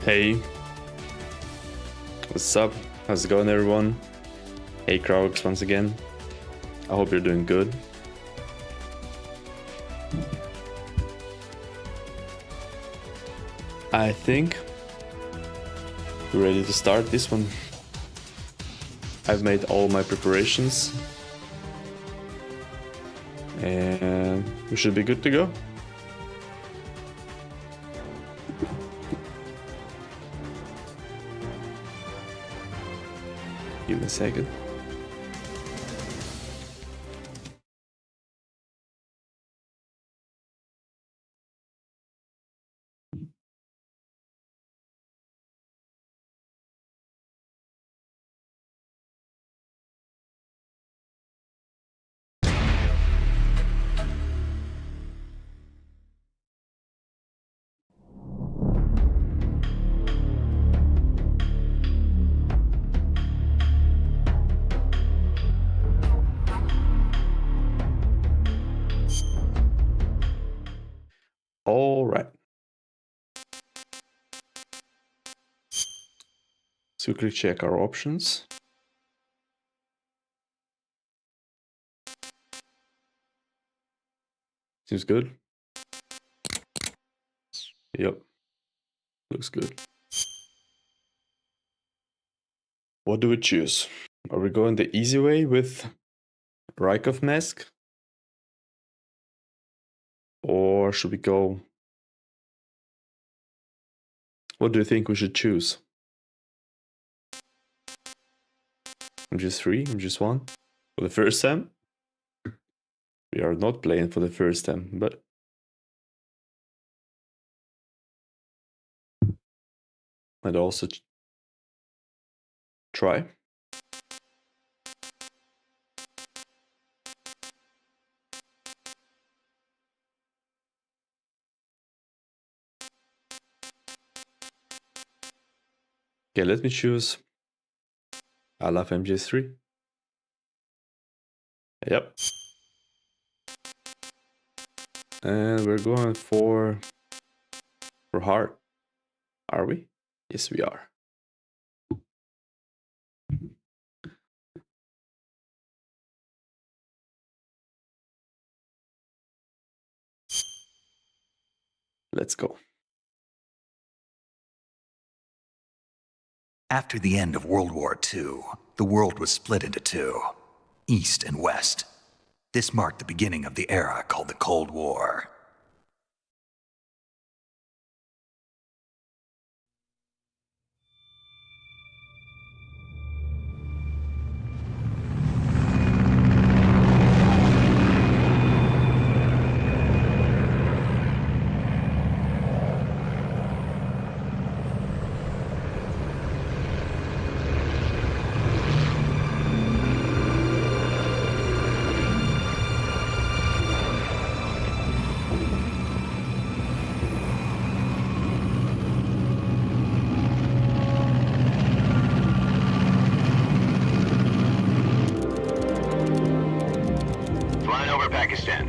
Hey, what's up? How's it going, everyone? Hey, Kraugs, once again. I hope you're doing good. I think we're ready to start this one. I've made all my preparations and we should be good to go. Give me a second. All right. So quickly check our options. Seems good. Yep. Looks good. What do we choose? Are we going the easy way with Rykov mask? Or should we go... What do you think we should choose? MGS3, MGS1? For the first time? We are not playing for the first time, but... I'd also try. Okay, let me choose. I love MGS3. Yep. And we're going for hard. Are we? Yes, we are. Let's go. After the end of World War II, the world was split into two, East and West. This marked the beginning of the era called the Cold War.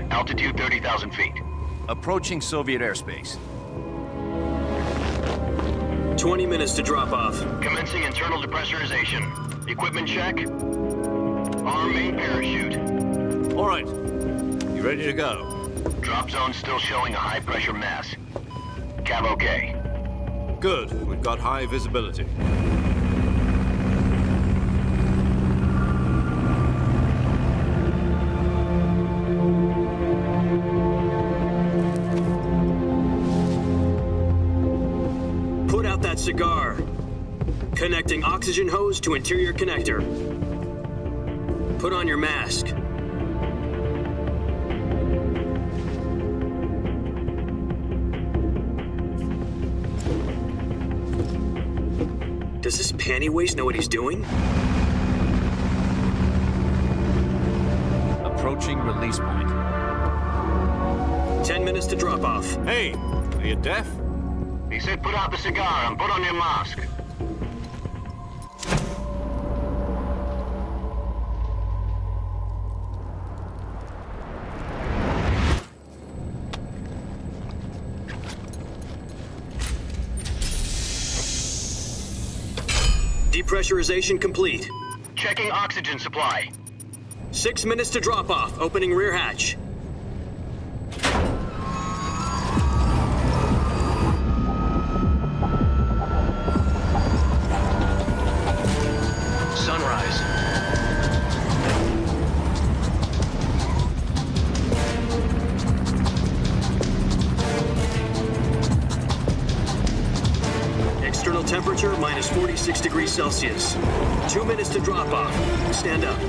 Altitude 30,000 feet. Approaching Soviet airspace. 20 minutes to drop off. Commencing internal depressurization. Equipment check. Arm main parachute. All right. You ready to go? Drop zone still showing a high pressure mass. Cav okay. Good. We've got high visibility. Cigar. Connecting oxygen hose to interior connector. Put on your mask. Does this panty waste know what he's doing? Approaching release point. 10 minutes to drop off. Hey, are you deaf? He said put out the cigar and put on your mask. Depressurization complete. Checking oxygen supply. 6 minutes to drop off. Opening rear hatch. Sunrise. External temperature minus 46 degrees Celsius. 2 minutes to drop off. Stand up.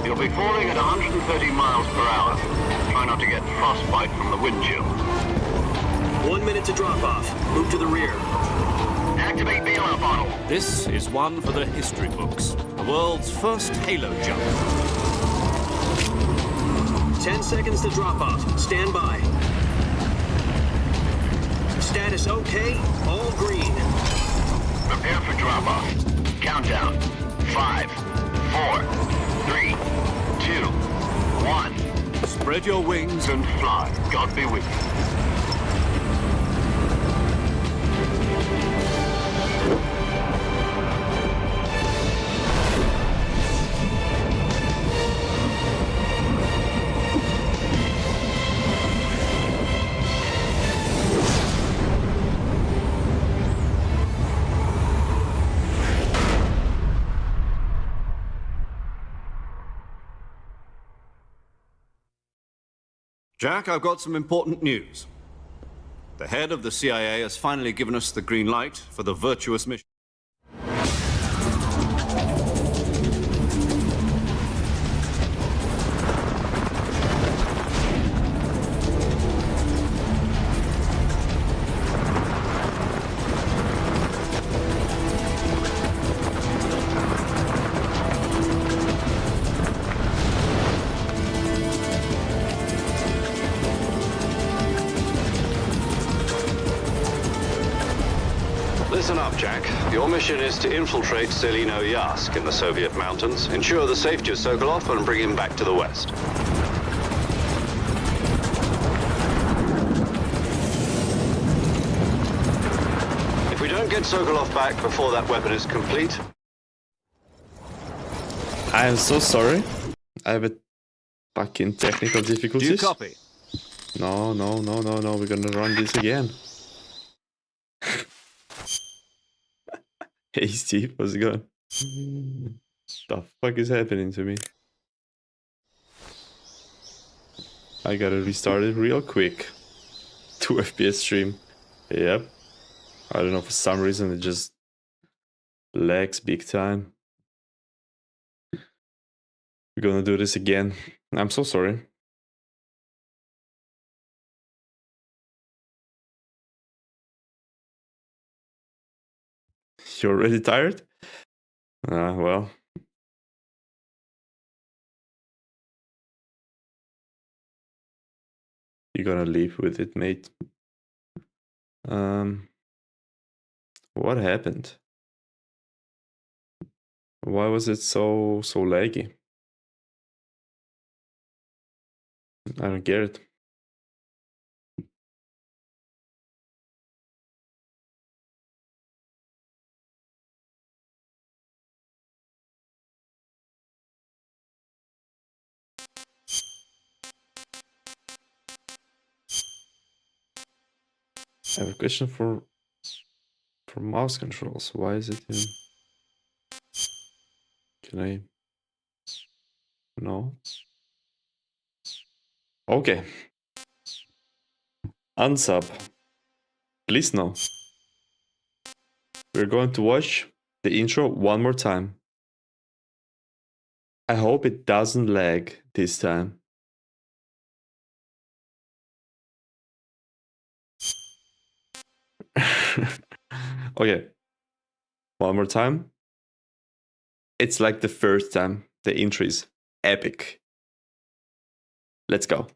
You'll be falling at 130 miles per hour. Try not to get frostbite from the wind chill. 1 minute to drop off. Move to the rear. Activate bailout bottle. This is one for the history books. The world's first halo jump. 10 seconds to drop off. Stand by. Status okay. All green. Prepare for drop-off. Countdown. 5, 4, 3, 2, 1. Spread your wings And fly. God be with you. Jack, I've got some important news. The head of the CIA has finally given us the green light for the virtuous mission. Listen up, Jack. Your mission is to infiltrate Selino Yask in the Soviet mountains, ensure the safety of Sokolov, and bring him back to the West. If we don't get Sokolov back before that weapon is complete... I am so sorry. I have a fucking technical Do you difficulties. copy? No. We're gonna run this again. Hey Steve, how's it going? The fuck is happening to me? I gotta restart it real quick. 2 FPS stream. Yep. I don't know, for some reason it just lags big time. We're gonna do this again. I'm so sorry. You're already tired? Well. You're gonna leave with it, mate. What happened? Why was it so laggy? I don't get it. I have a question for mouse controls. Why is it in... Can I... No? Okay. Unsub. Please no. We're going to watch the intro one more time. I hope it doesn't lag this time. Okay. One more time. It's like the first time. The intro is epic. Let's go.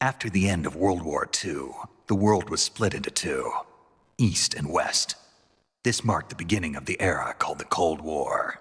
After the end of World War II, the world was split into two, East and West. This marked the beginning of the era called the Cold War.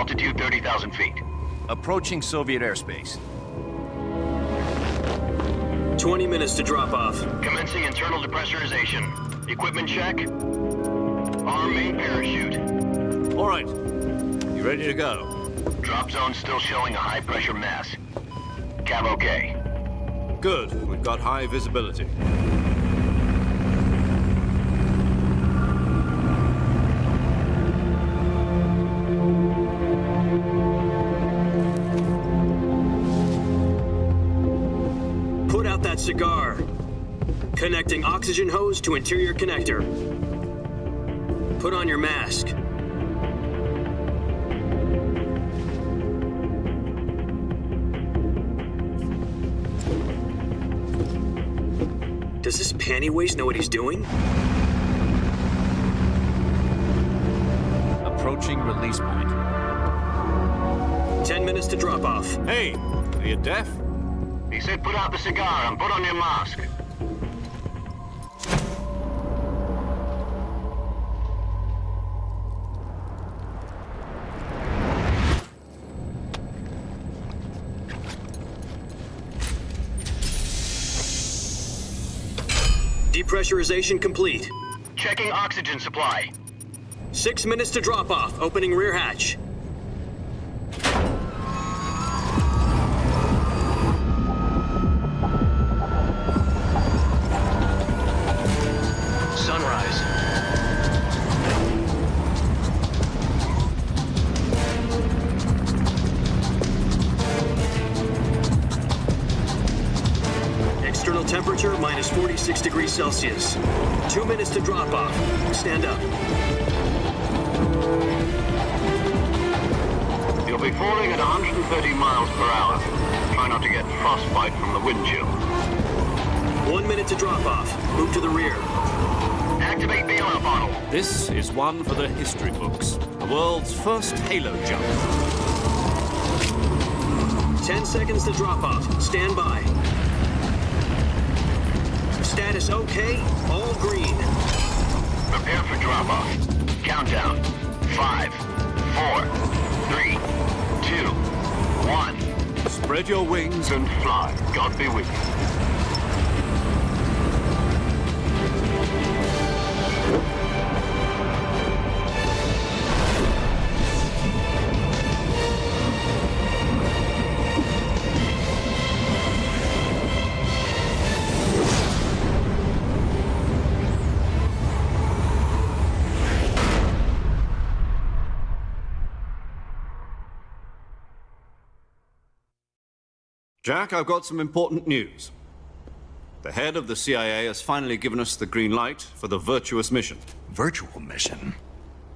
Altitude 30,000 feet. Approaching Soviet airspace. 20 minutes to drop off. Commencing internal depressurization. Equipment check. Arm main parachute. All right. You ready to go? Drop zone still showing a high pressure mass. Cav okay. Good. We've got high visibility. Put out that cigar. Connecting oxygen hose to interior connector. Put on your mask. Does this panty waste know what he's doing? Approaching release point. 10 minutes to drop off. Hey, are you deaf? He said put out the cigar and put on your mask. Depressurization complete. Checking oxygen supply. 6 minutes to drop off. Opening rear hatch. Sunrise. External temperature minus 46 degrees Celsius. 2 minutes to drop off. Stand up. You'll be falling at 130 miles per hour. Try not to get frostbite from the wind chill. 1 minute to drop off. Move to the rear. Activate bailout bottle. This is one for the history books. The world's first halo jump. 10 seconds to drop off. Stand by. Status okay. All green. Prepare for drop-off. Countdown. 5, 4, 3, 2, 1. Spread your wings and And fly. God be with you. Jack, I've got some important news. The head of the CIA has finally given us the green light for the virtuous mission. Virtual mission?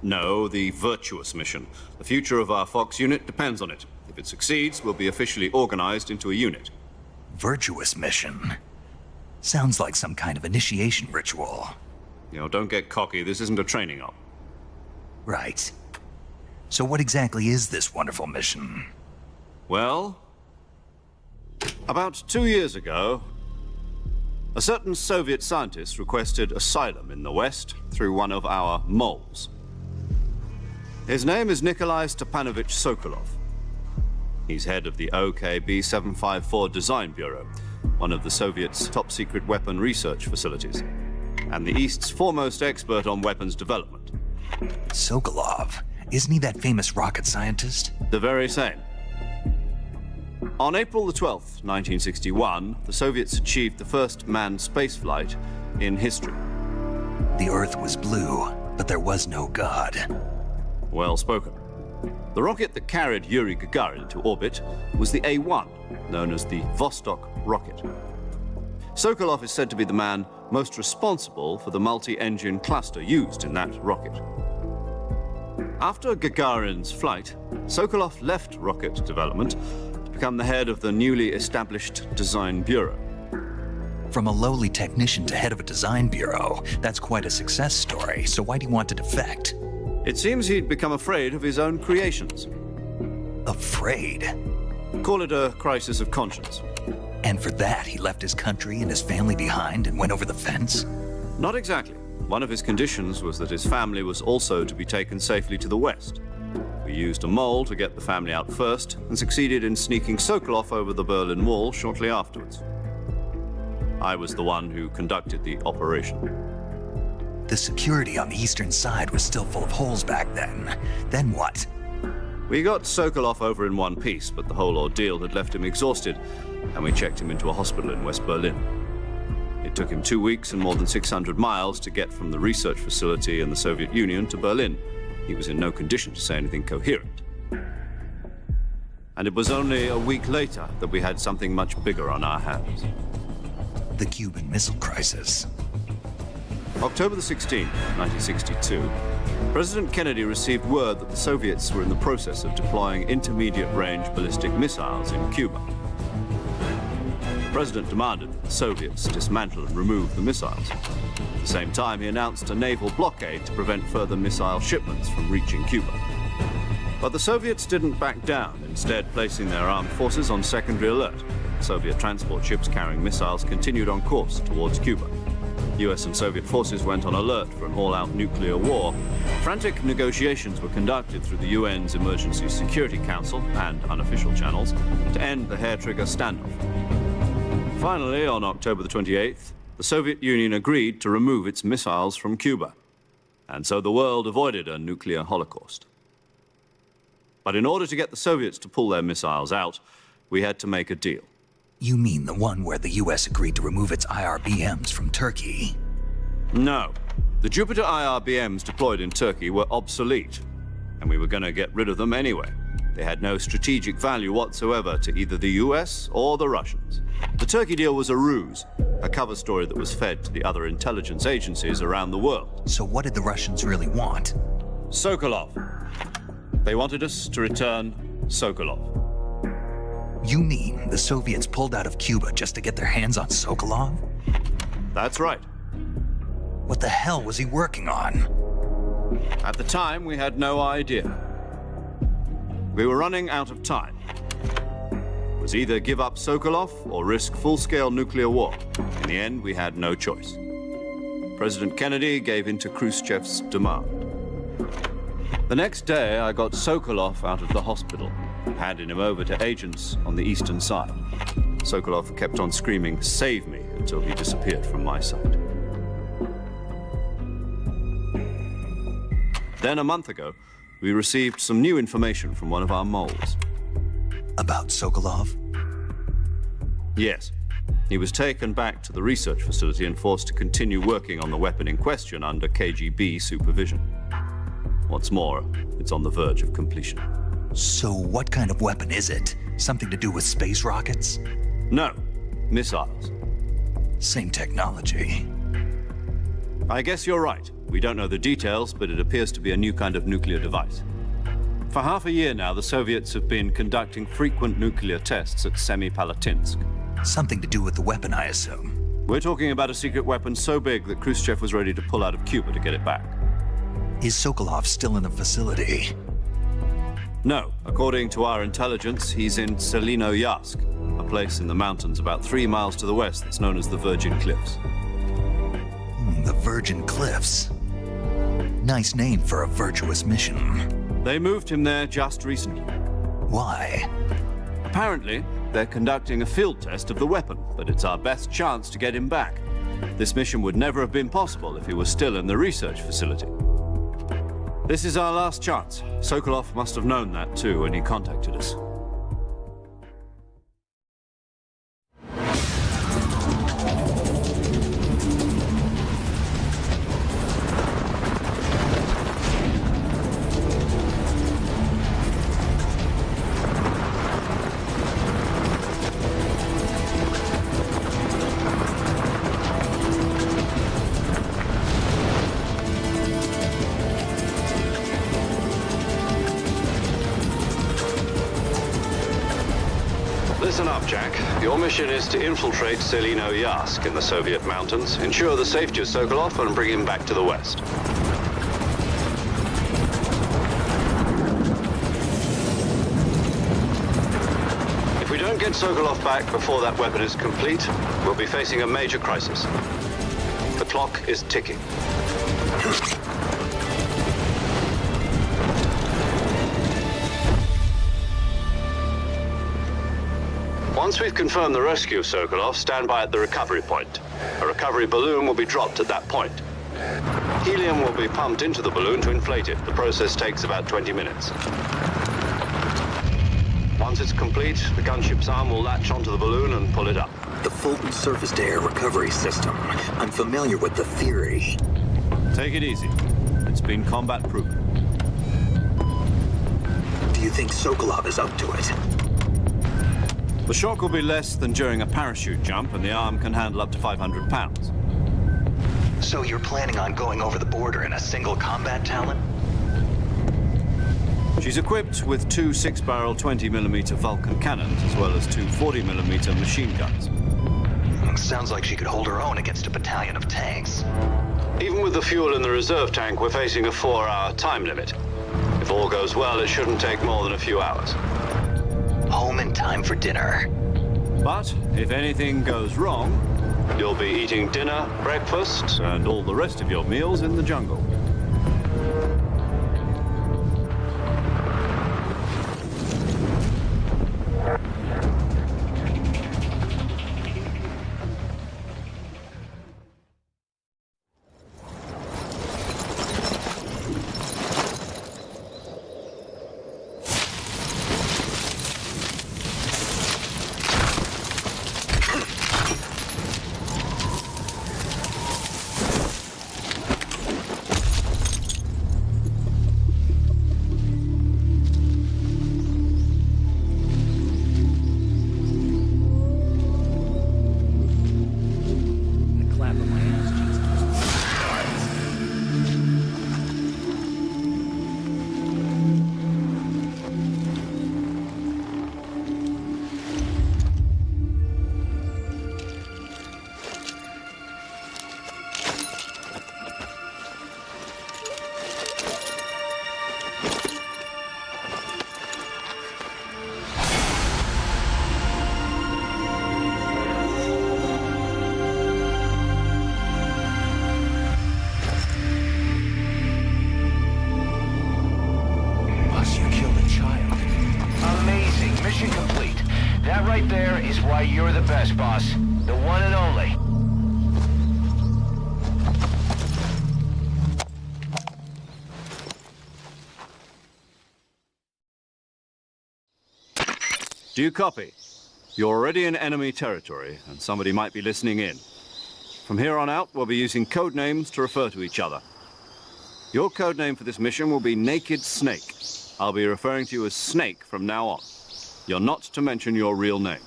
No, the virtuous mission. The future of our Fox unit depends on it. If it succeeds, we'll be officially organized into a unit. Virtuous mission? Sounds like some kind of initiation ritual. You know, don't get cocky. This isn't a training op. Right. So what exactly is this wonderful mission? Well, about 2 years ago, a certain Soviet scientist requested asylum in the West through one of our moles. His name is Nikolai Stepanovich Sokolov. He's head of the OKB 754 Design Bureau, one of the Soviets' top-secret weapon research facilities, and the East's foremost expert on weapons development. Sokolov? Isn't he that famous rocket scientist? The very same. On April the 12th, 1961, the Soviets achieved the first manned spaceflight in history. The Earth was blue, but there was no God. Well spoken. The rocket that carried Yuri Gagarin to orbit was the A-1, known as the Vostok rocket. Sokolov is said to be the man most responsible for the multi-engine cluster used in that rocket. After Gagarin's flight, Sokolov left rocket development to become the head of the newly established Design Bureau. From a lowly technician to head of a design bureau, that's quite a success story, so why'd he want to defect? It seems he'd become afraid of his own creations. Afraid? Call it a crisis of conscience. And for that, he left his country and his family behind and went over the fence? Not exactly. One of his conditions was that his family was also to be taken safely to the West. We used a mole to get the family out first and succeeded in sneaking Sokolov over the Berlin Wall shortly afterwards. I was the one who conducted the operation. The security on the eastern side was still full of holes back then. Then what? We got Sokolov over in one piece, but the whole ordeal had left him exhausted, and we checked him into a hospital in West Berlin. It took him 2 weeks and more than 600 miles to get from the research facility in the Soviet Union to Berlin. He was in no condition to say anything coherent. And it was only a week later that we had something much bigger on our hands. The Cuban Missile Crisis. October the 16th, 1962, President Kennedy received word that the Soviets were in the process of deploying intermediate-range ballistic missiles in Cuba. The President demanded that the Soviets dismantle and remove the missiles. At the same time, he announced a naval blockade to prevent further missile shipments from reaching Cuba. But the Soviets didn't back down, instead placing their armed forces on secondary alert. Soviet transport ships carrying missiles continued on course towards Cuba. US and Soviet forces went on alert for an all-out nuclear war. Frantic negotiations were conducted through the UN's Emergency Security Council and unofficial channels to end the hair-trigger standoff. Finally, on October the 28th, the Soviet Union agreed to remove its missiles from Cuba. And so the world avoided a nuclear holocaust. But in order to get the Soviets to pull their missiles out, we had to make a deal. You mean the one where the US agreed to remove its IRBMs from Turkey? No. The Jupiter IRBMs deployed in Turkey were obsolete, and we were going to get rid of them anyway. They had no strategic value whatsoever to either the US or the Russians. The Turkey deal was a ruse, a cover story that was fed to the other intelligence agencies around the world. So what did the Russians really want? Sokolov. They wanted us to return Sokolov. You mean the Soviets pulled out of Cuba just to get their hands on Sokolov? That's right. What the hell was he working on? At the time, we had no idea. We were running out of time. It was either give up Sokolov or risk full-scale nuclear war. In the end, we had no choice. President Kennedy gave in to Khrushchev's demand. The next day, I got Sokolov out of the hospital, handing him over to agents on the eastern side. Sokolov kept on screaming, "Save me," until he disappeared from my sight. Then a month ago, we received some new information from one of our moles. About Sokolov? Yes. He was taken back to the research facility and forced to continue working on the weapon in question under KGB supervision. What's more, it's on the verge of completion. So what kind of weapon is it? Something to do with space rockets? No, missiles. Same technology. I guess you're right. We don't know the details, but it appears to be a new kind of nuclear device. For half a year now, the Soviets have been conducting frequent nuclear tests at Semipalatinsk. Something to do with the weapon, I assume. We're talking about a secret weapon so big that Khrushchev was ready to pull out of Cuba to get it back. Is Sokolov still in the facility? No. According to our intelligence, he's in Selinoyarsk, a place in the mountains about 3 miles to the west that's known as the Virgin Cliffs. The Virgin Cliffs. Nice name for a virtuous mission. They moved him there just recently. Why? Apparently, they're conducting a field test of the weapon, but it's our best chance to get him back. This mission would never have been possible if he was still in the research facility. This is our last chance. Sokolov must have known that too when he contacted us. Listen up, Jack. Your mission is to infiltrate Selinoyarsk in the Soviet mountains, ensure the safety of Sokolov, and bring him back to the West. If we don't get Sokolov back before that weapon is complete, we'll be facing a major crisis. The clock is ticking. Once we've confirmed the rescue of Sokolov, stand by at the recovery point. A recovery balloon will be dropped at that point. Helium will be pumped into the balloon to inflate it. The process takes about 20 minutes. Once it's complete, the gunship's arm will latch onto the balloon and pull it up. The Fulton surface-to-air recovery system. I'm familiar with the theory. Take it easy. It's been combat-proven. Do you think Sokolov is up to it? The shock will be less than during a parachute jump, and the arm can handle up to 500 pounds. So you're planning on going over the border in a single combat Talon? She's equipped with two 6-barrel 20mm Vulcan cannons, as well as two 40mm machine guns. Sounds like she could hold her own against a battalion of tanks. Even with the fuel in the reserve tank, we're facing a 4-hour time limit. If all goes well, it shouldn't take more than a few hours. Home in time for dinner. But if anything goes wrong, You'll be eating dinner, breakfast, and all the rest of your meals in the jungle. Why, you're the best, boss. The one and only. Do you copy? You're already in enemy territory, and somebody might be listening in. From here on out, we'll be using code names to refer to each other. Your code name for this mission will be Naked Snake. I'll be referring to you as Snake from now on. You're not to mention your real name.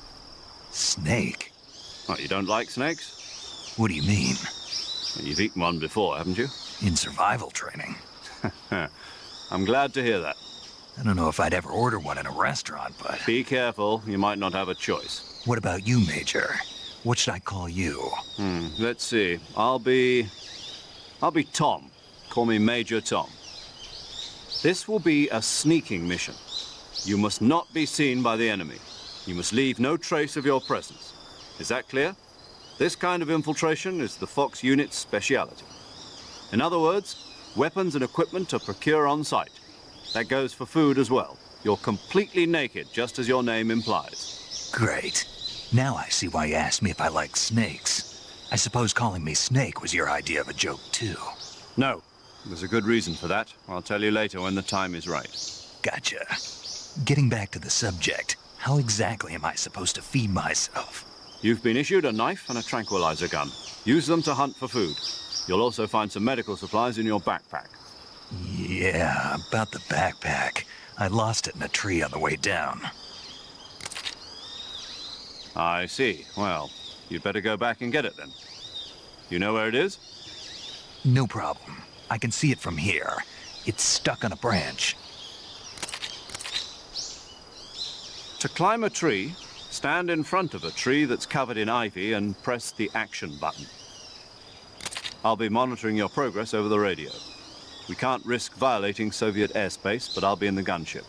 Snake? Oh, you don't like snakes? What do you mean? You've eaten one before, haven't you? In survival training. I'm glad to hear that. I don't know if I'd ever order one in a restaurant, but... Be careful, you might not have a choice. What about you, Major? What should I call you? Let's see. I'll be Tom. Call me Major Tom. This will be a sneaking mission. You must not be seen by the enemy. You must leave no trace of your presence. Is that clear? This kind of infiltration is the Fox unit's speciality. In other words, weapons and equipment are procured on site. That goes for food as well. You're completely naked, just as your name implies. Great. Now I see why you asked me if I like snakes. I suppose calling me Snake was your idea of a joke, too. No. There's a good reason for that. I'll tell you later when the time is right. Gotcha. Getting back to the subject, how exactly am I supposed to feed myself? You've been issued a knife and a tranquilizer gun. Use them to hunt for food. You'll also find some medical supplies in your backpack. Yeah, about the backpack. I lost it in a tree on the way down. I see. Well, you'd better go back and get it then. You know where it is? No problem. I can see it from here. It's stuck on a branch. To climb a tree, stand in front of a tree that's covered in ivy and press the action button. I'll be monitoring your progress over the radio. We can't risk violating Soviet airspace, but I'll be in the gunship.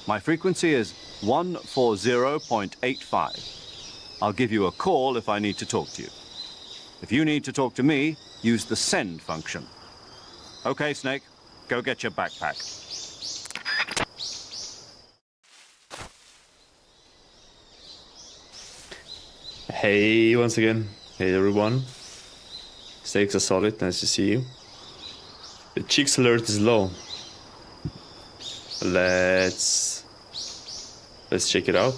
My frequency is 140.85. I'll give you a call if I need to talk to you. If you need to talk to me, use the send function. Okay, Snake, go get your backpack. Hey, once again. Hey, everyone. Stakes are solid. Nice to see you. The Chicks alert is low. Let's check it out.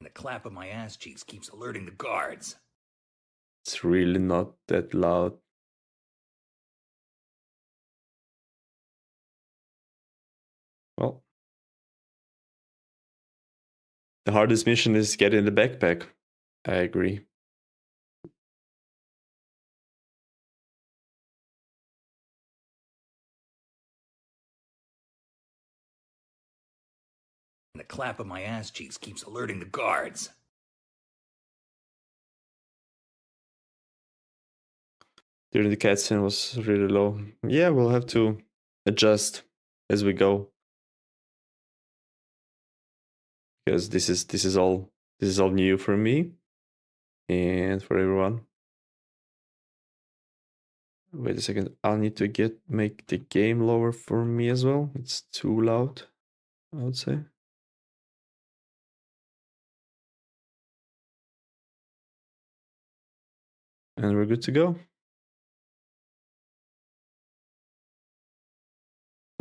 The clap of my ass cheeks keeps alerting the guards. It's really not that loud. Well, the hardest mission is getting the backpack. I agree. The clap of my ass cheeks keeps alerting the guards. During the cutscene was really low. Yeah, we'll have to adjust as we go. Because this is all new for me and for everyone. Wait a second, I'll need to make the game lower for me as well. It's too loud, I would say. And we're good to go.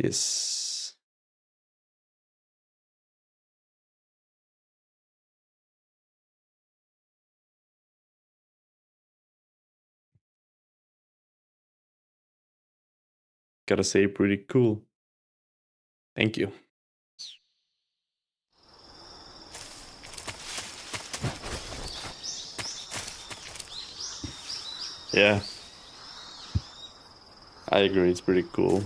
Yes. Gotta say, pretty cool. Thank you. Yeah. I agree, it's pretty cool.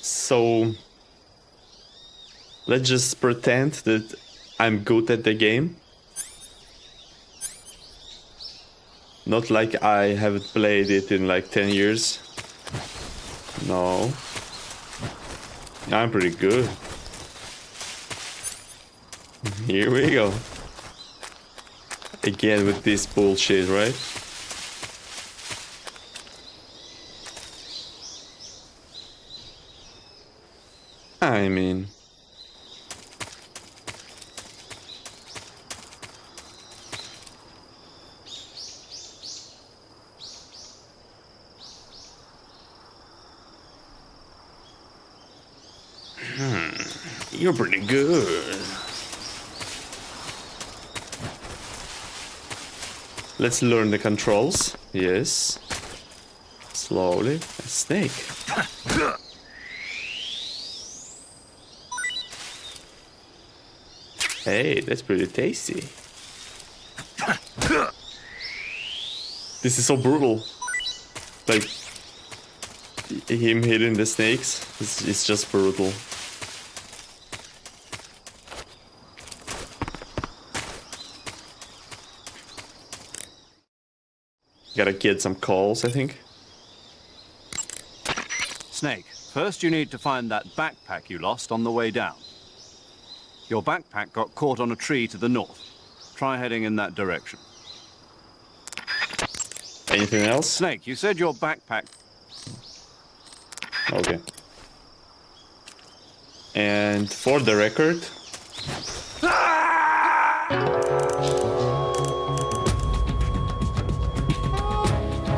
So, let's just pretend that I'm good at the game. Not like I haven't played it in like 10 years. No. I'm pretty good. Here we go. Again with this bullshit, right? I mean... You're pretty good. Let's learn the controls. Yes. Slowly. A snake. Hey, that's pretty tasty. This is so brutal. Like, him hitting the snakes, it's just brutal. Gotta get some calls, I think. Snake, first you need to find that backpack you lost on the way down. Your backpack got caught on a tree to the north. Try heading in that direction. Anything else? Snake, you said your backpack... Okay. And for the record...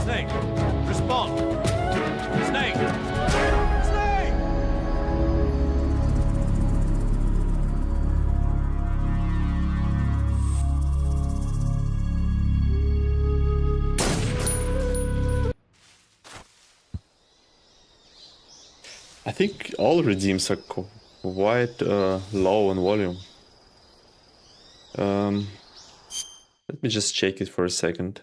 Snake, respond! Snake! Snake! I think all redeems are quite low on volume. Let me just check it for a second.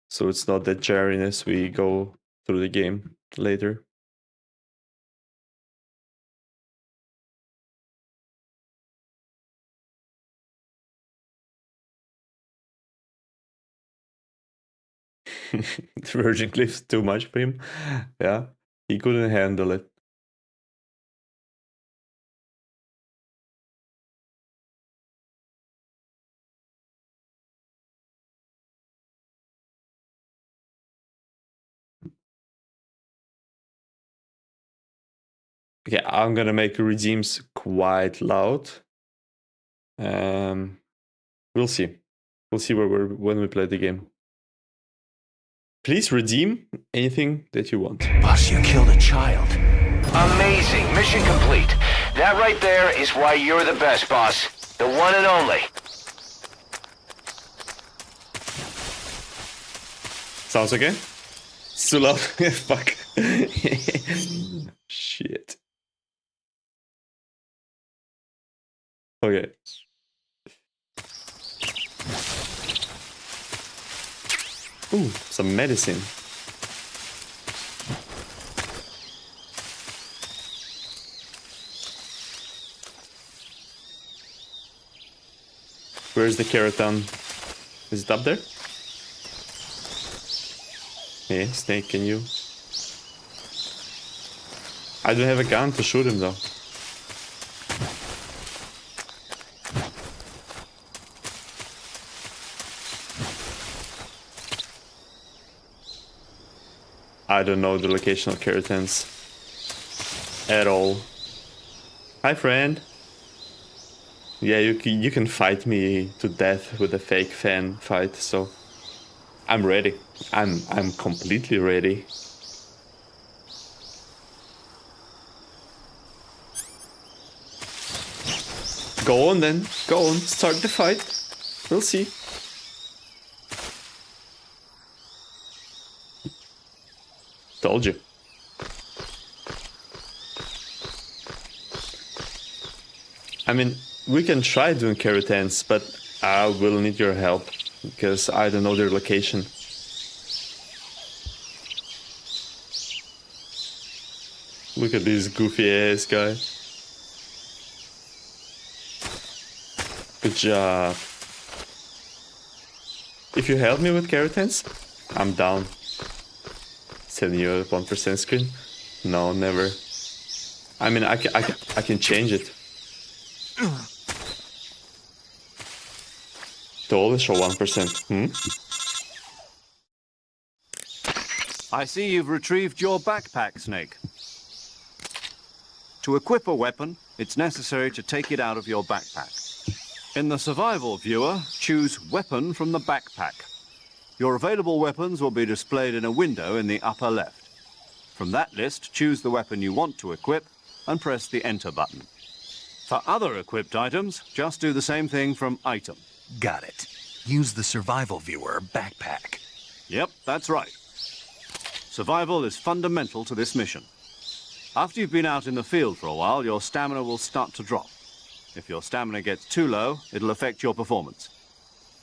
So it's not that jarring as we go through the game later. The Virgin Cliff's too much for him. Yeah, he couldn't handle it. Okay, I'm gonna make redeems quite loud. We'll see. We'll see when we play the game. Please redeem anything that you want. Boss, you killed a child. Amazing. Mission complete. That right there is why you're the best, boss. The one and only. Sounds okay? It's too loud. Fuck. Shit. Okay. Ooh, some medicine. Where's the keratin? Is it up there? Hey, Snake, can you? I don't have a gun to shoot him though. I don't know the location of keratins at all. Hi, friend. Yeah, you can fight me to death with a fake fan fight, so I'm ready. I'm completely ready. Go on then. Go on. Start the fight. We'll see. Told you. I mean, we can try doing keratins, but I will need your help because I don't know their location. Look at this goofy ass guy. Good job. If you help me with keratins, I'm down. Sending you a 1% screen? No, never. I mean, I can change it. To always show 1%. I see you've retrieved your backpack, Snake. To equip a weapon, it's necessary to take it out of your backpack. In the survival viewer, choose Weapon from the backpack. Your available weapons will be displayed in a window in the upper left. From that list, choose the weapon you want to equip and press the Enter button. For other equipped items, just do the same thing from Item. Got it. Use the survival viewer backpack. Yep, that's right. Survival is fundamental to this mission. After you've been out in the field for a while, your stamina will start to drop. If your stamina gets too low, it'll affect your performance.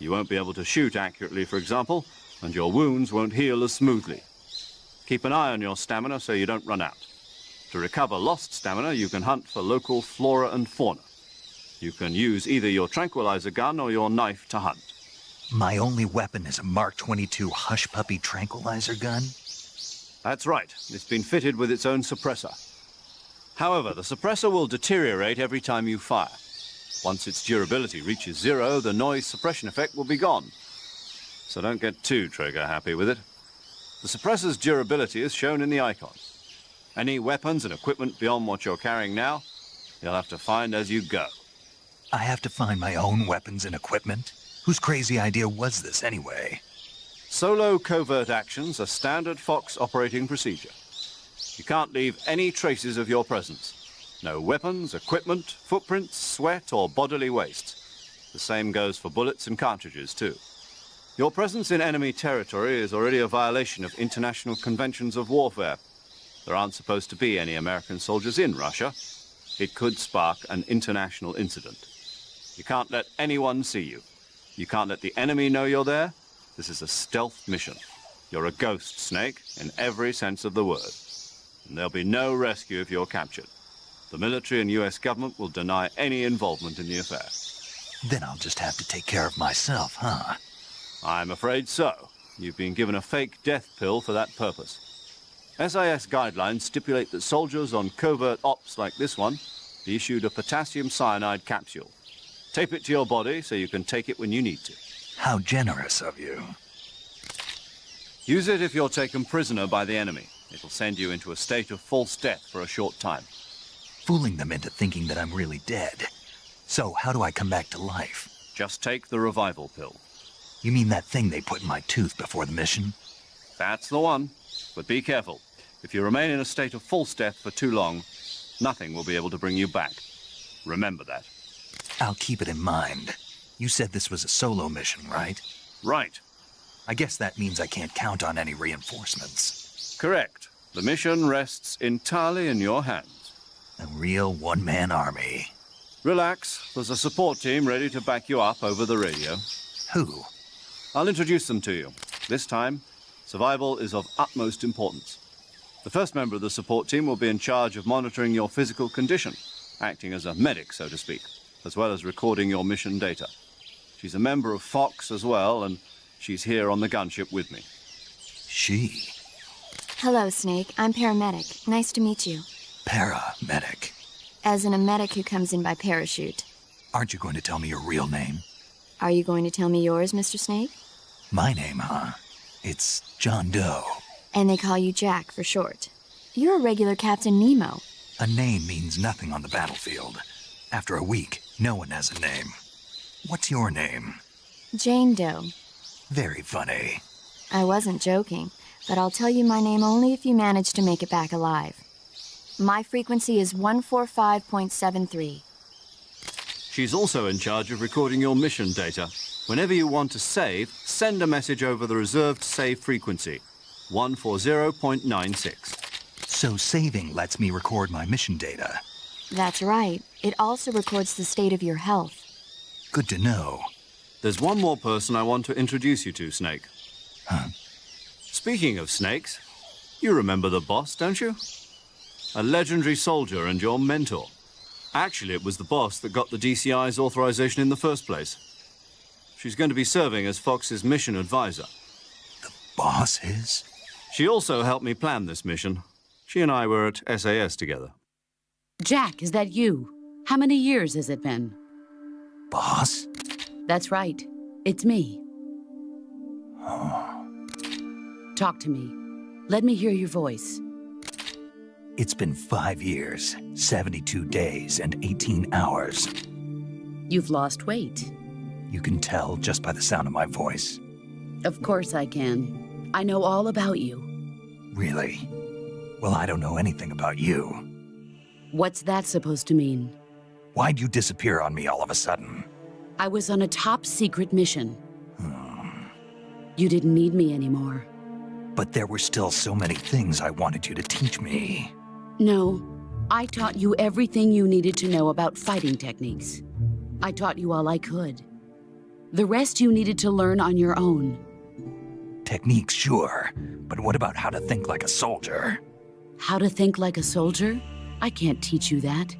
You won't be able to shoot accurately, for example, and your wounds won't heal as smoothly. Keep an eye on your stamina so you don't run out. To recover lost stamina, you can hunt for local flora and fauna. You can use either your tranquilizer gun or your knife to hunt. My only weapon is a Mark 22 Hush Puppy tranquilizer gun? That's right. It's been fitted with its own suppressor. However, the suppressor will deteriorate every time you fire. Once its durability reaches 0, the noise suppression effect will be gone. So don't get too trigger happy with it. The suppressor's durability is shown in the icon. Any weapons and equipment beyond what you're carrying now, you'll have to find as you go. I have to find my own weapons and equipment? Whose crazy idea was this anyway? Solo covert actions are standard Fox operating procedure. You can't leave any traces of your presence. No weapons, equipment, footprints, sweat, or bodily waste. The same goes for bullets and cartridges, too. Your presence in enemy territory is already a violation of international conventions of warfare. There aren't supposed to be any American soldiers in Russia. It could spark an international incident. You can't let anyone see you. You can't let the enemy know you're there. This is a stealth mission. You're a ghost, Snake, in every sense of the word. And there'll be no rescue if you're captured. The military and US government will deny any involvement in the affair. Then I'll just have to take care of myself, huh? I'm afraid so. You've been given a fake death pill for that purpose. SIS guidelines stipulate that soldiers on covert ops like this one be issued a potassium cyanide capsule. Tape it to your body so you can take it when you need to. How generous of you. Use it if you're taken prisoner by the enemy. It'll send you into a state of false death for a short time. fooling them into thinking that I'm really dead. So how do I come back to life? Just take the revival pill. You mean that thing they put in my tooth before the mission? That's the one. But be careful. If you remain in a state of false death for too long, nothing will be able to bring you back. Remember that. I'll keep it in mind. You said this was a solo mission, right? Right. I guess that means I can't count on any reinforcements. Correct. The mission rests entirely in your hands. A real one-man army. Relax. There's a support team ready to back you up over the radio. Who? I'll introduce them to you. This time, survival is of utmost importance. The first member of the support team will be in charge of monitoring your physical condition, acting as a medic, so to speak, as well as recording your mission data. She's a member of Fox as well, and she's here on the gunship with me. She? Hello, Snake. I'm paramedic. Nice to meet you. Paramedic. As in a medic who comes in by parachute. Aren't you going to tell me your real name? Are you going to tell me yours, Mr. Snake? My name, huh? It's John Doe. And they call you Jack for short. You're a regular Captain Nemo. A name means nothing on the battlefield. After a week, no one has a name. What's your name? Jane Doe. Very funny. I wasn't joking, but I'll tell you my name only if you manage to make it back alive. My frequency is 145.73. She's also in charge of recording your mission data. Whenever you want to save, send a message over the reserved save frequency, 140.96. So saving lets me record my mission data. That's right. It also records the state of your health. Good to know. There's one more person I want to introduce you to, Snake. Huh? Speaking of snakes, you remember the boss, don't you? A legendary soldier and your mentor. Actually, it was the boss that got the DCI's authorization in the first place. She's going to be serving as Fox's mission advisor. The boss is? She also helped me plan this mission. She and I were at SAS together. Jack, is that you? How many years has it been? Boss? That's right. It's me. Talk to me. Let me hear your voice. It's been 5 years, 72 days, and 18 hours. You've lost weight. You can tell just by the sound of my voice. Of course I can. I know all about you. Really? Well, I don't know anything about you. What's that supposed to mean? Why'd you disappear on me all of a sudden? I was on a top-secret mission. You didn't need me anymore. But there were still so many things I wanted you to teach me. No, I taught you everything you needed to know about fighting techniques. I taught you all I could. The rest you needed to learn on your own. Techniques, sure. But what about how to think like a soldier? How to think like a soldier? I can't teach you that.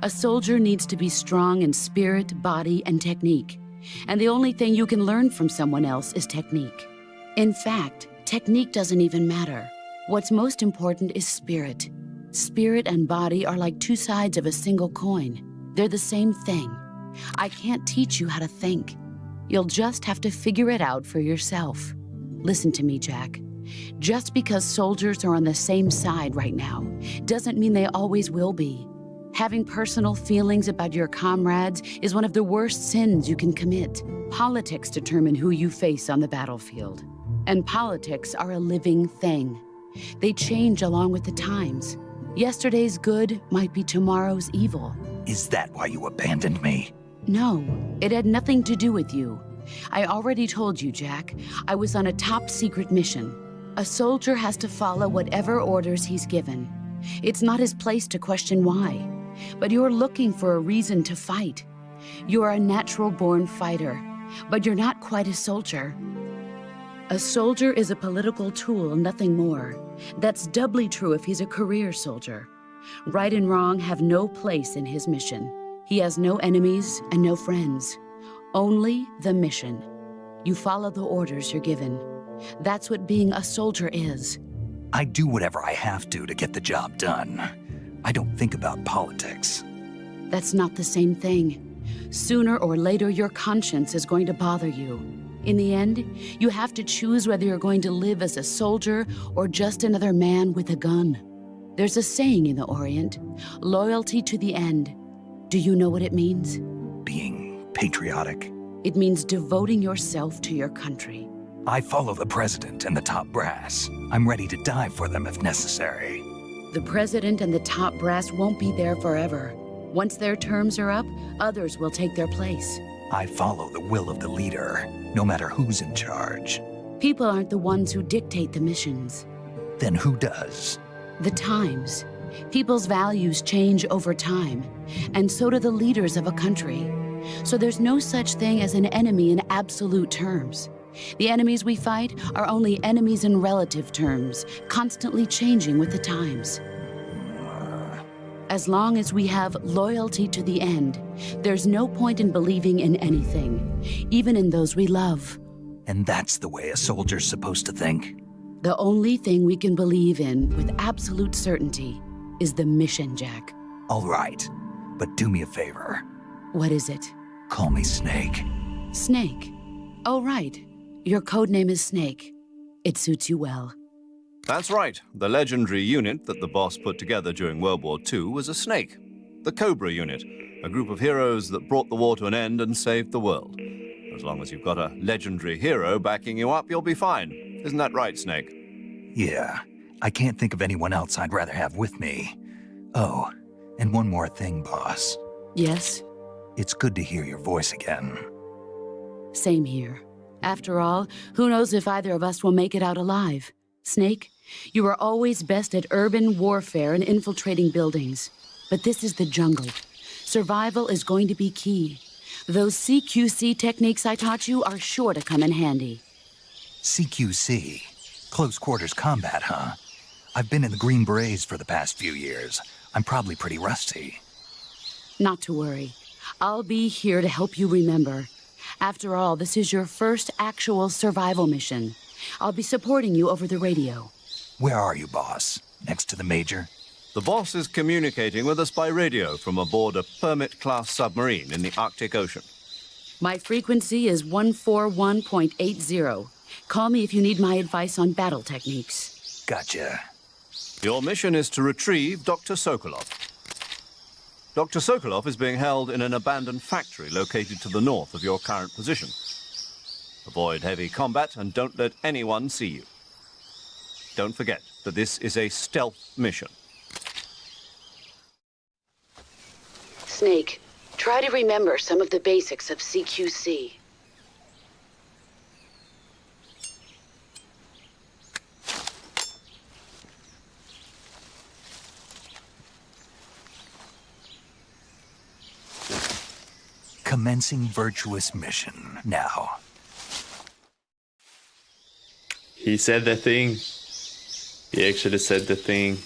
A soldier needs to be strong in spirit, body, and technique. And the only thing you can learn from someone else is technique. In fact, technique doesn't even matter. What's most important is spirit. Spirit and body are like two sides of a single coin. They're the same thing. I can't teach you how to think. You'll just have to figure it out for yourself. Listen to me, Jack. Just because soldiers are on the same side right now doesn't mean they always will be. Having personal feelings about your comrades is one of the worst sins you can commit. Politics determine who you face on the battlefield. And politics are a living thing. They change along with the times. Yesterday's good might be tomorrow's evil. Is that why you abandoned me? No, it had nothing to do with you. I already told you, Jack. I was on a top-secret mission. A soldier has to follow whatever orders he's given. It's not his place to question why. But you're looking for a reason to fight. You're a natural-born fighter, but you're not quite a soldier. A soldier is a political tool, nothing more. That's doubly true if he's a career soldier. Right and wrong have no place in his mission. He has no enemies and no friends. Only the mission. You follow the orders you're given. That's what being a soldier is. I do whatever I have to get the job done. I don't think about politics. That's not the same thing. Sooner or later, your conscience is going to bother you. In the end, you have to choose whether you're going to live as a soldier or just another man with a gun. There's a saying in the Orient, loyalty to the end. Do you know what it means? Being patriotic. It means devoting yourself to your country. I follow the president and the top brass. I'm ready to die for them if necessary. The president and the top brass won't be there forever. Once their terms are up, others will take their place. I follow the will of the leader, no matter who's in charge. People aren't the ones who dictate the missions. Then who does? The times. People's values change over time, and so do the leaders of a country. So there's no such thing as an enemy in absolute terms. The enemies we fight are only enemies in relative terms, constantly changing with the times. As long as we have loyalty to the end, there's no point in believing in anything, even in those we love. And that's the way a soldier's supposed to think? The only thing we can believe in with absolute certainty is the mission, Jack. All right, but do me a favor. What is it? Call me Snake. Snake? Oh, right. Your code name is Snake. It suits you well. That's right. The legendary unit that the boss put together during World War II was a snake. The Cobra unit, a group of heroes that brought the war to an end and saved the world. As long as you've got a legendary hero backing you up, you'll be fine. Isn't that right, Snake? Yeah, I can't think of anyone else I'd rather have with me. Oh, and one more thing, boss. Yes? It's good to hear your voice again. Same here. After all, who knows if either of us will make it out alive? Snake, you are always best at urban warfare and infiltrating buildings. But this is the jungle. Survival is going to be key. Those CQC techniques I taught you are sure to come in handy. CQC? Close quarters combat, huh? I've been in the Green Berets for the past few years. I'm probably pretty rusty. Not to worry. I'll be here to help you remember. After all, this is your first actual survival mission. I'll be supporting you over the radio. Where are you, boss? Next to the Major? The boss is communicating with us by radio from aboard a Permit-class submarine in the Arctic Ocean. My frequency is 141.80. Call me if you need my advice on battle techniques. Gotcha. Your mission is to retrieve Dr. Sokolov. Dr. Sokolov is being held in an abandoned factory located to the north of your current position. Avoid heavy combat and don't let anyone see you. Don't forget that this is a stealth mission. Snake, try to remember some of the basics of CQC. Commencing virtuous mission now. He said the thing. He actually said the thing.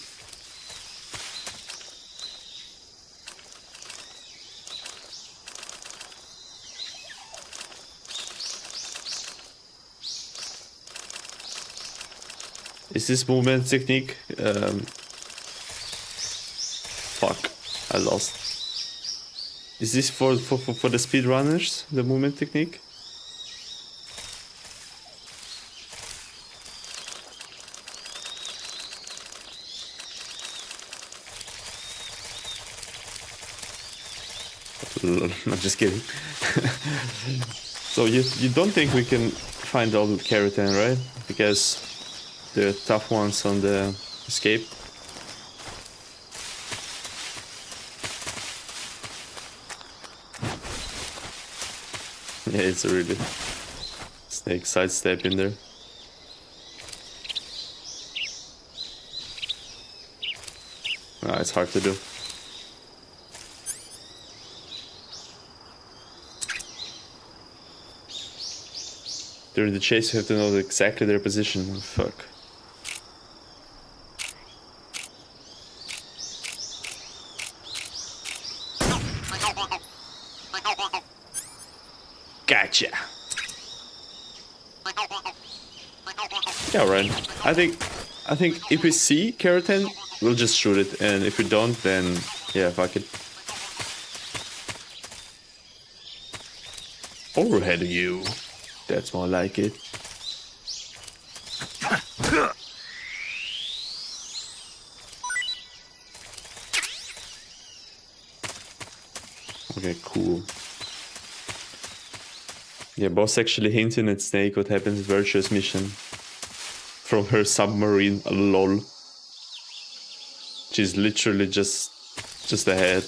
Is this movement technique? Fuck, I lost. Is this for the speedrunners, the movement technique? I'm just kidding. So you don't think we can find all the keratin, right? Because the tough ones on the escape. Yeah, it's a really snake sidestep in there. It's hard to do. During the chase, you have to know exactly their position. Oh, fuck. Gotcha. Yeah, right. I think if we see keratin, we'll just shoot it, and if we don't, then yeah, fuck it. Overhead you. That's more like it. Okay, cool. Yeah, boss actually hinting at Snake what happens in Virtue's mission. From her submarine, lol. She's literally just ahead.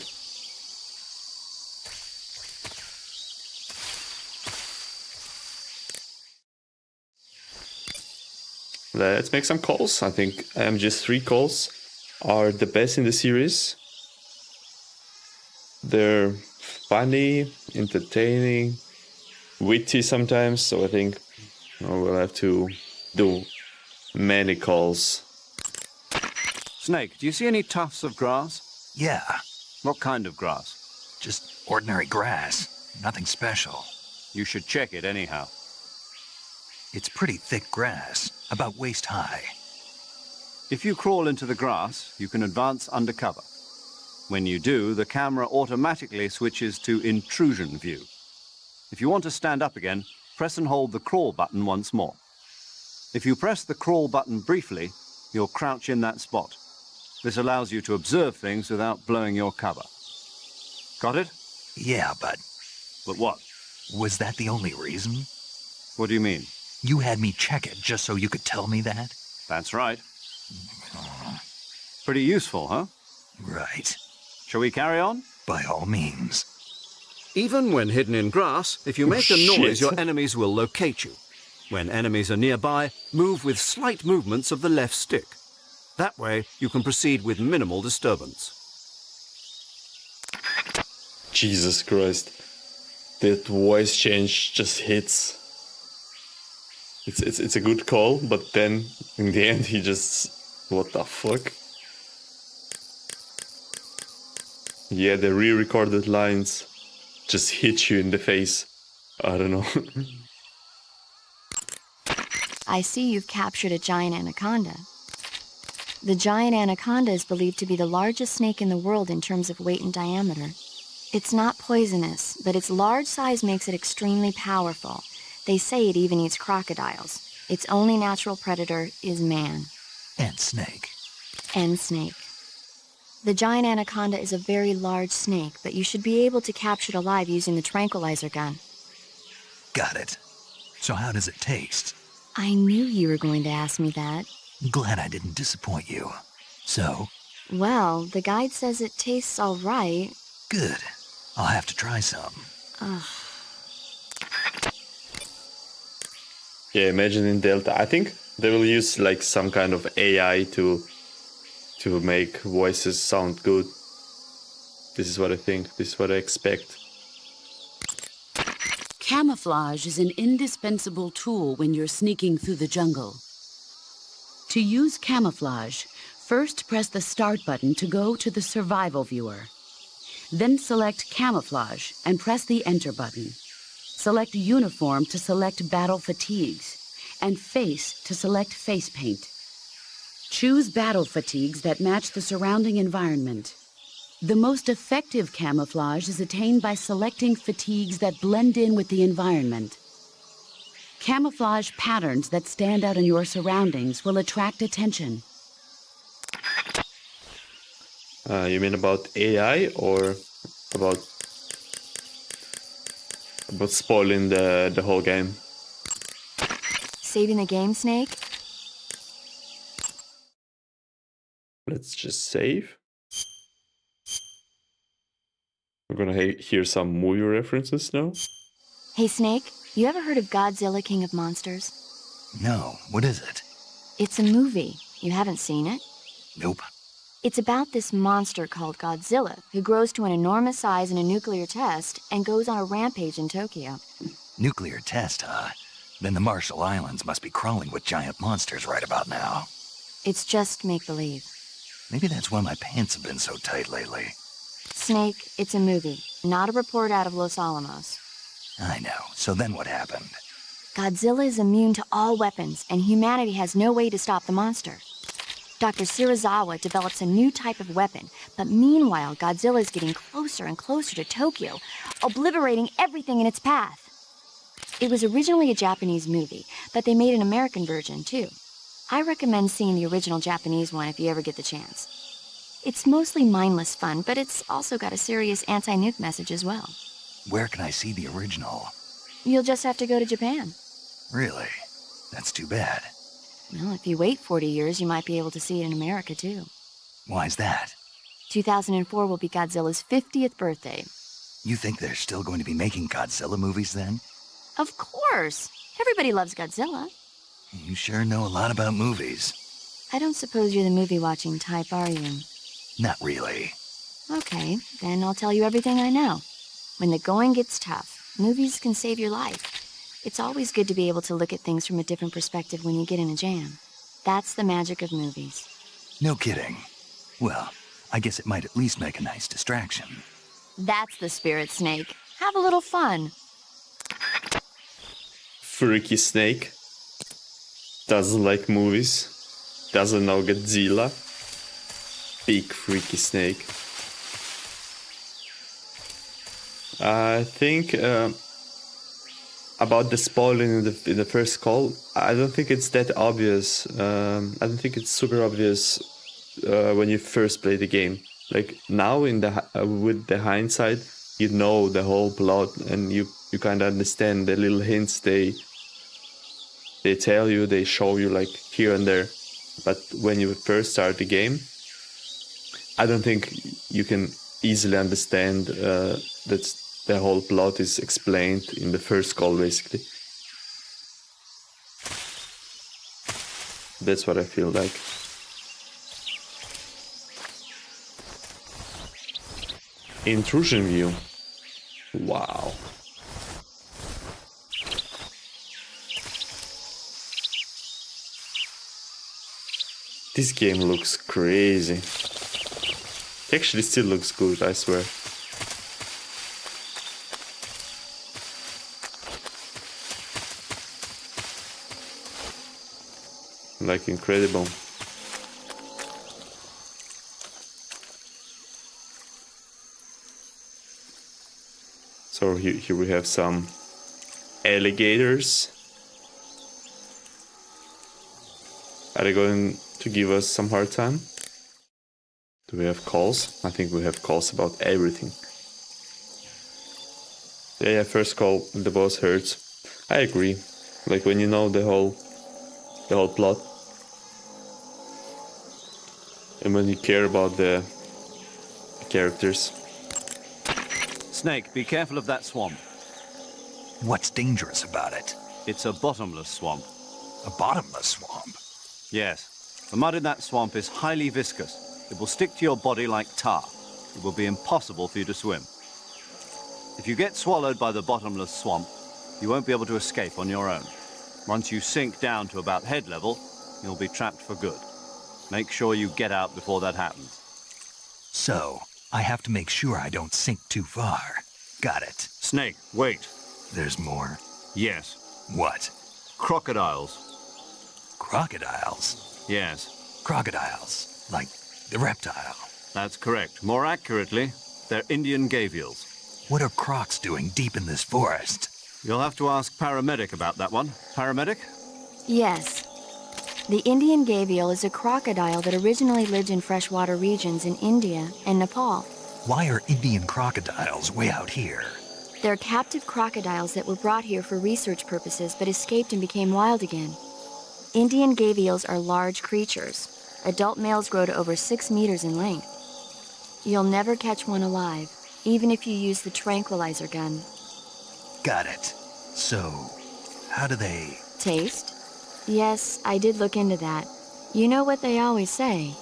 Let's make some calls. I think just 3 calls are the best in the series. They're funny, entertaining, witty sometimes, so I think we'll have to do many calls. Snake, do you see any tufts of grass? Yeah, What kind of grass? just ordinary grass. Nothing special. You should check it anyhow. It's pretty thick grass, about waist high. If you crawl into the grass, you can advance undercover. When you do, the camera automatically switches to intrusion view. If you want to stand up again, press and hold the crawl button once more. If you press the crawl button briefly, you'll crouch in that spot. This allows you to observe things without blowing your cover. Got it? Yeah, but But what? was that the only reason? What do you mean? You had me check it just so you could tell me that? That's right. Pretty useful, huh? Right. Shall we carry on? By all means. Even when hidden in grass, if you make a Shit. noise, your enemies will locate you. When enemies are nearby, move with slight movements of the left stick. That way, you can proceed with minimal disturbance. Jesus Christ. That voice change just hits. It's a good call, but then in the end he just... What the fuck? Yeah, the re-recorded lines just hit you in the face. I don't know. I see you've captured a giant anaconda. The giant anaconda is believed to be the largest snake in the world in terms of weight and diameter. It's not poisonous, but its large size makes it extremely powerful. They say it even eats crocodiles. Its only natural predator is man. And Snake. And snake. The giant anaconda is a very large snake, but you should be able to capture it alive using the tranquilizer gun. Got it. So how does it taste? I knew you were going to ask me that. Glad I didn't disappoint you. So, Well, the guide says it tastes all right. good. I'll have to try some. Yeah, imagine in Delta. I think they will use like some kind of AI to make voices sound good. This is what I think. This is what I expect. Camouflage is an indispensable tool when you're sneaking through the jungle. To use camouflage, first press the Start button to go to the Survival viewer. Then select Camouflage and press the Enter button. Select Uniform to select Battle Fatigues, and Face to select Face Paint. Choose battle fatigues that match the surrounding environment. The most effective camouflage is attained by selecting fatigues that blend in with the environment. Camouflage patterns that stand out in your surroundings will attract attention. You mean about AI or about spoiling the whole game? Saving the game, Snake? Let's just save. We're gonna hear some movie references now. Hey, Snake, you ever heard of Godzilla, King of Monsters? No, what is it? It's a movie. You haven't seen it? Nope. It's about this monster called Godzilla, who grows to an enormous size in a nuclear test and goes on a rampage in Tokyo. Nuclear test, huh? Then the Marshall Islands must be crawling with giant monsters right about now. It's just make-believe. Maybe that's why my pants have been so tight lately. Snake, it's a movie, not a report out of Los Alamos. I know. So then what happened? Godzilla is immune to all weapons, and humanity has no way to stop the monster. Dr. Shirazawa develops a new type of weapon, but meanwhile, Godzilla is getting closer and closer to Tokyo, obliterating everything in its path. It was originally a Japanese movie, but they made an American version, too. I recommend seeing the original Japanese one if you ever get the chance. It's mostly mindless fun, but it's also got a serious anti-nuke message as well. Where can I see the original? You'll just have to go to Japan. Really? That's too bad. Well, if you wait 40 years, you might be able to see it in America, too. Why's that? 2004 will be Godzilla's 50th birthday. You think they're still going to be making Godzilla movies then? Of course! Everybody loves Godzilla. You sure know a lot about movies. I don't suppose you're the movie-watching type, are you? Not really. Okay, then I'll tell you everything I know. When the going gets tough, movies can save your life. It's always good to be able to look at things from a different perspective when you get in a jam. That's the magic of movies. No kidding. Well, I guess it might at least make a nice distraction. That's the spirit, Snake. Have a little fun. Freaky Snake. Doesn't like movies. Doesn't know Godzilla. Big freaky snake. I think about the spoiling in the first call, I don't think it's that obvious. I don't think it's super obvious when you first play the game. Like now in the with the hindsight, you know the whole plot and you kind of understand the little hints they tell you, they show you like here and there. But when you first start the game, I don't think you can easily understand that the whole plot is explained in the first call, basically. That's what I feel like. Intrusion view. Wow. This game looks crazy. It actually still looks good, I swear. Like incredible. So here we have some alligators. Are they going to give us some hard time? Do we have calls? I think we have calls about everything. Yeah, first call, the boss hurts. I agree. Like when you know the whole plot. And when you care about the characters. Snake, be careful of that swamp. What's dangerous about it? It's a bottomless swamp. A bottomless swamp? Yes. The mud in that swamp is highly viscous. It will stick to your body like tar. It will be impossible for you to swim. If you get swallowed by the bottomless swamp, you won't be able to escape on your own. Once you sink down to about head level, you'll be trapped for good. Make sure you get out before that happens. So, I have to make sure I don't sink too far. Got it. Snake, wait. There's more? Yes. What? Crocodiles. Crocodiles? Yes. Crocodiles. Like the reptile. That's correct. More accurately, they're Indian gavials. What are crocs doing deep in this forest? You'll have to ask Paramedic about that one. Paramedic? Yes. The Indian gavial is a crocodile that originally lived in freshwater regions in India and Nepal. Why are Indian crocodiles way out here? They're captive crocodiles that were brought here for research purposes but escaped and became wild again. Indian gavials are large creatures. Adult males grow to over 6 meters in length. You'll never catch one alive, even if you use the tranquilizer gun. Got it. So, how do they... Taste? Yes, I did look into that. You know what they always say.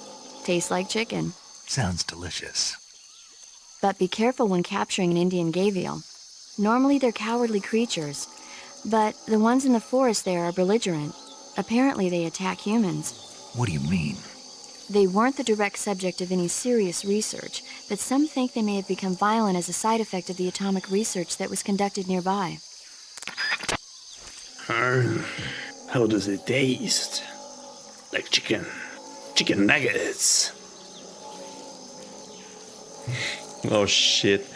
Tastes like chicken. Sounds delicious. But be careful when capturing an Indian gavial. Normally they're cowardly creatures, but the ones in the forest there are belligerent. Apparently they attack humans. What do you mean? They weren't the direct subject of any serious research, but some think they may have become violent as a side effect of the atomic research that was conducted nearby. How does it taste? Like chicken. Chicken nuggets. Oh shit.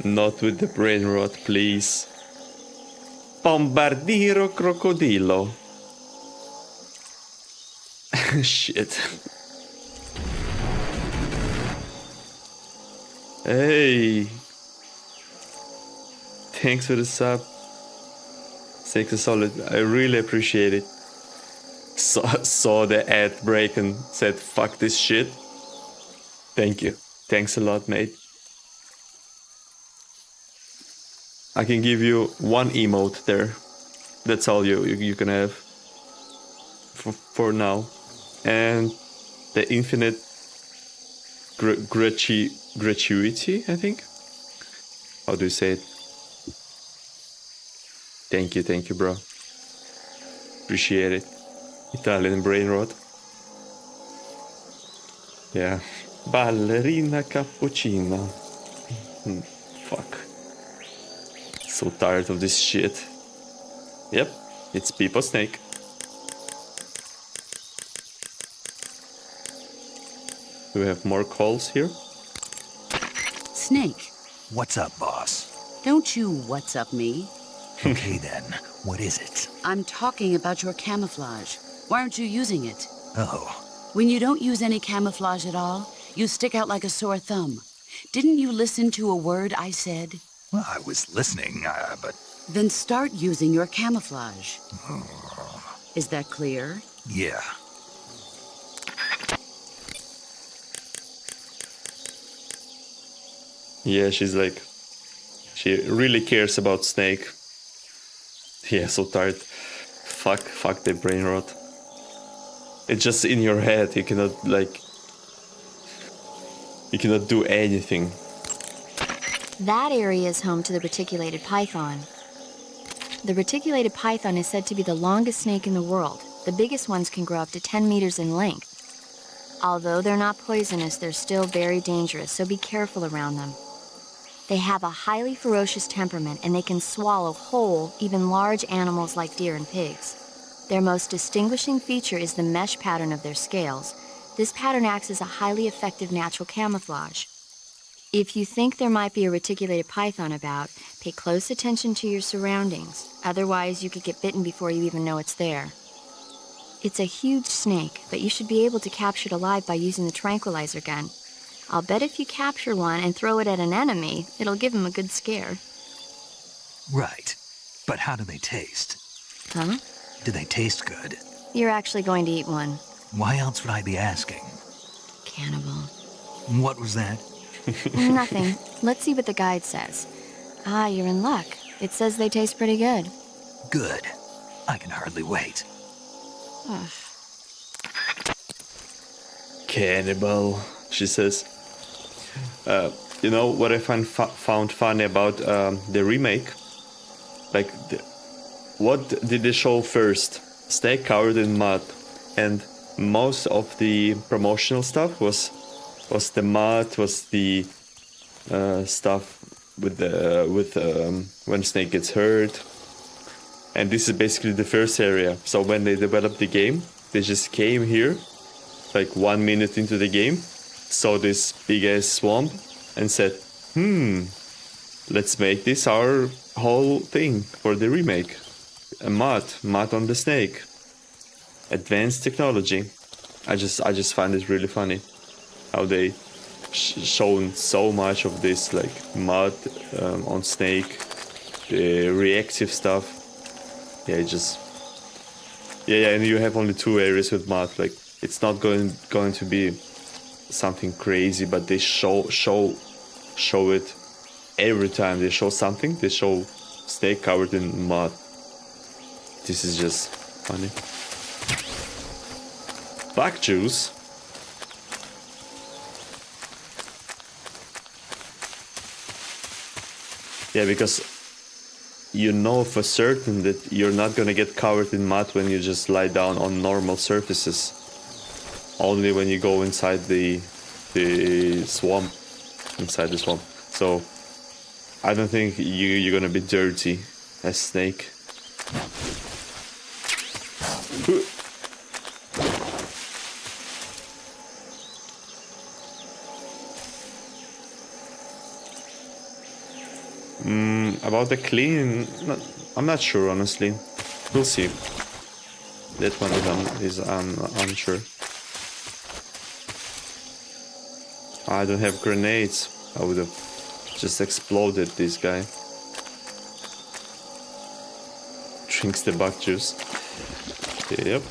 Not with the brain rot, please. Bombardiro crocodilo. Shit. Hey. Thanks for the sub. Thanks a solid. I really appreciate it. Saw the ad break and said, fuck this shit. Thank you. Thanks a lot, mate. I can give you one emote there. That's all you can have for now. And the infinite gratuity, I think. How do you say it? Thank you, bro. Appreciate it. Italian brain rot. Yeah. Ballerina cappuccina. Fuck. So tired of this shit. Yep, it's People Snake. Do we have more calls here? Snake, What's up, boss? don't you what's up me? Okay then, what is it? I'm talking about your camouflage. Why aren't you using it? Oh, When you don't use any camouflage at all, you stick out like a sore thumb. Didn't you listen to a word I said? well, I was listening, but Then start using your camouflage. Is that clear? yeah. Yeah, she's like... She really cares about Snake. Yeah, so tired. Fuck the brain rot. It's just in your head. You cannot, like... You cannot do anything. That area is home to the reticulated python. The reticulated python is said to be the longest snake in the world. The biggest ones can grow up to 10 meters in length. Although they're not poisonous, they're still very dangerous, so be careful around them. They have a highly ferocious temperament, and they can swallow whole, even large animals like deer and pigs. Their most distinguishing feature is the mesh pattern of their scales. This pattern acts as a highly effective natural camouflage. If you think there might be a reticulated python about, pay close attention to your surroundings. Otherwise, you could get bitten before you even know it's there. It's a huge snake, but you should be able to capture it alive by using the tranquilizer gun. I'll bet if you capture one and throw it at an enemy, it'll give him a good scare. Right. But how do they taste? Huh? Do they taste good? You're actually going to eat one. Why else would I be asking? Cannibal. What was that? Nothing. Let's see what the guide says. Ah, you're in luck. It says they taste pretty good. Good. I can hardly wait. Ugh. Cannibal, she says. You know what I found funny about the remake? Like, what did they show first? Snake covered in mud, and most of the promotional stuff was the mud, was the stuff with when Snake gets hurt, and this is basically the first area. So when they developed the game, they just came here, like 1 minute into the game, saw this big ass swamp, and said, let's make this our whole thing for the remake. A mud on the snake. Advanced technology. I just find it really funny how they shown so much of this, like mud on snake, the reactive stuff. Yeah, and you have only 2 areas with mud. Like, it's not going to be something crazy, but they show it every time they show something. They show snake covered in mud. This is just funny. Black juice. Yeah, because you know for certain that you're not gonna get covered in mud when you just lie down on normal surfaces. Only when you go inside the swamp. So I don't think you're gonna be dirty as Snake. About the clean, I'm not sure, honestly. We'll see. That one is unsure. I don't have grenades. I would have just exploded this guy. Drinks the bug juice. Yep.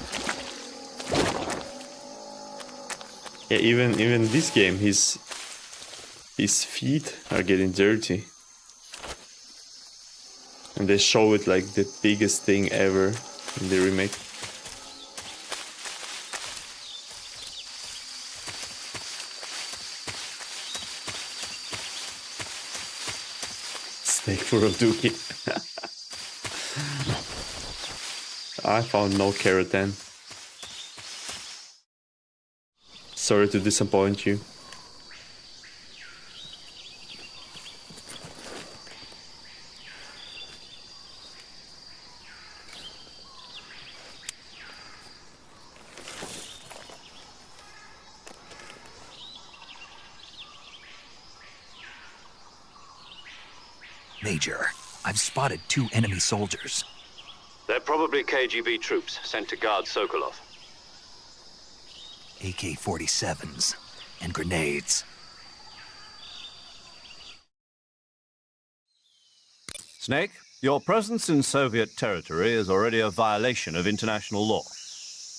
Yeah, even this game, his feet are getting dirty. And they show it like the biggest thing ever in the remake. Snake for a dookie. I found no keratin. Sorry to disappoint you. Major, I've spotted 2 enemy soldiers. They're probably KGB troops sent to guard Sokolov. AK-47s and grenades. Snake, your presence in Soviet territory is already a violation of international law.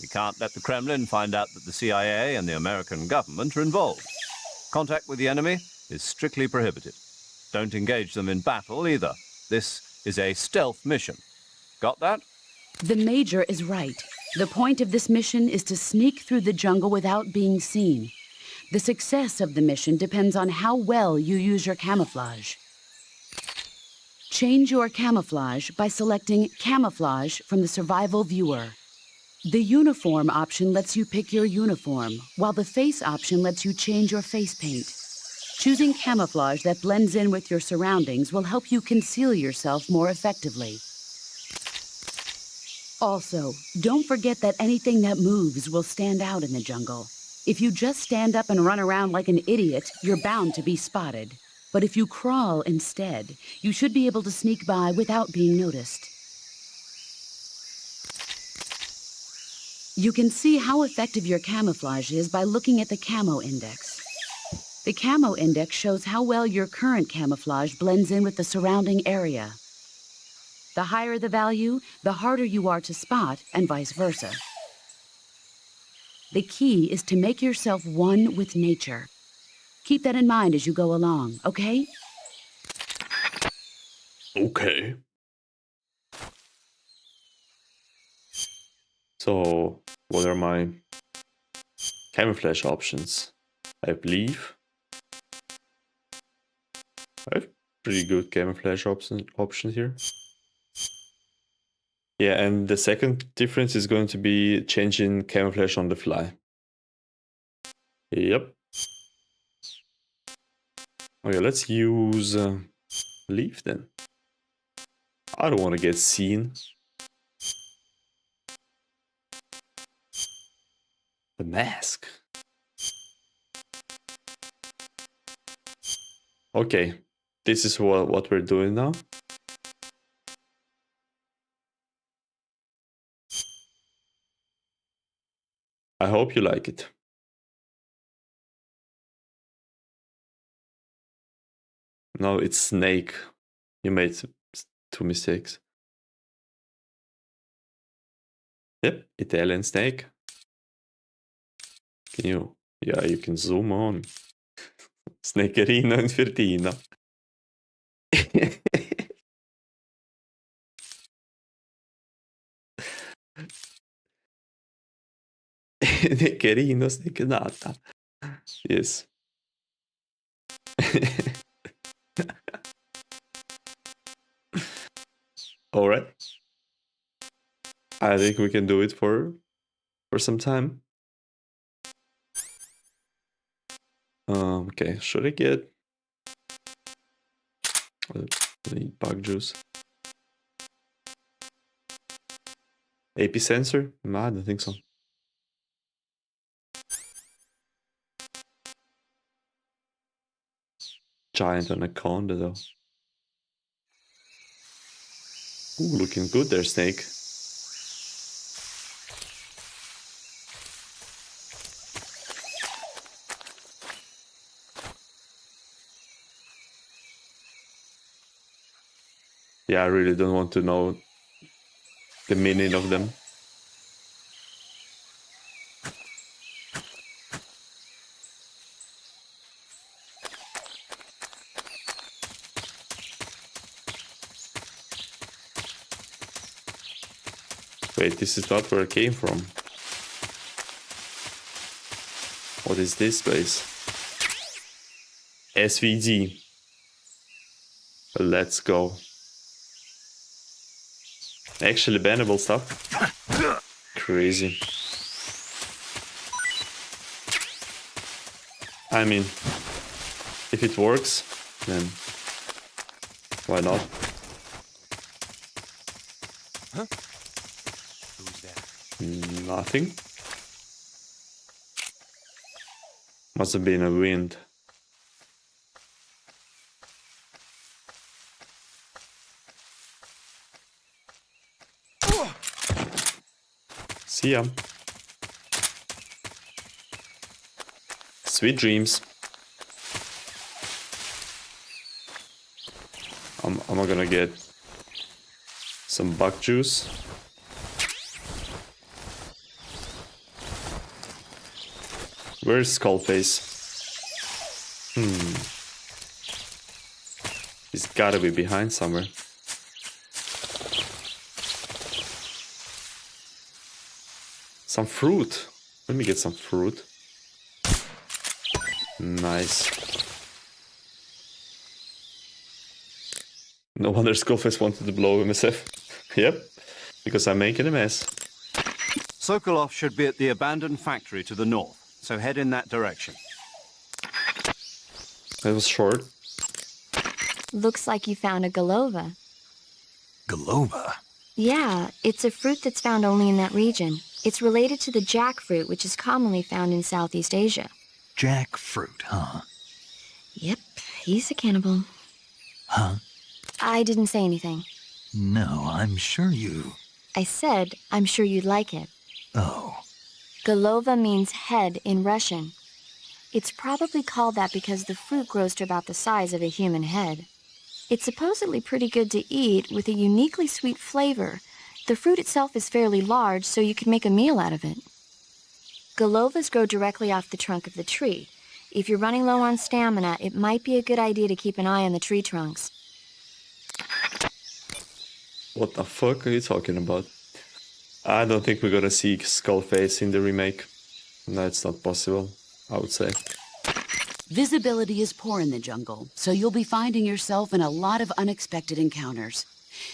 We can't let the Kremlin find out that the CIA and the American government are involved. Contact with the enemy is strictly prohibited. Don't engage them in battle either. This is a stealth mission. Got that? The Major is right. The point of this mission is to sneak through the jungle without being seen. The success of the mission depends on how well you use your camouflage. Change your camouflage by selecting Camouflage from the Survival Viewer. The Uniform option lets you pick your uniform, while the Face option lets you change your face paint. Choosing camouflage that blends in with your surroundings will help you conceal yourself more effectively. Also, don't forget that anything that moves will stand out in the jungle. If you just stand up and run around like an idiot, you're bound to be spotted. But if you crawl instead, you should be able to sneak by without being noticed. You can see how effective your camouflage is by looking at the camo index. The camo index shows how well your current camouflage blends in with the surrounding area. The higher the value, the harder you are to spot, and vice versa. The key is to make yourself one with nature. Keep that in mind as you go along, okay? Okay. So, what are my camouflage options? I believe I have pretty good camouflage options here. Yeah, and the second difference is going to be changing camouflage on the fly. Yep. Okay, let's use leaf then. I don't want to get seen. The mask. Okay, this is what we're doing now. I hope you like it. No, it's snake. You made 2 mistakes. Yep, Italian snake. Can you? Yeah, you can zoom on. Snakerino in Fertina. Snakerino, snakenata. Yes. All right. I think we can do it for some time. Okay, should I get I need bug juice? AP sensor? No, I don't think so. Giant anaconda though. Ooh, looking good there, Snake. Yeah, I really don't want to know the meaning of them. Wait, this is not where I came from. What is this place? SVD. Let's go. Actually bannable stuff. Crazy. I mean, if it works, then why not? Huh? Who's that? Nothing. Must have been a wind. See ya. Sweet dreams. Am I gonna get some bug juice? Where's Skullface? He's gotta be behind somewhere. Some fruit. Let me get some fruit. Nice. No wonder Skullface wanted to blow MSF. Yep, because I'm making a mess. Sokolov should be at the abandoned factory to the north, so head in that direction. That was short. Looks like you found a Golova. Golova? Yeah, it's a fruit that's found only in that region. It's related to the jackfruit, which is commonly found in Southeast Asia. Jackfruit, huh? Yep, he's a cannibal. Huh? I didn't say anything. No, I'm sure you... I said, I'm sure you'd like it. Oh. Golova means head in Russian. It's probably called that because the fruit grows to about the size of a human head. It's supposedly pretty good to eat with a uniquely sweet flavor. The fruit itself is fairly large, so you can make a meal out of it. Golovas grow directly off the trunk of the tree. If you're running low on stamina, it might be a good idea to keep an eye on the tree trunks. What the fuck are you talking about? I don't think we're gonna see Skullface in the remake. No, it's not possible, I would say. Visibility is poor in the jungle, so you'll be finding yourself in a lot of unexpected encounters.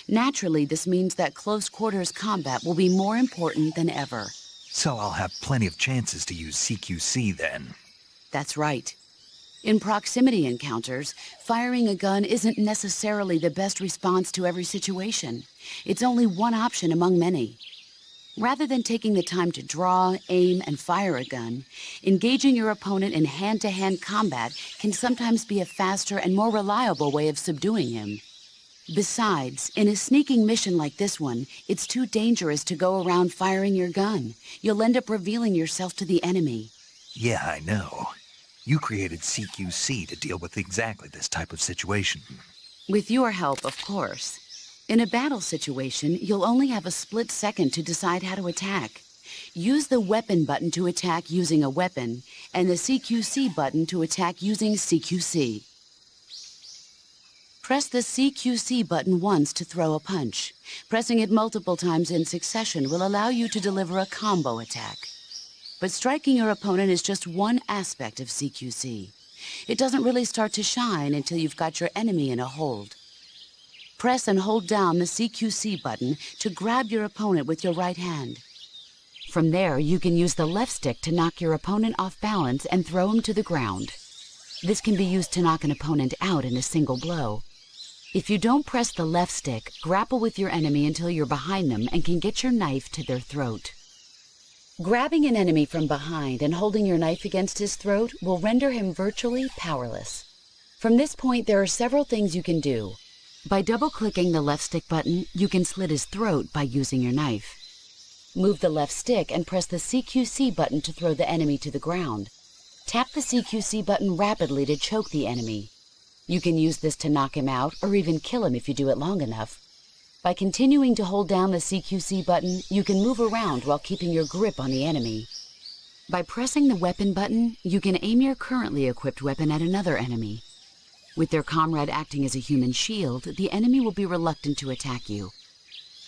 Naturally, this means that close-quarters combat will be more important than ever. So I'll have plenty of chances to use CQC then. That's right. In proximity encounters, firing a gun isn't necessarily the best response to every situation. It's only one option among many. Rather than taking the time to draw, aim, and fire a gun, engaging your opponent in hand-to-hand combat can sometimes be a faster and more reliable way of subduing him. Besides, in a sneaking mission like this one, it's too dangerous to go around firing your gun. You'll end up revealing yourself to the enemy. Yeah, I know. You created CQC to deal with exactly this type of situation. With your help, of course. In a battle situation, you'll only have a split second to decide how to attack. Use the weapon button to attack using a weapon, and the CQC button to attack using CQC. Press the CQC button once to throw a punch. Pressing it multiple times in succession will allow you to deliver a combo attack. But striking your opponent is just one aspect of CQC. It doesn't really start to shine until you've got your enemy in a hold. Press and hold down the CQC button to grab your opponent with your right hand. From there, you can use the left stick to knock your opponent off balance and throw him to the ground. This can be used to knock an opponent out in a single blow. If you don't press the left stick, grapple with your enemy until you're behind them and can get your knife to their throat. Grabbing an enemy from behind and holding your knife against his throat will render him virtually powerless. From this point, there are several things you can do. By double-clicking the left stick button, you can slit his throat by using your knife. Move the left stick and press the CQC button to throw the enemy to the ground. Tap the CQC button rapidly to choke the enemy. You can use this to knock him out, or even kill him if you do it long enough. By continuing to hold down the CQC button, you can move around while keeping your grip on the enemy. By pressing the weapon button, you can aim your currently equipped weapon at another enemy. With their comrade acting as a human shield, the enemy will be reluctant to attack you.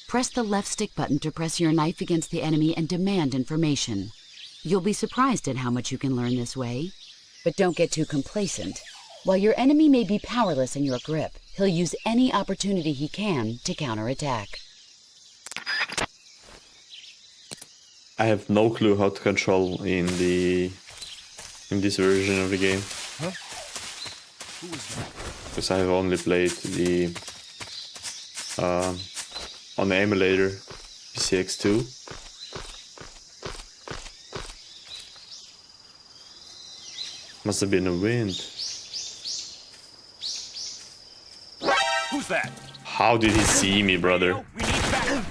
Press the left stick button to press your knife against the enemy and demand information. You'll be surprised at how much you can learn this way. But don't get too complacent. While your enemy may be powerless in your grip, he'll use any opportunity he can to counterattack. I have no clue how to control in this version of the game. Huh? Who was that? Because I have only played the on the emulator PCX2. Must have been a wind. Who's that? How did he see me, brother? We need backup.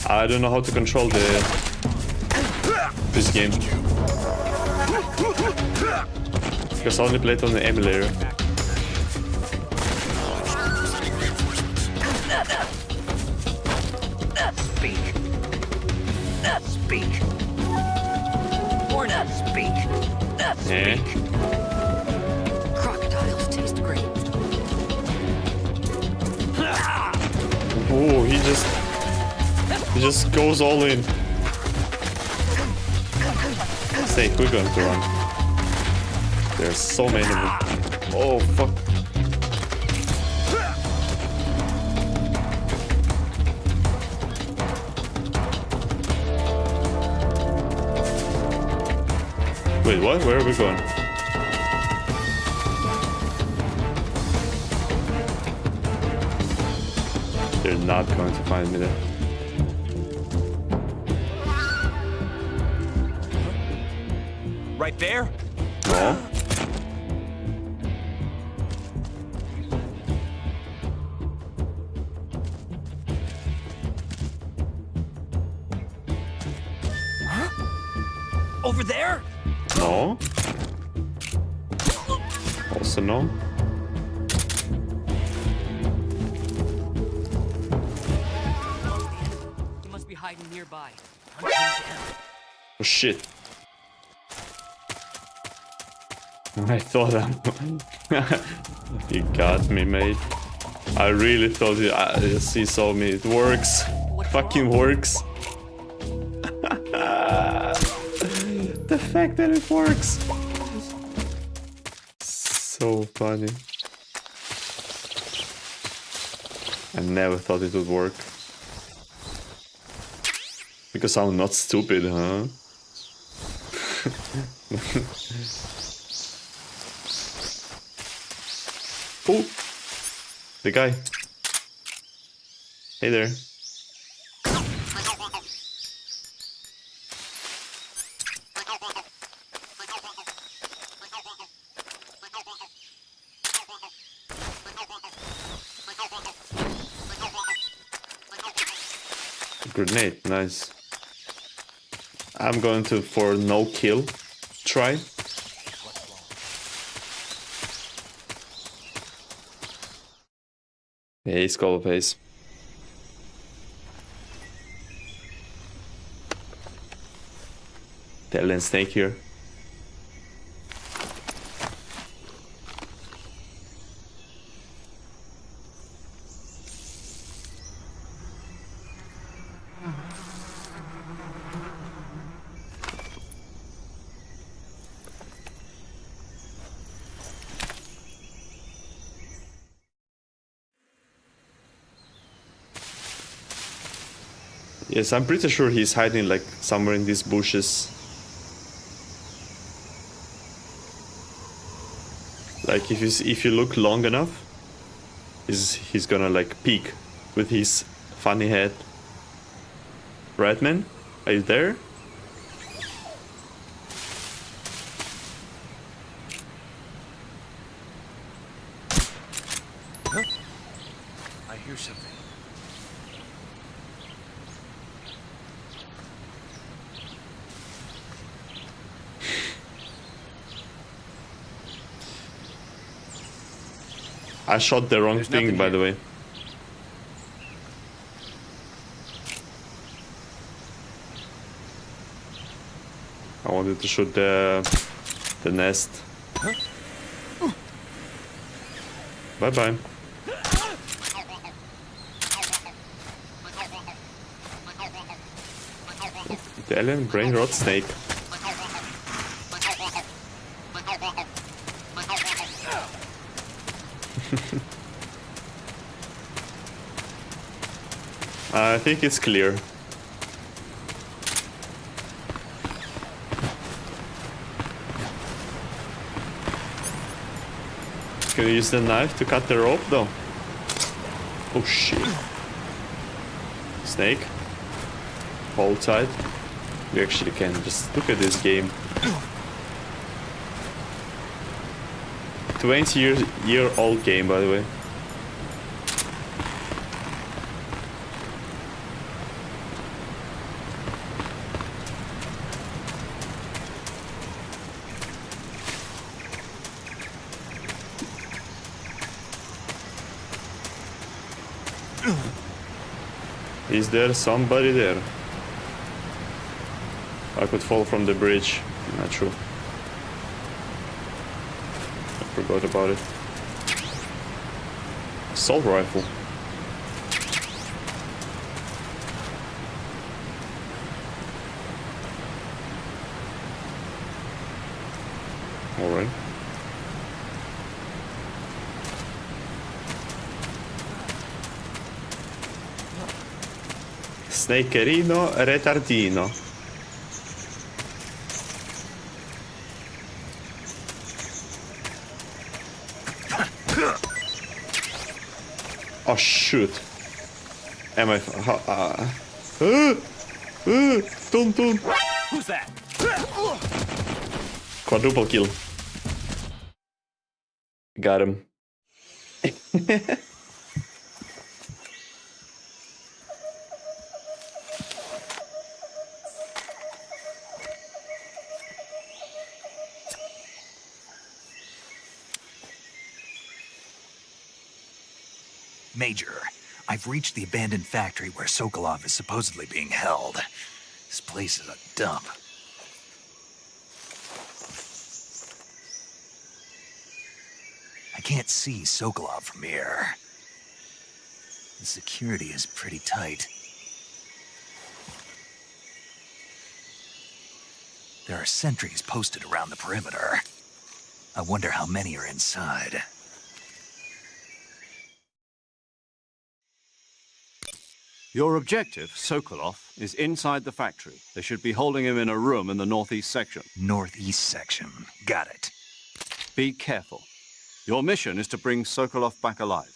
I don't know how to control this game. Because I only played on the emulator. Speak. Speak. Or not speak. Yeah. Crocodiles taste great. Oh, he just goes all in. Snake, we're going to run. There's so many of them. Oh, fuck. Wait, what? Where are we going? They're not going to find me there. Right there? No? Over there? No? Also no? He must be hiding nearby. Oh shit. I thought you got me, mate. I really thought he saw me. It works. Fucking works. The fact that it works. So funny. I never thought it would work. Because I'm not stupid, huh? Oh! The guy. Hey there. Grenade, nice. I'm going to for no kill try. Hey, Skull Face. Tail and Snake here. Yes, I'm pretty sure he's hiding like somewhere in these bushes. Like if you look long enough, he's gonna like peek with his funny head. Right, man? Are you there? Huh? I hear something. I shot the wrong thing, by the way. I wanted to shoot the nest. Bye bye. The alien brain rot snake. I think it's clear. Can you use the knife to cut the rope though? Oh shit. Snake. Hold tight. You actually can. Just look at this game. 20-year-old game, by the way. Is there somebody there? I could fall from the bridge. Not true. I forgot about it. Assault rifle. Alright. Snakerino retardino. Oh shoot. Am I don't. Who's that? Quadruple kill. Got him. Major, I've reached the abandoned factory where Sokolov is supposedly being held. This place is a dump. I can't see Sokolov from here. The security is pretty tight. There are sentries posted around the perimeter. I wonder how many are inside. Your objective, Sokolov, is inside the factory. They should be holding him in a room in the northeast section. Northeast section. Got it. Be careful. Your mission is to bring Sokolov back alive.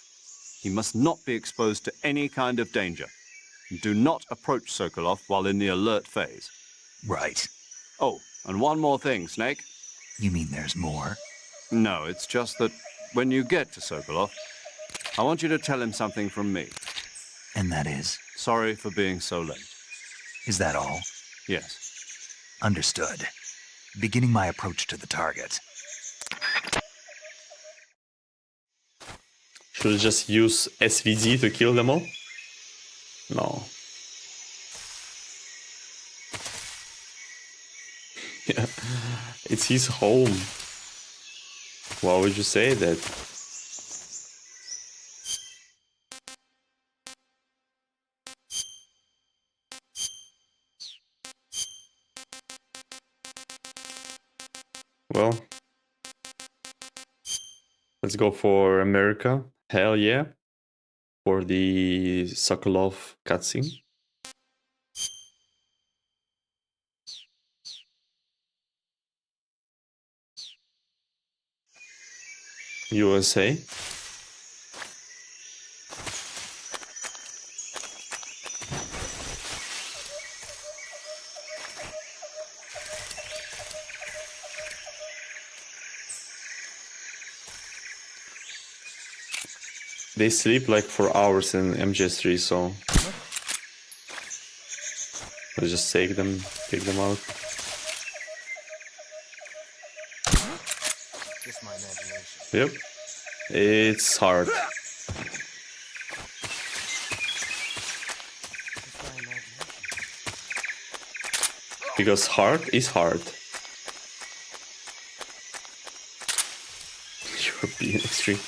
He must not be exposed to any kind of danger. Do not approach Sokolov while in the alert phase. Right. Oh, and one more thing, Snake. You mean there's more? No, it's just that when you get to Sokolov, I want you to tell him something from me. And that is? Sorry for being so late. Is that all? Yes. Understood. Beginning my approach to the target. Should I just use SVD to kill them all? No. Yeah, it's his home. Why would you say that? Well, let's go for America. Hell yeah. For the Sokolov cutscene. USA. They sleep like for hours in MGS3, so let's just take them out. Just my imagination. Yep. It's hard. Because hard is hard. You're being extreme.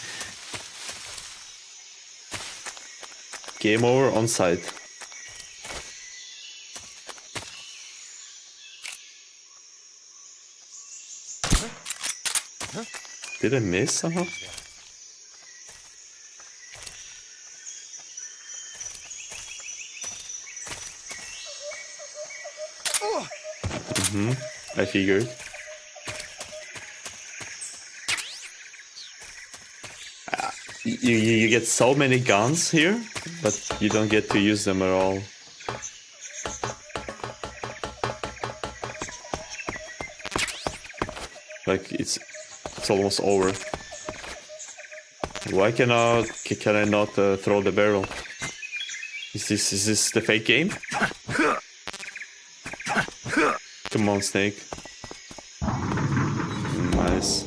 Game over on site. Did I miss somehow? I figured. You get so many guns here, but you don't get to use them at all. Like it's almost over. Why can I not throw the barrel? Is this the fake game? Come on, Snake. Nice.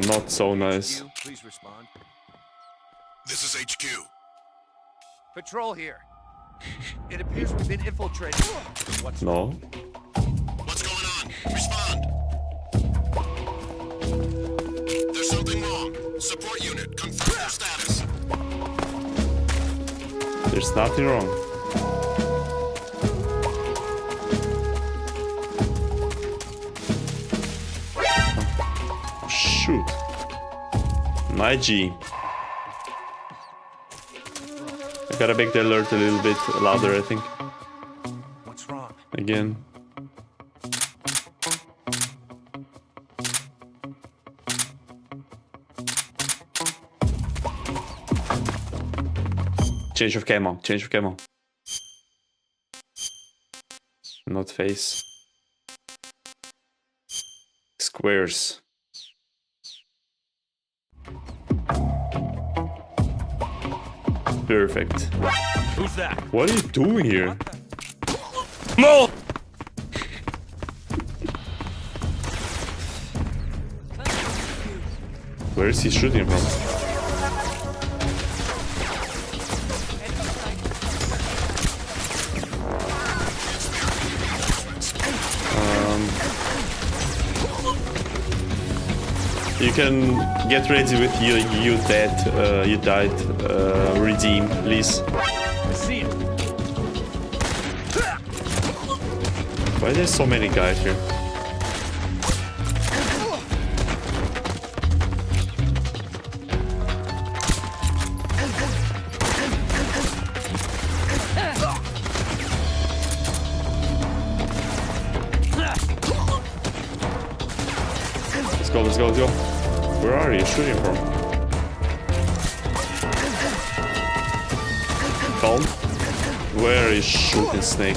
Not so nice. Please respond. This is HQ. Patrol here. It appears we've been infiltrated. What's No. What's going on? Respond. There's something wrong. Support unit, confirm their status. There's nothing wrong. Shoot. My G. I gotta make the alert a little bit louder, I think. What's wrong? Again. Change of camo, change of camo. Not face. Squares. Perfect. Who's that? What are you doing here? Mole! Where is he shooting from? You can get ready with you died redeem, please. I see him. Why are there so many guys here? Let's go, let's go. Where are you shooting from? Calm. Where is shooting Snake?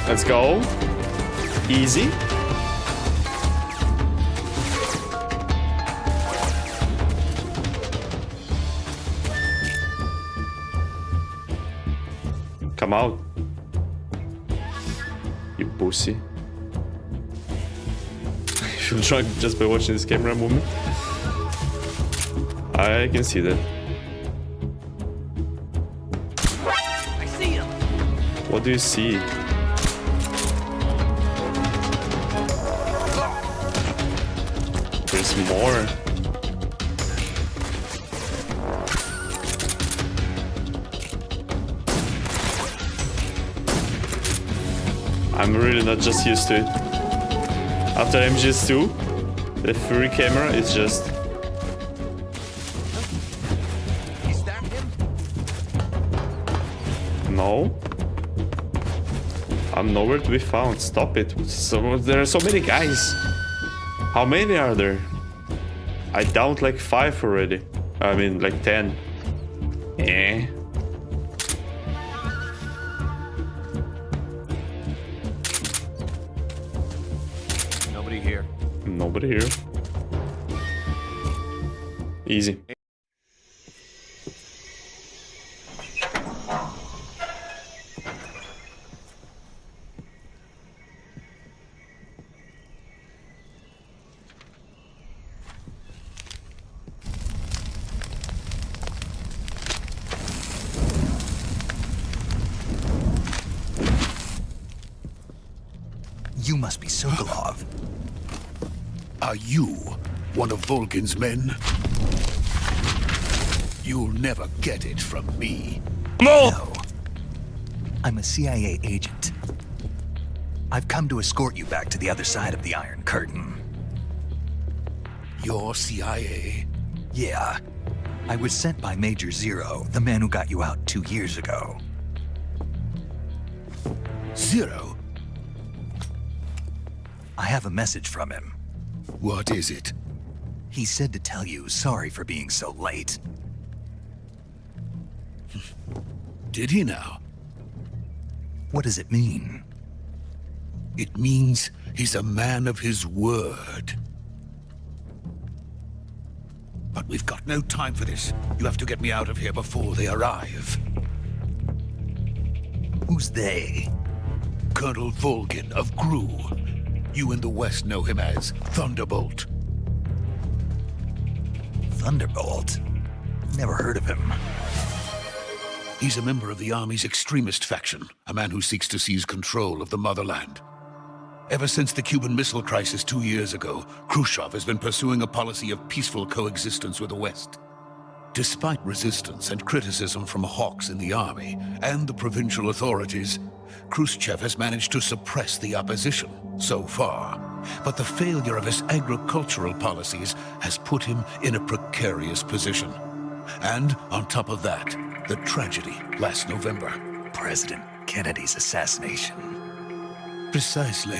Let's go. Easy. Come out. You pussy. You feel drunk just by watching this camera movement? I can see that. I see him. What do you see? There's more. I'm really not just used to it. After MGS2, the free camera is just... Is that him? No. I'm nowhere to be found. Stop it. There are so many guys. How many are there? I downed like 5 already. I mean like 10. Eh. Nobody here. Nobody here. Easy. must be Sokolov. Are you one of Volgin's men? You'll never get it from me. No. I'm a CIA agent. I've come to escort you back to the other side of the Iron Curtain. You're CIA? Yeah. I was sent by Major Zero, the man who got you out 2 years ago. Zero? I have a message from him. What is it? He said to tell you sorry for being so late. Did he now? What does it mean? It means he's a man of his word. But we've got no time for this. You have to get me out of here before they arrive. Who's they? Colonel Volgin of GRU. You in the West know him as Thunderbolt. Thunderbolt? Never heard of him. He's a member of the Army's extremist faction, a man who seeks to seize control of the motherland. Ever since the Cuban Missile Crisis 2 years ago, Khrushchev has been pursuing a policy of peaceful coexistence with the West. Despite resistance and criticism from hawks in the army and the provincial authorities, Khrushchev has managed to suppress the opposition so far. But the failure of his agricultural policies has put him in a precarious position. And on top of that, the tragedy last November. President Kennedy's assassination. Precisely.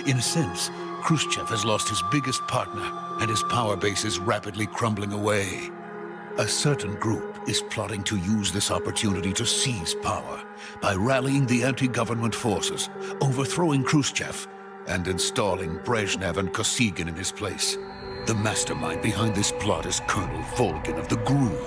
In a sense, Khrushchev has lost his biggest partner, and his power base is rapidly crumbling away. A certain group is plotting to use this opportunity to seize power by rallying the anti-government forces, overthrowing Khrushchev, and installing Brezhnev and Kosygin in his place. The mastermind behind this plot is Colonel Volgin of the GRU.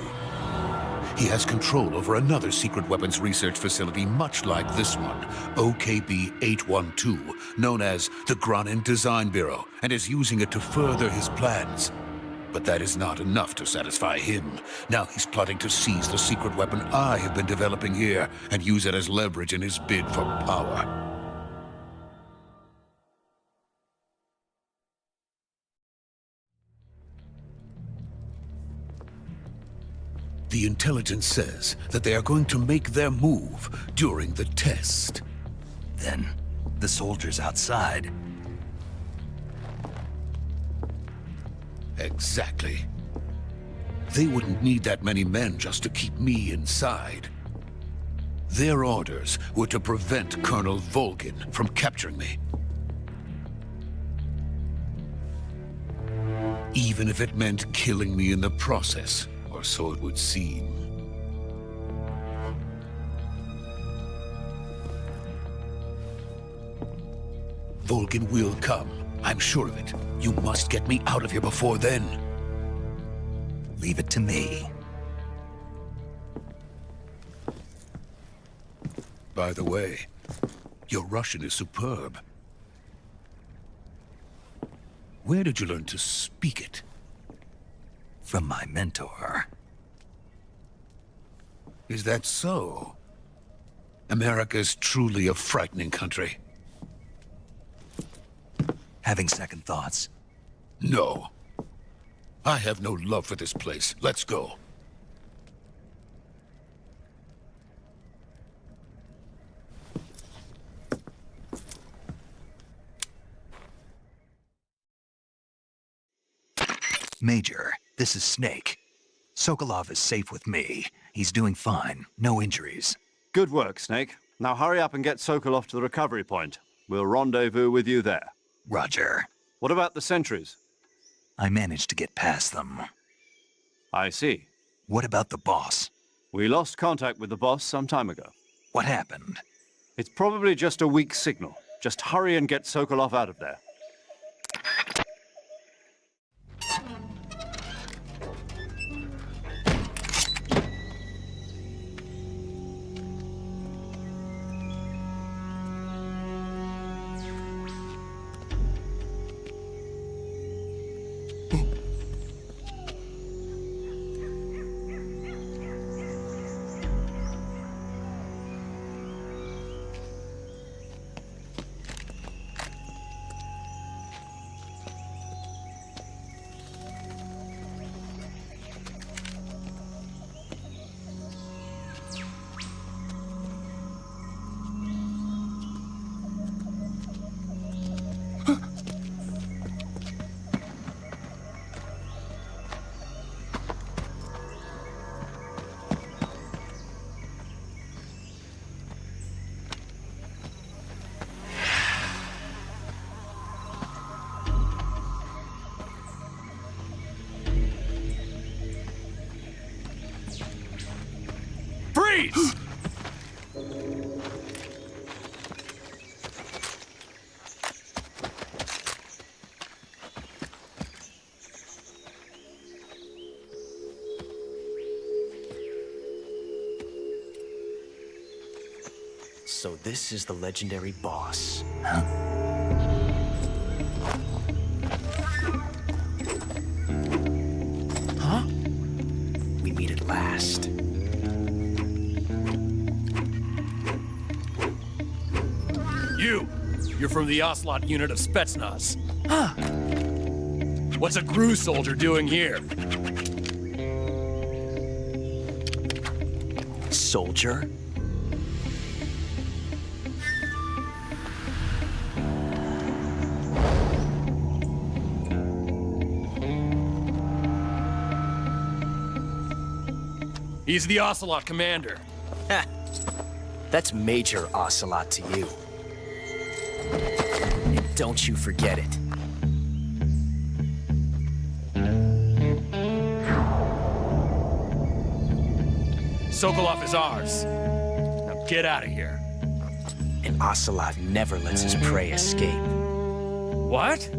He has control over another secret weapons research facility much like this one, OKB-812, known as the Granin Design Bureau, and is using it to further his plans. But that is not enough to satisfy him. Now he's plotting to seize the secret weapon I have been developing here and use it as leverage in his bid for power. The intelligence says that they are going to make their move during the test. Then, the soldiers outside. Exactly. They wouldn't need that many men just to keep me inside. Their orders were to prevent Colonel Volgin from capturing me. Even if it meant killing me in the process. Or so it would seem. Volgin will come. I'm sure of it. You must get me out of here before then. Leave it to me. By the way, your Russian is superb. Where did you learn to speak it? From my mentor. Is that so? America is truly a frightening country. Having second thoughts? No. I have no love for this place. Let's go. Major, this is Snake. Sokolov is safe with me. He's doing fine. No injuries. Good work, Snake. Now hurry up and get Sokolov to the recovery point. We'll rendezvous with you there. Roger. What about the sentries? I managed to get past them. I see. What about the boss? We lost contact with the boss some time ago. What happened? It's probably just a weak signal. Just hurry and get Sokolov out of there. Freeze! So this is the legendary boss. Huh? We meet at last. You're from the Ocelot unit of Spetsnaz. Huh. What's a GRU soldier doing here? Soldier? He's the Ocelot commander. Ha! That's Major Ocelot to you. And don't you forget it. Sokolov is ours. Now get out of here. And Ocelot never lets his prey escape. What?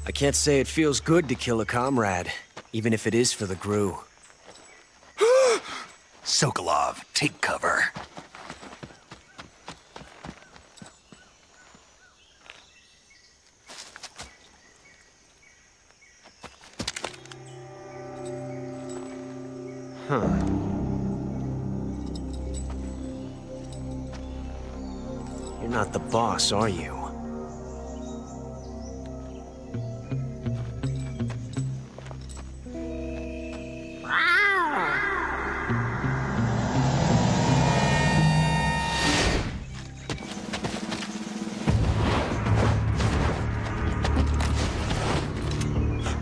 I can't say it feels good to kill a comrade, even if it is for the GRU. Sokolov, take cover. Huh. You're not the boss, are you?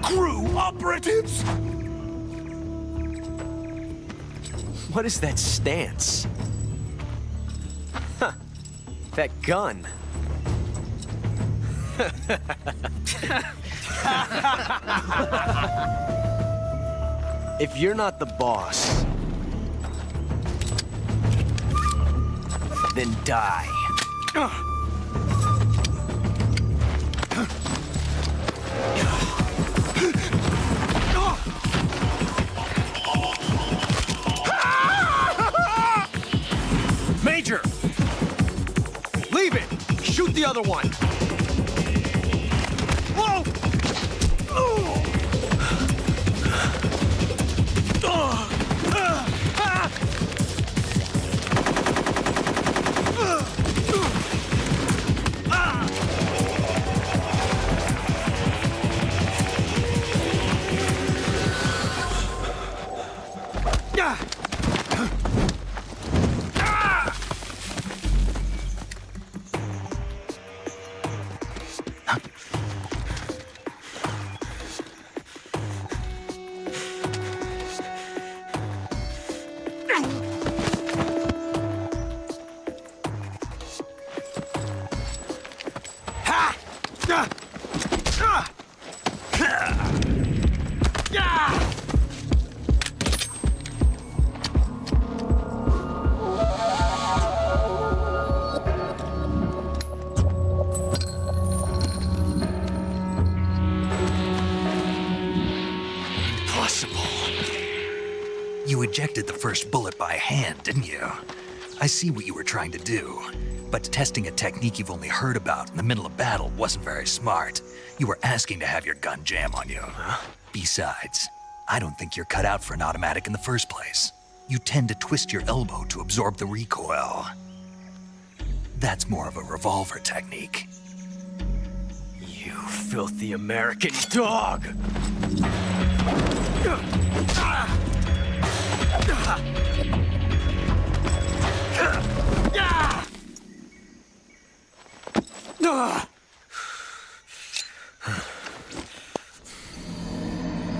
GRU operatives! What is that stance? Huh. That gun. If you're not the boss, then die. Major! Leave it! Shoot the other one! Whoa! You ejected the first bullet by hand, didn't you? I see what you were trying to do, but testing a technique you've only heard about in the middle of battle wasn't very smart. You were asking to have your gun jam on you. Besides, I don't think you're cut out for an automatic in the first place. You tend to twist your elbow to absorb the recoil. That's more of a revolver technique. You filthy American dog!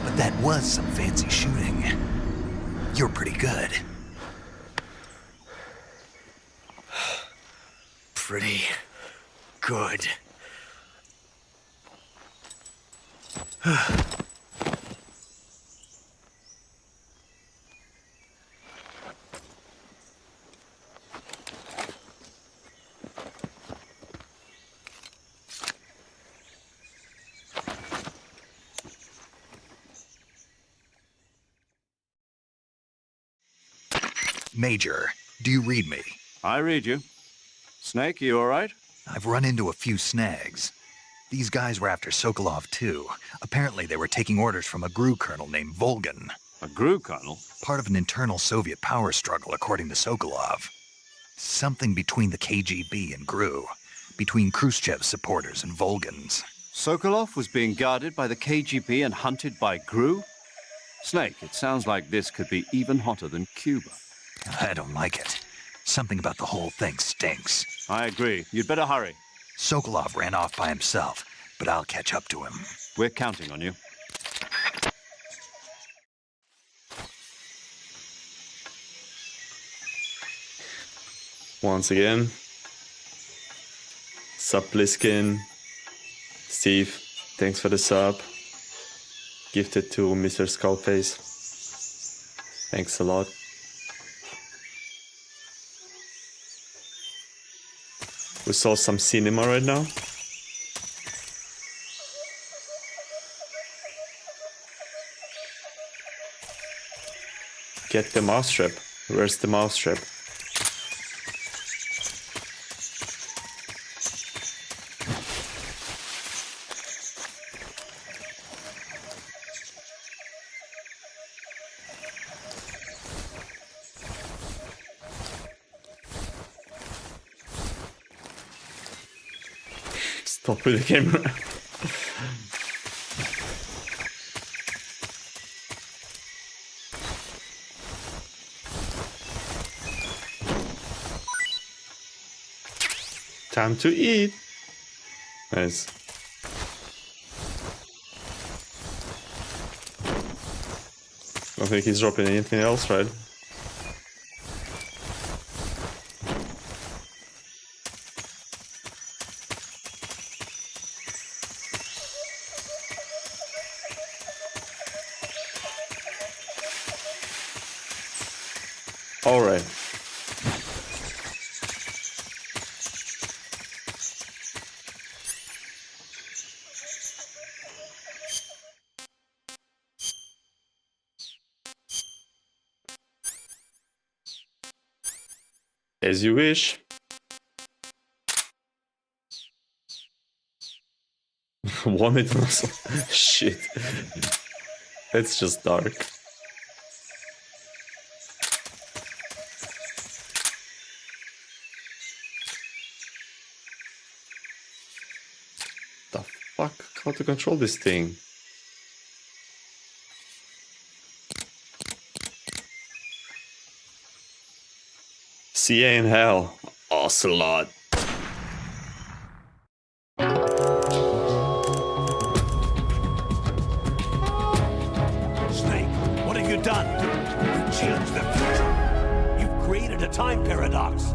But that was some fancy shooting. You're pretty good. Pretty good. Major, do you read me? I read you. Snake, you all right? I've run into a few snags. These guys were after Sokolov too. Apparently they were taking orders from a GRU colonel named Volgan. A GRU colonel? Part of an internal Soviet power struggle, according to Sokolov. Something between the KGB and GRU. Between Khrushchev's supporters and Volgan's. Sokolov was being guarded by the KGB and hunted by GRU? Snake, it sounds like this could be even hotter than Cuba. I don't like it. Something about the whole thing stinks. I agree. You'd better hurry. Sokolov ran off by himself, but I'll catch up to him. We're counting on you. Once again. Sub Bliskin. Steve, thanks for the sub. Gifted to Mr. Skullface. Thanks a lot. We saw some cinema right now. Get the mousetrap. Where's the mousetrap? Stop with the camera. Time to eat. Nice. Don't think he's dropping anything else, right? All right. As you wish. Wanted muscle. Shit. It's just dark. The fuck? How to control this thing? See ya in hell, Ocelot. Snake, what have you done? You changed the future. You've created a time paradox.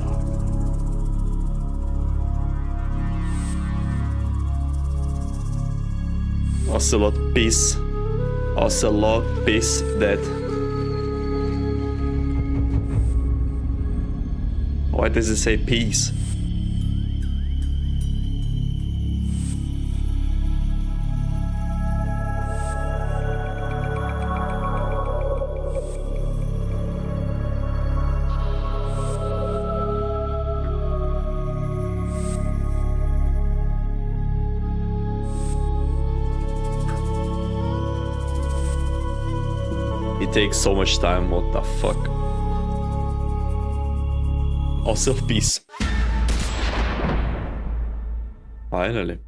Ocelot, peace. Ocelot, peace, dead. Why does it say peace? It takes so much time, what the fuck? Also, peace. Finally.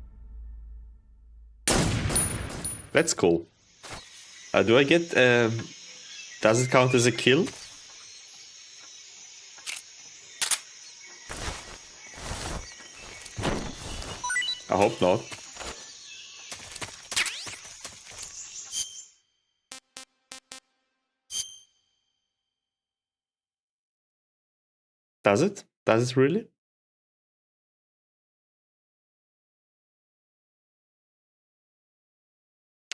That's cool. Do I get... does it count as a kill? I hope not. Does it? Does it really?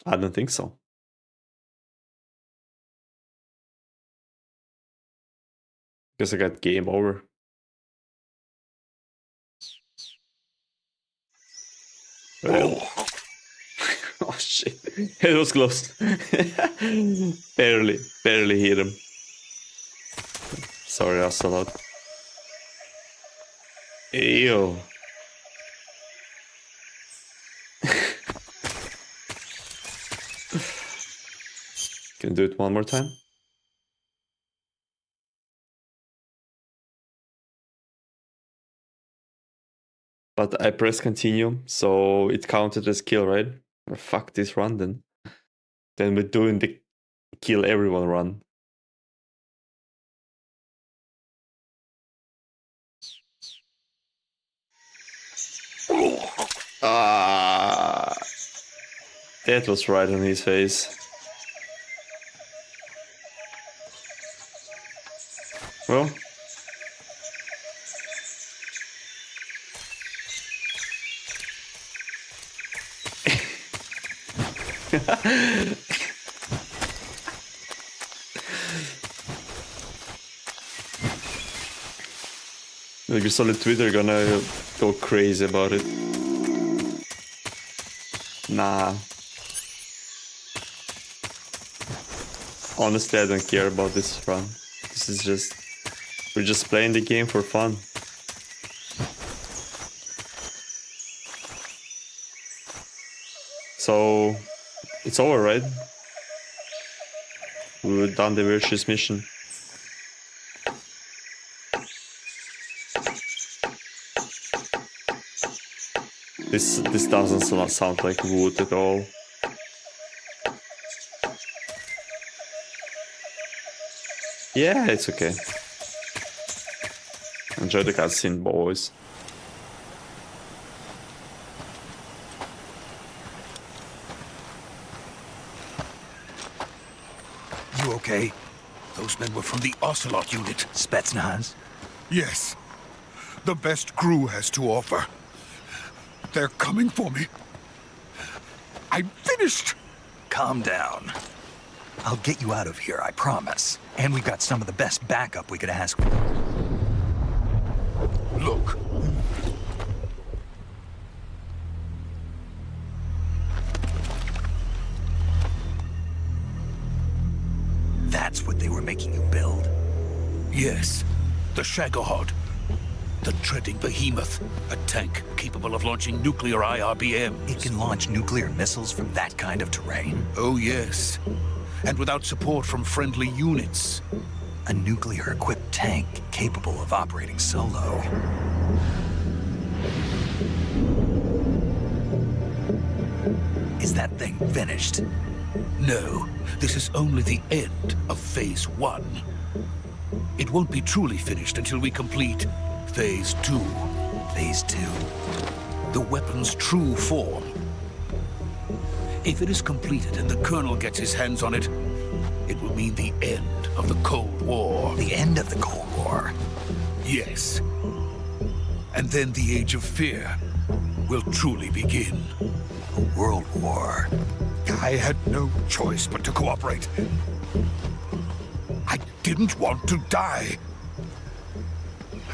I don't think so. Guess I got game over. Well. Oh shit. It was close. barely hit him. Sorry, Ocelot. Ew. Can you do it one more time? But I press continue, so it counted as kill, right? Or fuck this run then. Then we're doing the kill everyone run. Ah, that was right on his face. Well. Like your solid Twitter gonna go crazy about it. Nah. Honestly, I don't care about this run. This is just... we're just playing the game for fun. So... it's over, right? We've done the Virtuous mission. This doesn't sound like wood at all. Yeah, it's okay. Enjoy the cutscene, boys. You okay? Those men were from the Ocelot unit. Spetsnaz? Yes. The best crew has to offer. They're coming for me. I'm finished! Calm down. I'll get you out of here, I promise. And we've got some of the best backup we could ask for. Look. That's what they were making you build? Yes. The Shagohod. The treading behemoth. A tank capable of launching nuclear IRBMs. It can launch nuclear missiles from that kind of terrain? Oh, yes. And without support from friendly units. A nuclear-equipped tank capable of operating solo. Is that thing finished? No, this is only the end of Phase 1. It won't be truly finished until we complete Phase 2. Phase 2? The weapon's true form. If it is completed and the Colonel gets his hands on it, it will mean the end of the Cold War. The end of the Cold War? Yes. And then the Age of Fear will truly begin. A world war? I had no choice but to cooperate. I didn't want to die.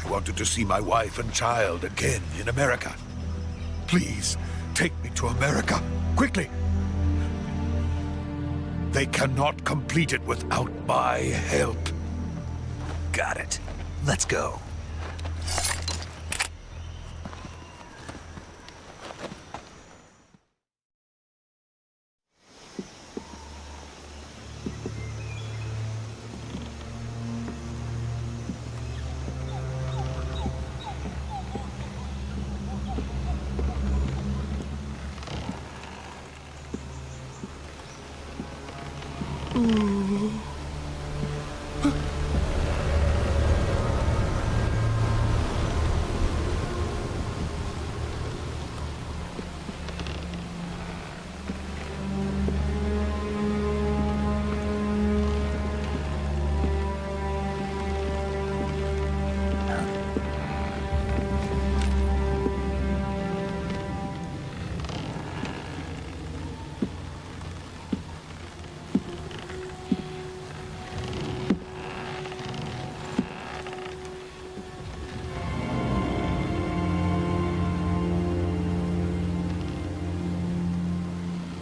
I wanted to see my wife and child again in America. Please, take me to America, quickly. They cannot complete it without my help. Got it. Let's go.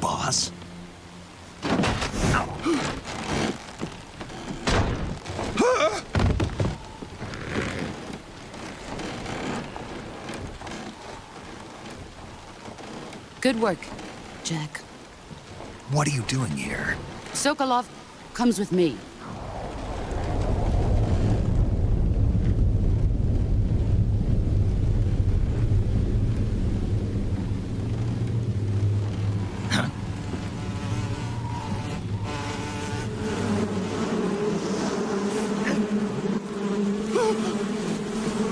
Boss? Good work, Jack. What are you doing here? Sokolov comes with me.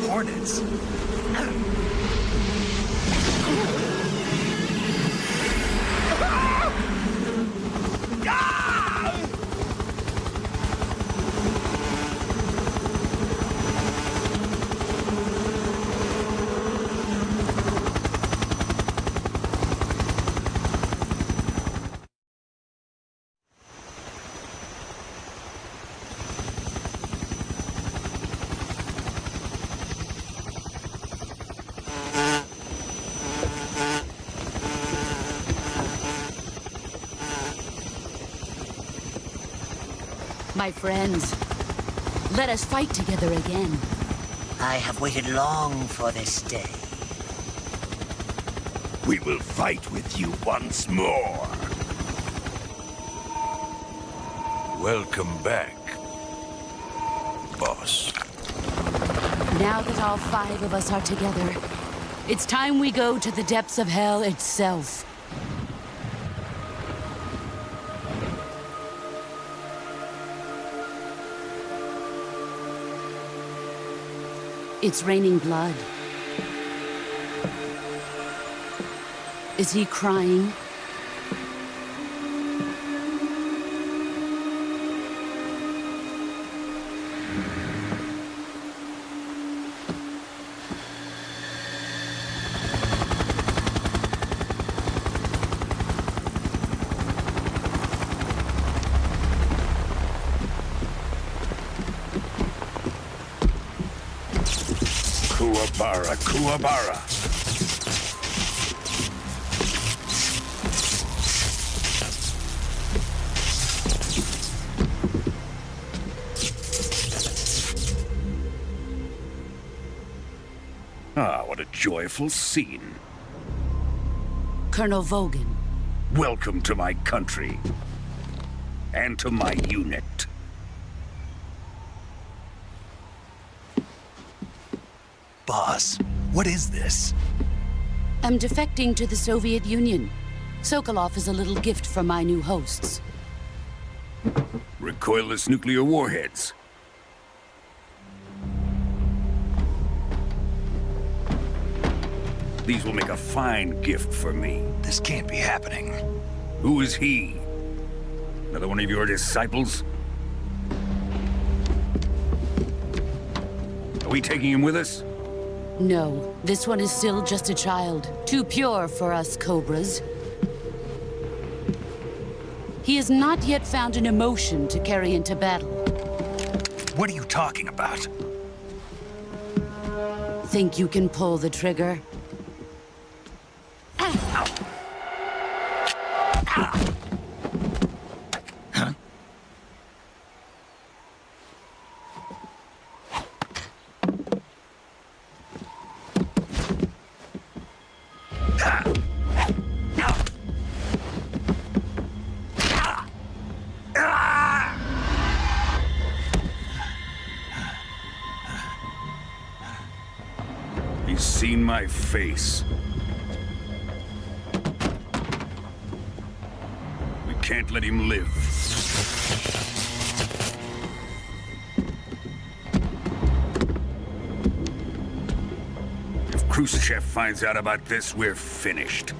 Hornets? My friends, let us fight together again. I have waited long for this day. We will fight with you once more. Welcome back, boss. Now that all 5 of us are together, it's time we go to the depths of hell itself. It's raining blood. Is he crying? Kuwabara, Kuwabara. Ah, what a joyful scene. Colonel Vogan. Welcome to my country. And to my unit. Boss, what is this? I'm defecting to the Soviet Union. Sokolov is a little gift from my new hosts. Recoilless nuclear warheads. These will make a fine gift for me. This can't be happening. Who is he? Another one of your disciples? Are we taking him with us? No, this one is still just a child. Too pure for us Cobras. He has not yet found an emotion to carry into battle. What are you talking about? Think you can pull the trigger? He's seen my face. We can't let him live. If Khrushchev finds out about this, we're finished.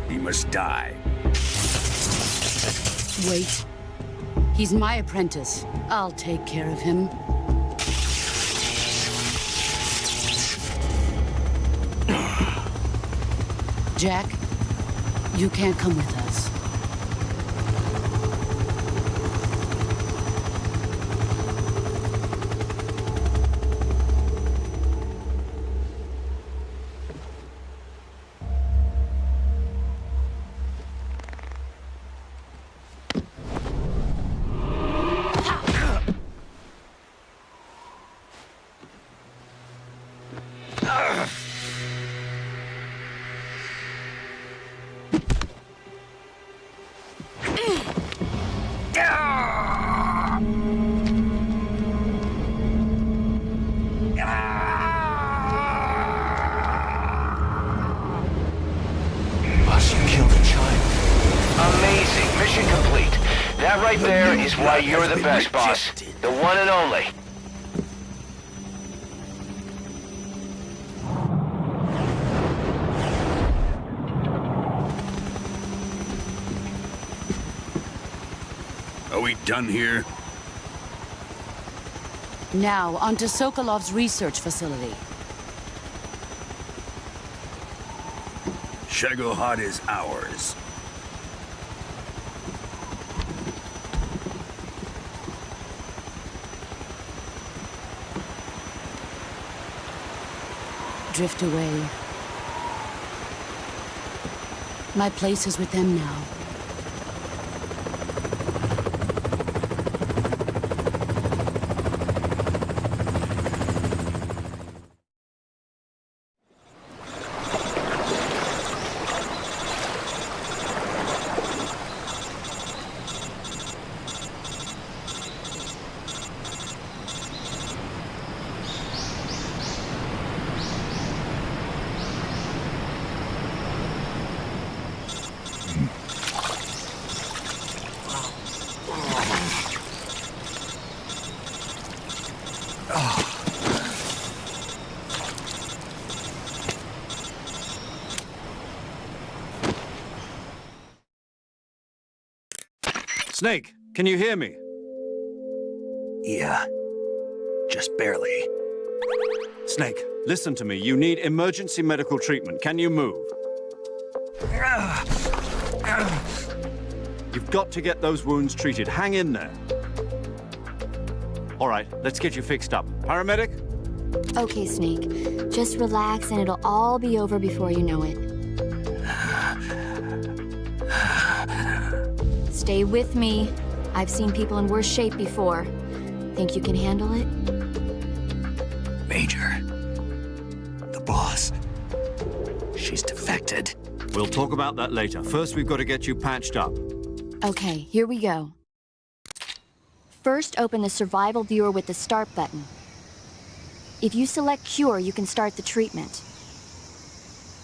He must die. Wait. He's my apprentice. I'll take care of him. Jack, you can't come with us. Boss, you killed a child. Amazing. Mission complete. That right there is why you're the best, boss. The one and only. Are we done here? Now, onto Sokolov's research facility. Shagohod is ours. Drift away. My place is with them now. Snake, can you hear me? Yeah. Just barely. Snake, listen to me. You need emergency medical treatment. Can you move? You've got to get those wounds treated. Hang in there. All right, let's get you fixed up. Paramedic? Okay, Snake. Just relax and it'll all be over before you know it. Stay with me. I've seen people in worse shape before. Think you can handle it? Major. The boss. She's defected. We'll talk about that later. First, we've got to get you patched up. Okay, here we go. First, open the survival viewer with the start button. If you select cure, you can start the treatment.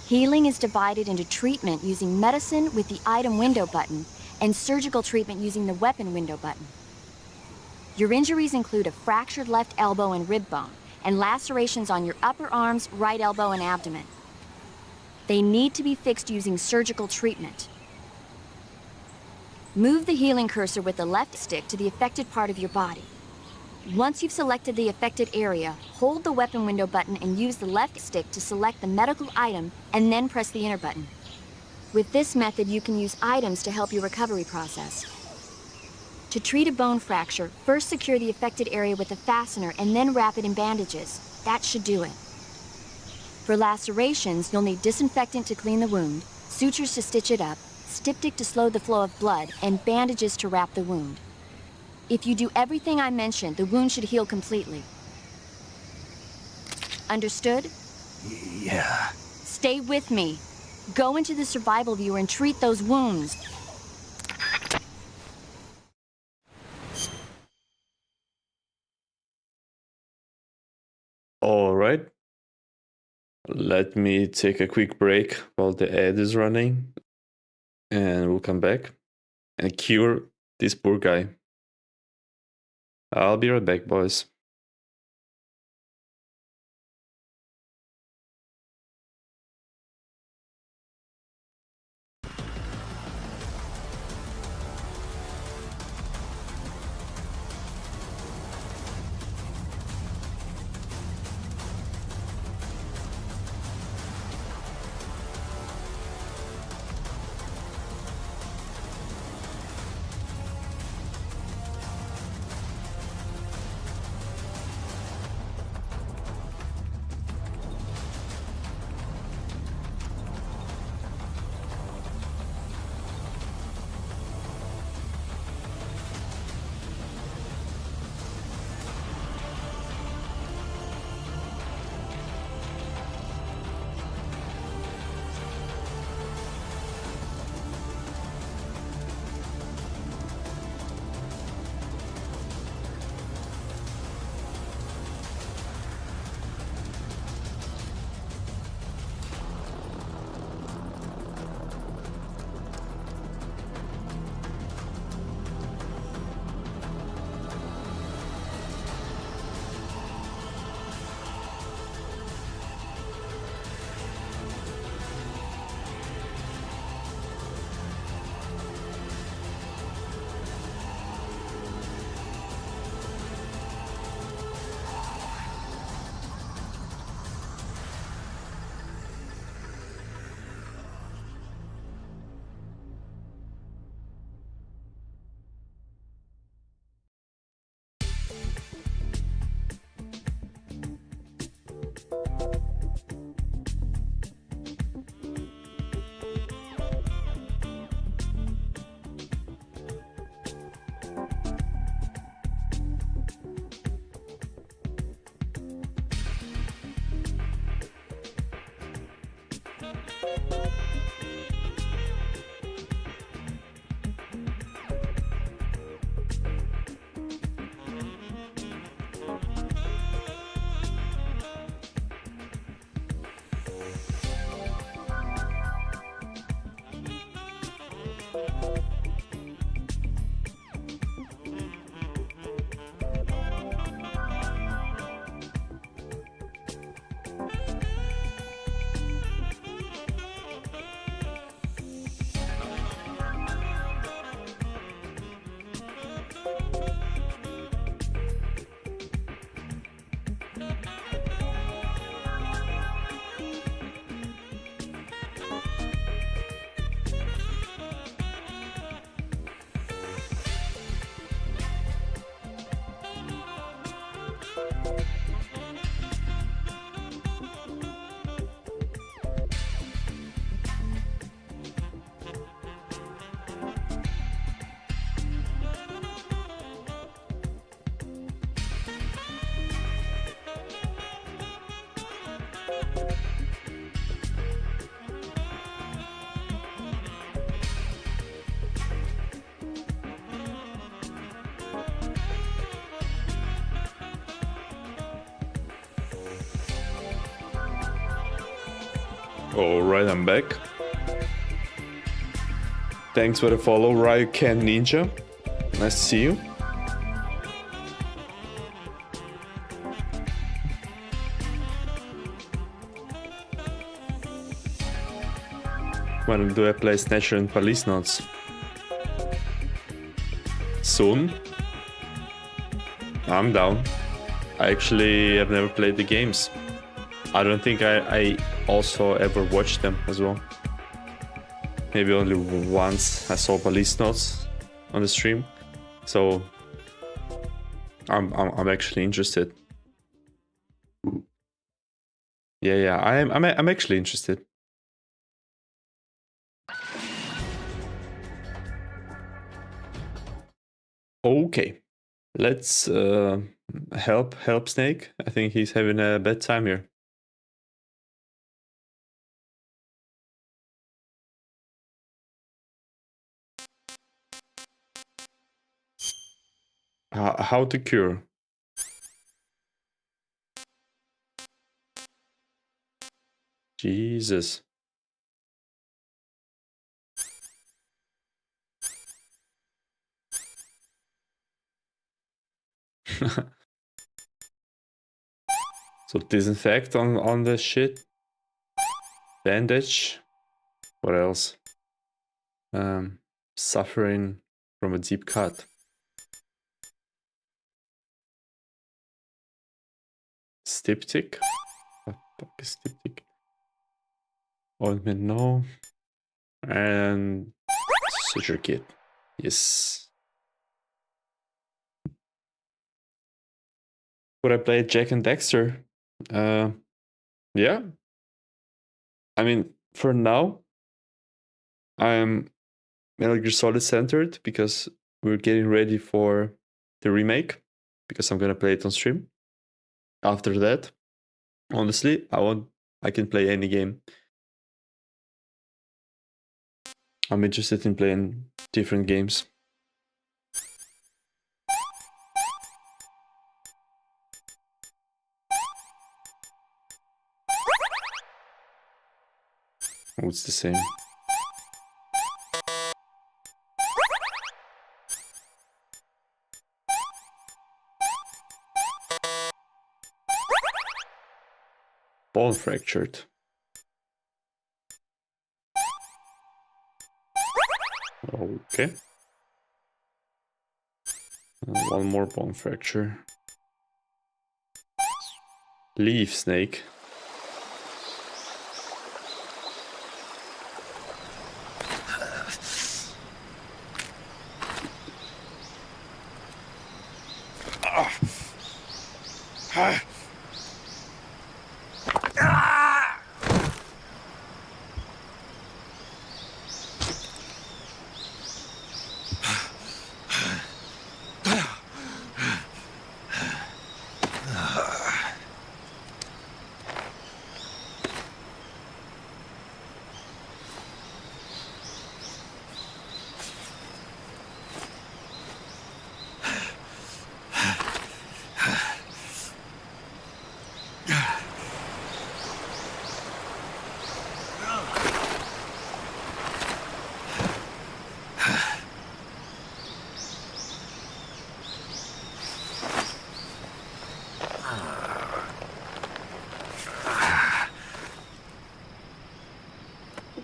Healing is divided into treatment using medicine with the item window button and surgical treatment using the weapon window button. Your injuries include a fractured left elbow and rib bone, and lacerations on your upper arms, right elbow, and abdomen. They need to be fixed using surgical treatment. Move the healing cursor with the left stick to the affected part of your body. Once you've selected the affected area, hold the weapon window button and use the left stick to select the medical item, and then press the enter button. With this method, you can use items to help your recovery process. To treat a bone fracture, first secure the affected area with a fastener and then wrap it in bandages. That should do it. For lacerations, you'll need disinfectant to clean the wound, sutures to stitch it up, styptic to slow the flow of blood, and bandages to wrap the wound. If you do everything I mentioned, the wound should heal completely. Understood? Yeah. Stay with me. Go into the survival viewer and treat those wounds. All right. Let me take a quick break while the ad is running, and we'll come back and cure this poor guy. I'll be right back, boys. Alright, I'm back. Thanks for the follow, Ryuken Ninja. Nice to see you. When do I play Snatcher and Police Notes? Soon? I'm down. I actually have never played the games. I don't think I also ever watched them as well. Maybe only once I saw Police Notes on the stream. So I'm actually interested. Yeah, I'm actually interested. Okay, let's help Snake. I think he's having a bad time here. How to cure? Jesus. So disinfect on the shit. Bandage. What else? Suffering from a deep cut. Styptic. What the fuck is styptic? Ointment, no. And suture kit. Yes. Would I play Jack and Dexter? Yeah. I mean, for now, I'm Metal Gear Solid centered because we're getting ready for the remake. Because I'm gonna play it on stream. After that, honestly, I can play any game. I'm interested in playing different games. Oh, it's the same. Bone fractured. Okay. One more bone fracture. Leaf snake.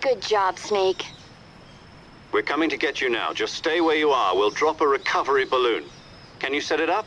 Good job, Snake. We're coming to get you now. Just stay where you are. We'll drop a recovery balloon. Can you set it up?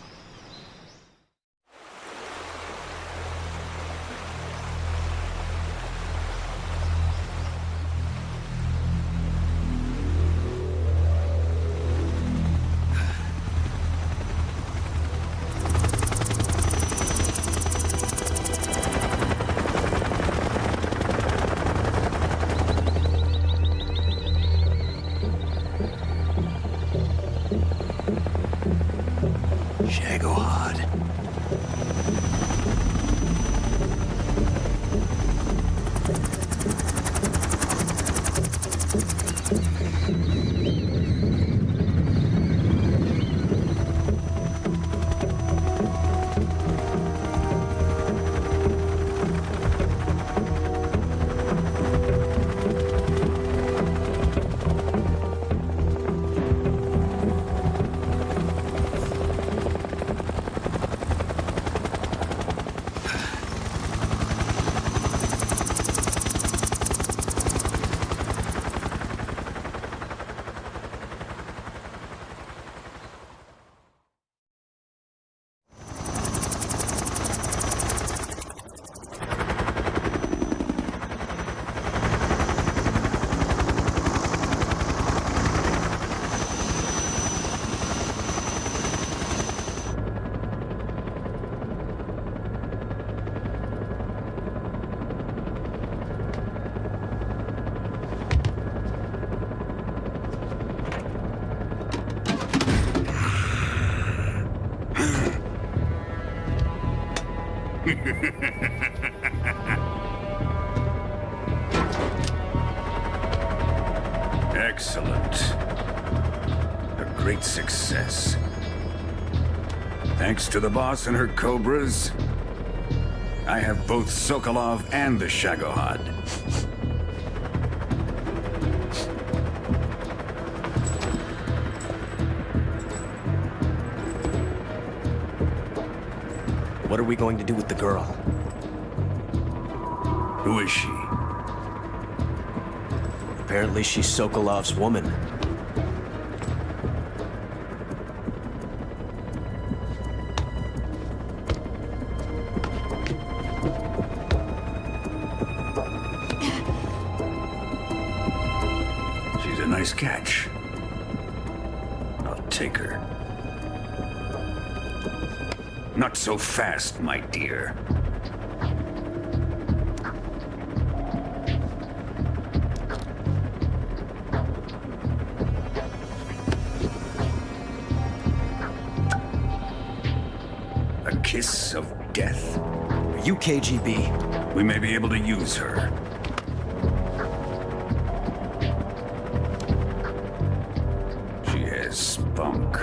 Excellent. A great success. Thanks to the boss and her cobras, I have both Sokolov and the Shagohod. What are we going to do with the girl? Who is she? Apparently she's Sokolov's woman. She's a nice catch. I'll take her. Not so fast, my dear. A kiss of death. Are you KGB? We may be able to use her. She has spunk.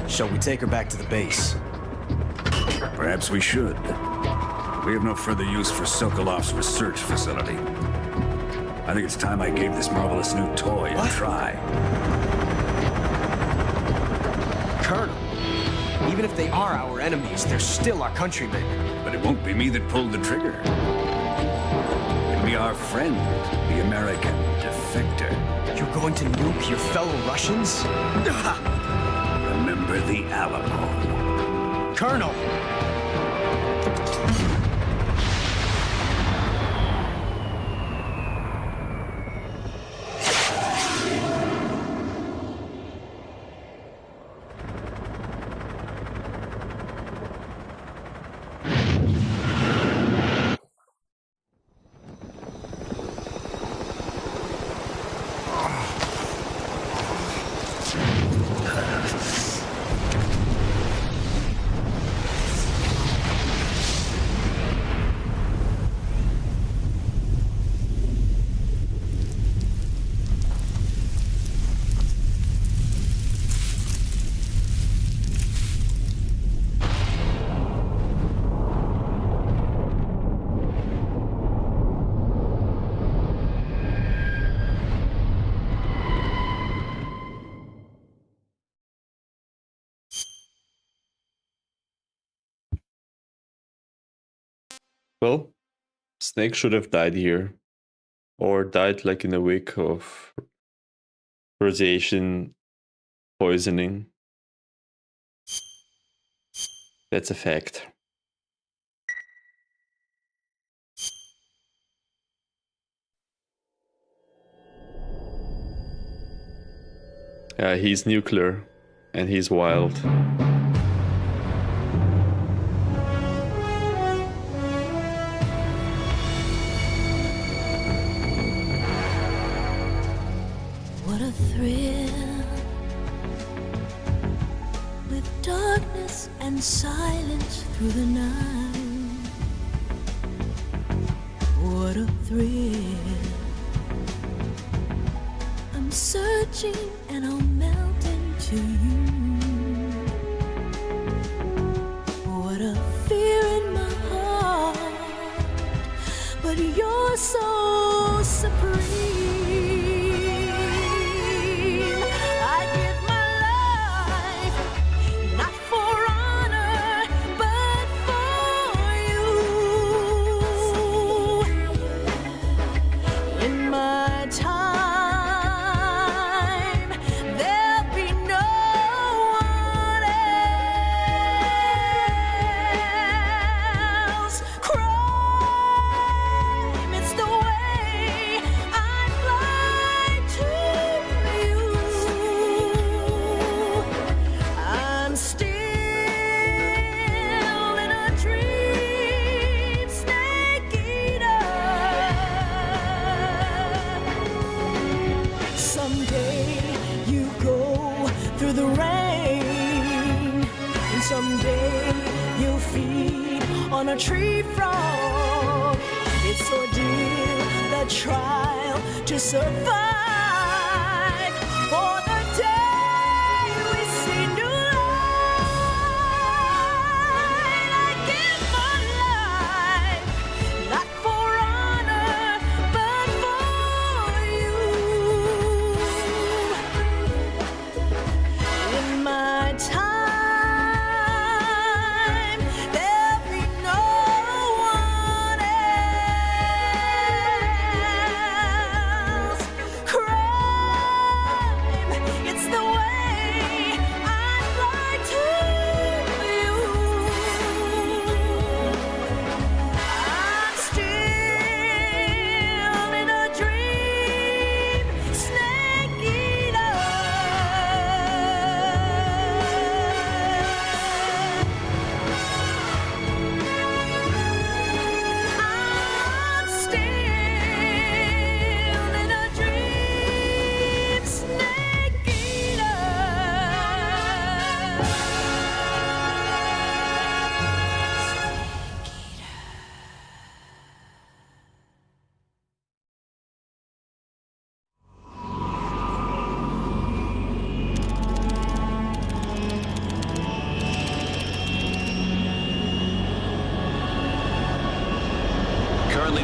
Shall we take her back to the base? Perhaps we should. We have no further use for Sokolov's research facility. I think it's time I gave this marvelous new toy a try. Colonel, even if they are our enemies, they're still our countrymen. But it won't be me that pulled the trigger. It'll be our friend, the American defector. You're going to nuke your fellow Russians? Remember the Alamo. Colonel! Well, Snake should have died here. Or died like in a week of radiation poisoning. That's a fact. He's nuclear and he's wild. What a thrill, with darkness and silence through the night. What a thrill, I'm searching and I'll melt into you. What a fear in my heart, but you're so supreme. On a tree frog, it's ordeal, the trial to survive. For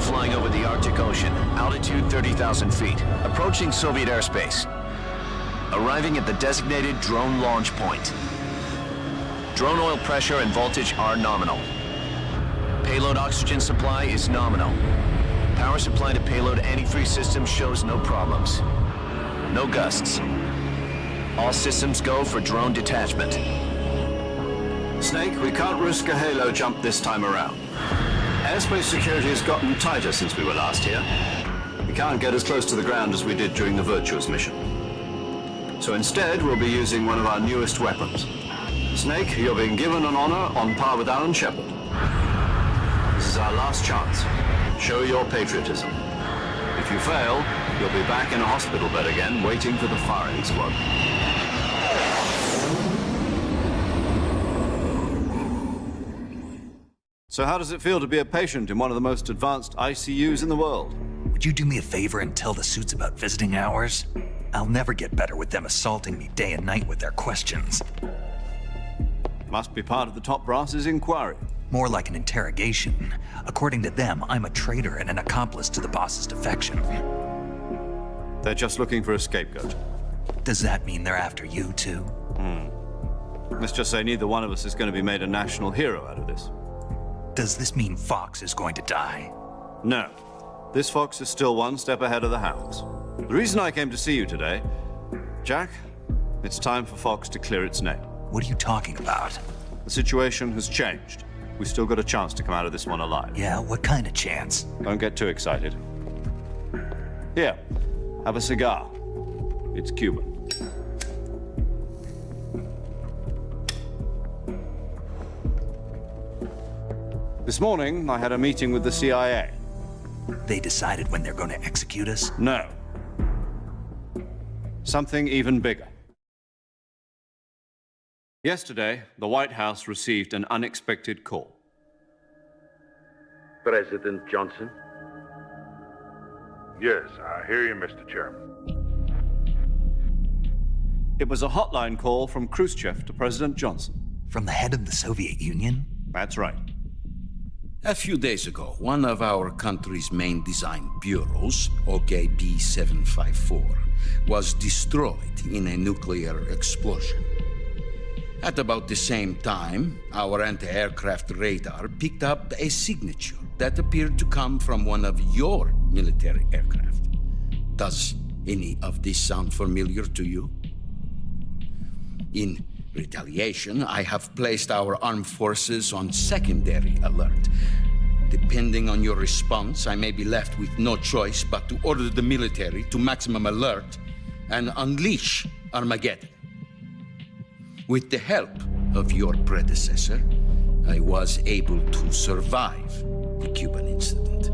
flying over the Arctic Ocean, altitude 30,000 feet, approaching Soviet airspace. Arriving at the designated drone launch point. Drone oil pressure and voltage are nominal. Payload oxygen supply is nominal. Power supply to payload antifreeze system shows no problems. No gusts. All systems go for drone detachment. Snake, we can't risk a halo jump this time around. Airspace security has gotten tighter since we were last here. We can't get as close to the ground as we did during the Virtuous mission. So instead, we'll be using one of our newest weapons. Snake, you're being given an honor on par with Alan Shepard. This is our last chance. Show your patriotism. If you fail, you'll be back in a hospital bed again, waiting for the firing squad. So how does it feel to be a patient in one of the most advanced ICUs in the world? Would you do me a favor and tell the suits about visiting hours? I'll never get better with them assaulting me day and night with their questions. Must be part of the top brass's inquiry. More like an interrogation. According to them, I'm a traitor and an accomplice to the boss's defection. They're just looking for a scapegoat. Does that mean they're after you, too? Let's just say neither one of us is going to be made a national hero out of this. Does this mean Fox is going to die? No. This fox is still one step ahead of the hounds. The reason I came to see you today, Jack, it's time for Fox to clear its name. What are you talking about? The situation has changed. We've still got a chance to come out of this one alive. Yeah, what kind of chance? Don't get too excited. Here, have a cigar. It's Cuban. This morning, I had a meeting with the CIA. They decided when they're going to execute us? No. Something even bigger. Yesterday, the White House received an unexpected call. President Johnson? Yes, I hear you, Mr. Chairman. It was a hotline call from Khrushchev to President Johnson. From the head of the Soviet Union? That's right. A few days ago, one of our country's main design bureaus, OKB 754, was destroyed in a nuclear explosion. At about the same time, our anti-aircraft radar picked up a signature that appeared to come from one of your military aircraft. Does any of this sound familiar to you? In retaliation, I have placed our armed forces on secondary alert. Depending on your response, I may be left with no choice but to order the military to maximum alert and unleash Armageddon. With the help of your predecessor, I was able to survive the Cuban incident.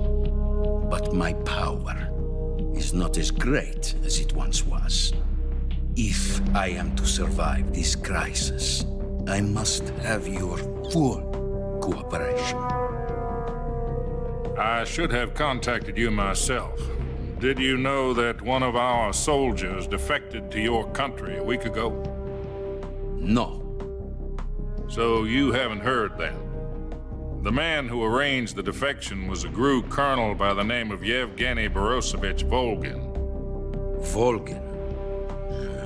But my power is not as great as it once was. If I am to survive this crisis, I must have your full cooperation. I should have contacted you myself. Did you know that one of our soldiers defected to your country a week ago? No. So you haven't heard then. The man who arranged the defection was a GRU colonel by the name of Yevgeny Borosovich Volgin. Volgin?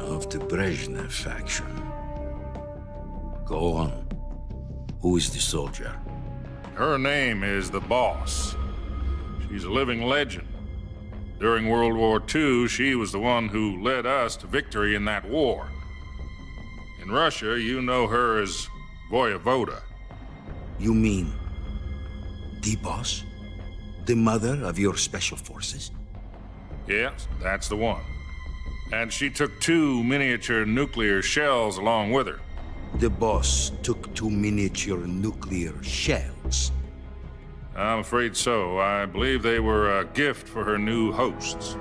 Of the Brezhnev faction. Go on. Who is the soldier? Her name is the Boss. She's a living legend. During World War II, she was the one who led us to victory in that war. In Russia, you know her as Voyevoda. You mean the Boss? The mother of your special forces? Yes, that's the one. And she took 2 miniature nuclear shells along with her. The Boss took 2 miniature nuclear shells? I'm afraid so. I believe they were a gift for her new hosts.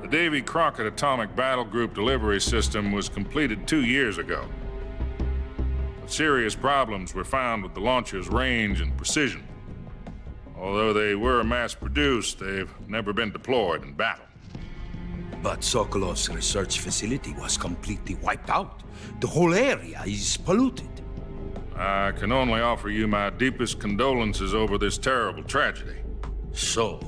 The Davy Crockett Atomic Battle Group delivery system was completed 2 years ago. But serious problems were found with the launcher's range and precision. Although they were mass-produced, they've never been deployed in battle. But Sokolov's research facility was completely wiped out. The whole area is polluted. I can only offer you my deepest condolences over this terrible tragedy. So,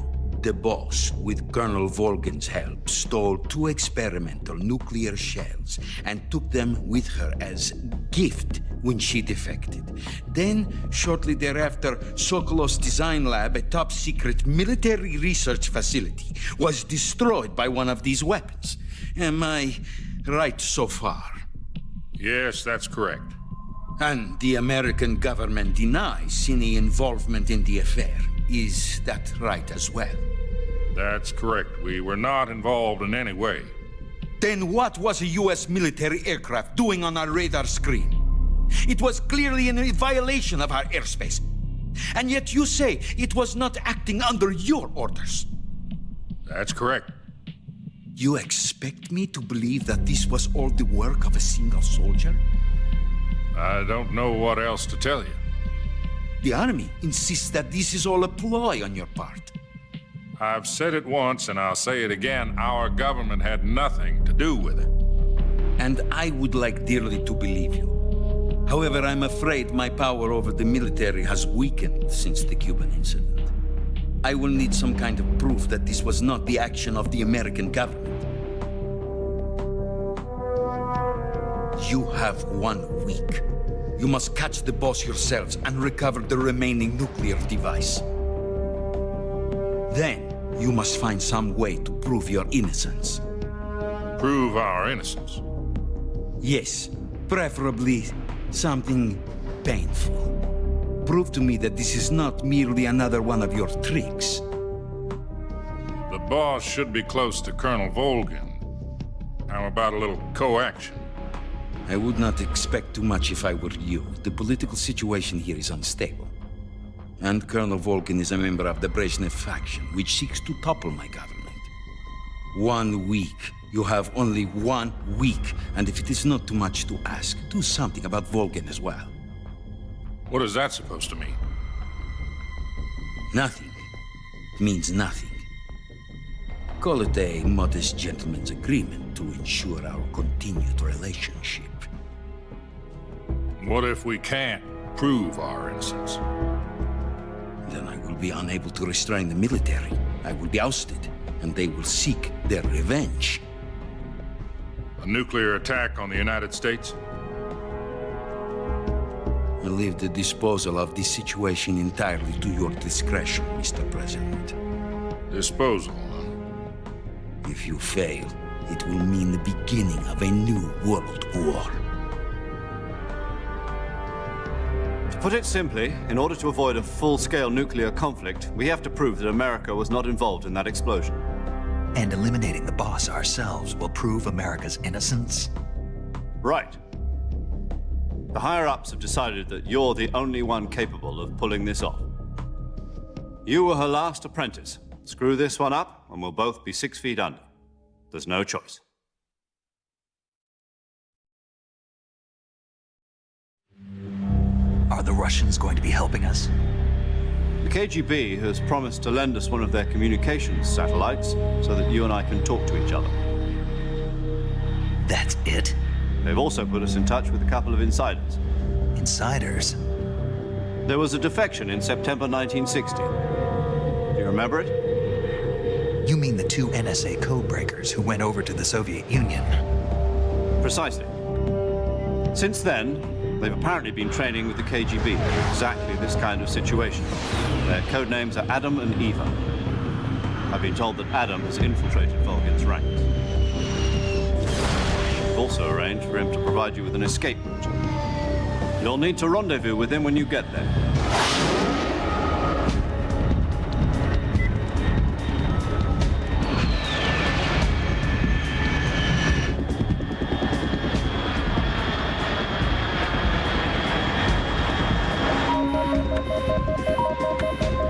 the boss, with Colonel Volgin's help, stole 2 experimental nuclear shells and took them with her as gift when she defected. Then, shortly thereafter, Sokolov's design lab, a top-secret military research facility, was destroyed by one of these weapons. Am I right so far? Yes, that's correct. And the American government denies any involvement in the affair. Is that right as well? That's correct. We were not involved in any way. Then what was a U.S. military aircraft doing on our radar screen? It was clearly in violation of our airspace. And yet you say it was not acting under your orders. That's correct. You expect me to believe that this was all the work of a single soldier? I don't know what else to tell you. The Army insists that this is all a ploy on your part. I've said it once and I'll say it again. Our government had nothing to do with it. And I would like dearly to believe you. However, I'm afraid my power over the military has weakened since the Cuban incident. I will need some kind of proof that this was not the action of the American government. You have 1 week. You must catch the boss yourselves and recover the remaining nuclear device. Then, you must find some way to prove your innocence. Prove our innocence? Yes, preferably something painful. Prove to me that this is not merely another one of your tricks. The boss should be close to Colonel Volgin. How about a little co-action? I would not expect too much if I were you. The political situation here is unstable. And Colonel Volgin is a member of the Brezhnev faction, which seeks to topple my government. 1 week. You have only 1 week. And if it is not too much to ask, do something about Volgin as well. What is that supposed to mean? Nothing. It means nothing. Call it a modest gentleman's agreement to ensure our continued relationship. What if we can't prove our innocence? Then I will be unable to restrain the military. I will be ousted, and they will seek their revenge. A nuclear attack on the United States? I leave the disposal of this situation entirely to your discretion, Mr. President. Disposal, huh? If you fail, it will mean the beginning of a new world war. To put it simply, in order to avoid a full-scale nuclear conflict, we have to prove that America was not involved in that explosion. And eliminating the boss ourselves will prove America's innocence? Right. The higher-ups have decided that you're the only one capable of pulling this off. You were her last apprentice. Screw this one up, and we'll both be 6 feet under. There's no choice. Are the Russians going to be helping us? The KGB has promised to lend us one of their communications satellites so that you and I can talk to each other. That's it? They've also put us in touch with a couple of insiders. Insiders? There was a defection in September 1960. Do you remember it? You mean the 2 NSA codebreakers who went over to the Soviet Union? Precisely. Since then, they've apparently been training with the KGB for exactly this kind of situation. Their codenames are Adam and Eva. I've been told that Adam has infiltrated Volgin's ranks. We've also arranged for him to provide you with an escape route. You'll need to rendezvous with him when you get there.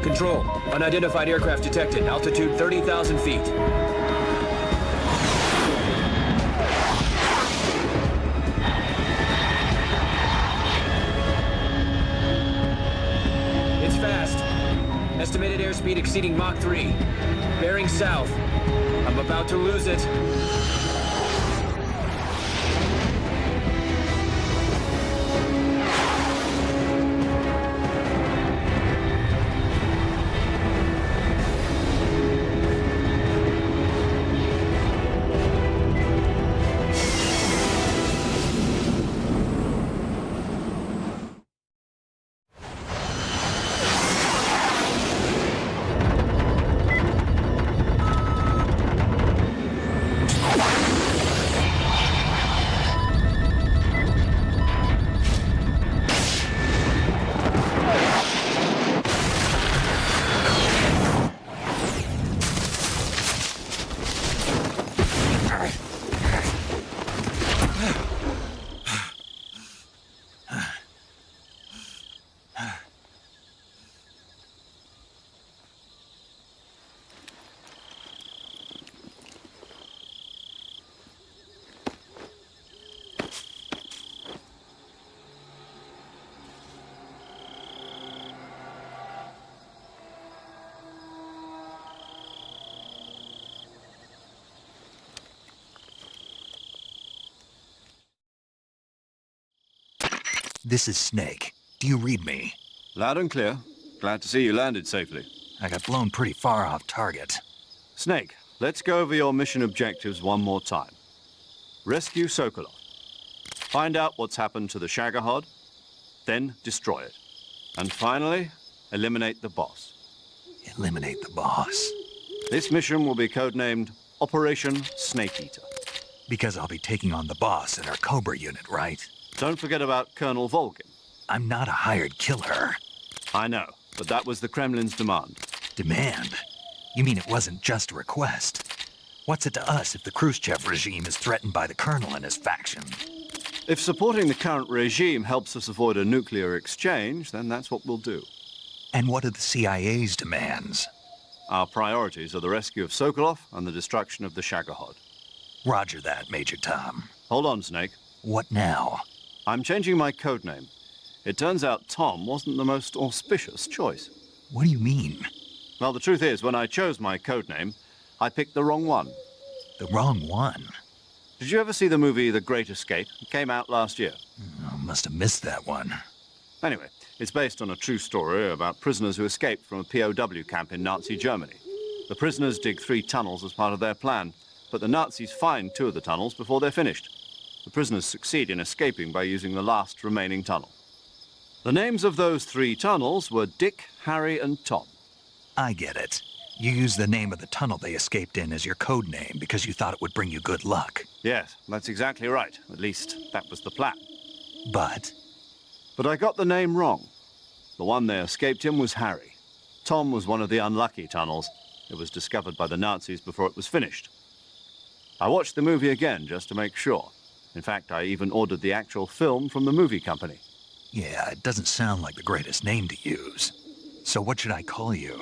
Control, unidentified aircraft detected. Altitude 30,000 feet. It's fast. Estimated airspeed exceeding Mach 3. Bearing south. I'm about to lose it. This is Snake. Do you read me? Loud and clear. Glad to see you landed safely. I got blown pretty far off target. Snake, let's go over your mission objectives one more time. Rescue Sokolov. Find out what's happened to the Shagohod, then destroy it. And finally, eliminate the boss. Eliminate the boss. This mission will be codenamed Operation Snake Eater. Because I'll be taking on the boss in our Cobra unit, right? Don't forget about Colonel Volgin. I'm not a hired killer. I know, but that was the Kremlin's demand. Demand? You mean it wasn't just a request? What's it to us if the Khrushchev regime is threatened by the Colonel and his faction? If supporting the current regime helps us avoid a nuclear exchange, then that's what we'll do. And what are the CIA's demands? Our priorities are the rescue of Sokolov and the destruction of the Shagohod. Roger that, Major Tom. Hold on, Snake. What now? I'm changing my codename. It turns out Tom wasn't the most auspicious choice. What do you mean? Well, the truth is, when I chose my codename, I picked the wrong one. The wrong one? Did you ever see the movie The Great Escape? It came out last year. I must have missed that one. Anyway, it's based on a true story about prisoners who escaped from a POW camp in Nazi Germany. The prisoners dig 3 tunnels as part of their plan, but the Nazis find 2 of the tunnels before they're finished. The prisoners succeed in escaping by using the last remaining tunnel. The names of those 3 tunnels were Dick, Harry, and Tom. I get it. You used the name of the tunnel they escaped in as your code name because you thought it would bring you good luck. Yes, that's exactly right. At least, that was the plan. But I got the name wrong. The one they escaped in was Harry. Tom was one of the unlucky tunnels. It was discovered by the Nazis before it was finished. I watched the movie again just to make sure. In fact, I even ordered the actual film from the movie company. yeah, it doesn't sound like the greatest name to use. So what should I call you?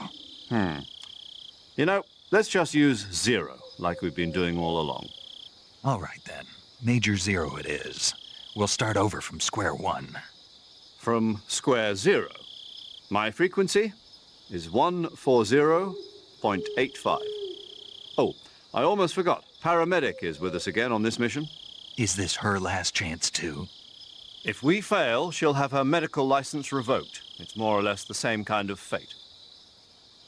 You know, let's just use Zero, like we've been doing all along. All right, then. Major Zero it is. We'll start over from square one. From square zero. My frequency is 140.85. Oh, I almost forgot. Paramedic is with us again on this mission. Is this her last chance, too? If we fail, she'll have her medical license revoked. It's more or less the same kind of fate.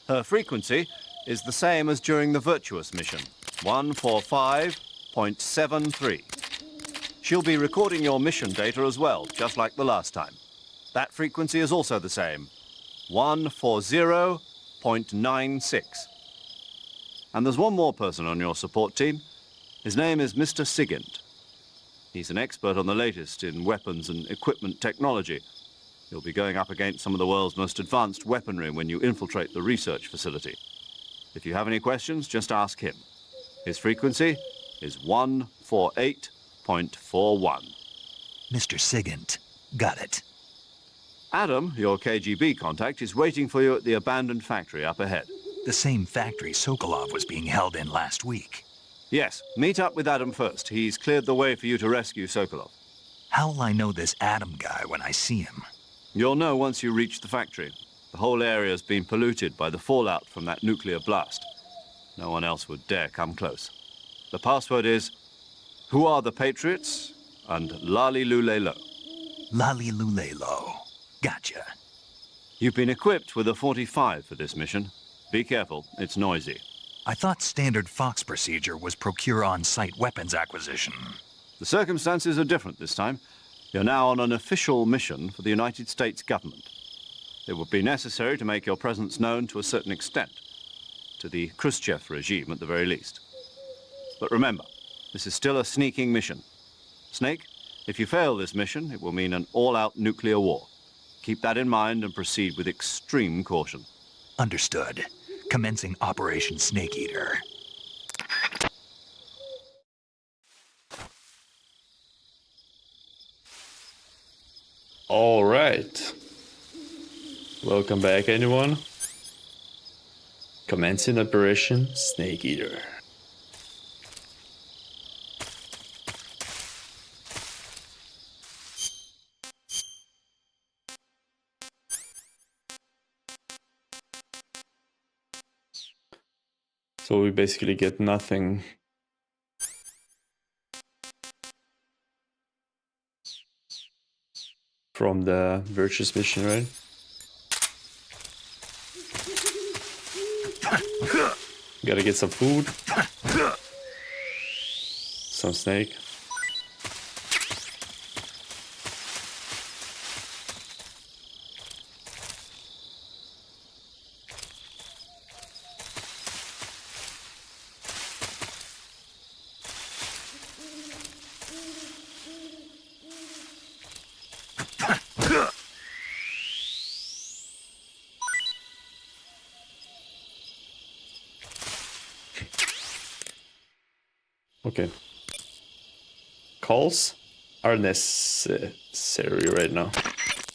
Her frequency is the same as during the Virtuous mission, 145.73. She'll be recording your mission data as well, just like the last time. That frequency is also the same, 140.96. And there's one more person on your support team. His name is Mr. Sigint. He's an expert on the latest in weapons and equipment technology. You'll be going up against some of the world's most advanced weaponry when you infiltrate the research facility. If you have any questions, just ask him. His frequency is 148.41. Mr. Sigint. Got it. Adam, your KGB contact, is waiting for you at the abandoned factory up ahead. The same factory Sokolov was being held in last week. Yes, meet up with Adam first. He's cleared the way for you to rescue Sokolov. How will I know this Adam guy when I see him? You'll know once you reach the factory. The whole area's been polluted by the fallout from that nuclear blast. No one else would dare come close. The password is, "Who are the Patriots?" and Lali Lulelo. Lali Lulelo. Gotcha. You've been equipped with a 45 for this mission. Be careful, it's noisy. I thought standard Fox procedure was procure on-site weapons acquisition. The circumstances are different this time. You're now on an official mission for the United States government. It would be necessary to make your presence known to a certain extent, to the Khrushchev regime at the very least. But remember, this is still a sneaking mission. Snake, if you fail this mission, it will mean an all-out nuclear war. Keep that in mind and proceed with extreme caution. Understood. Commencing Operation Snake Eater. All right. Welcome back, anyone. Commencing Operation Snake Eater. So we basically get nothing. from the Virtuous mission, right? Gotta get some food. Some snake. Okay. Calls are necessary right now.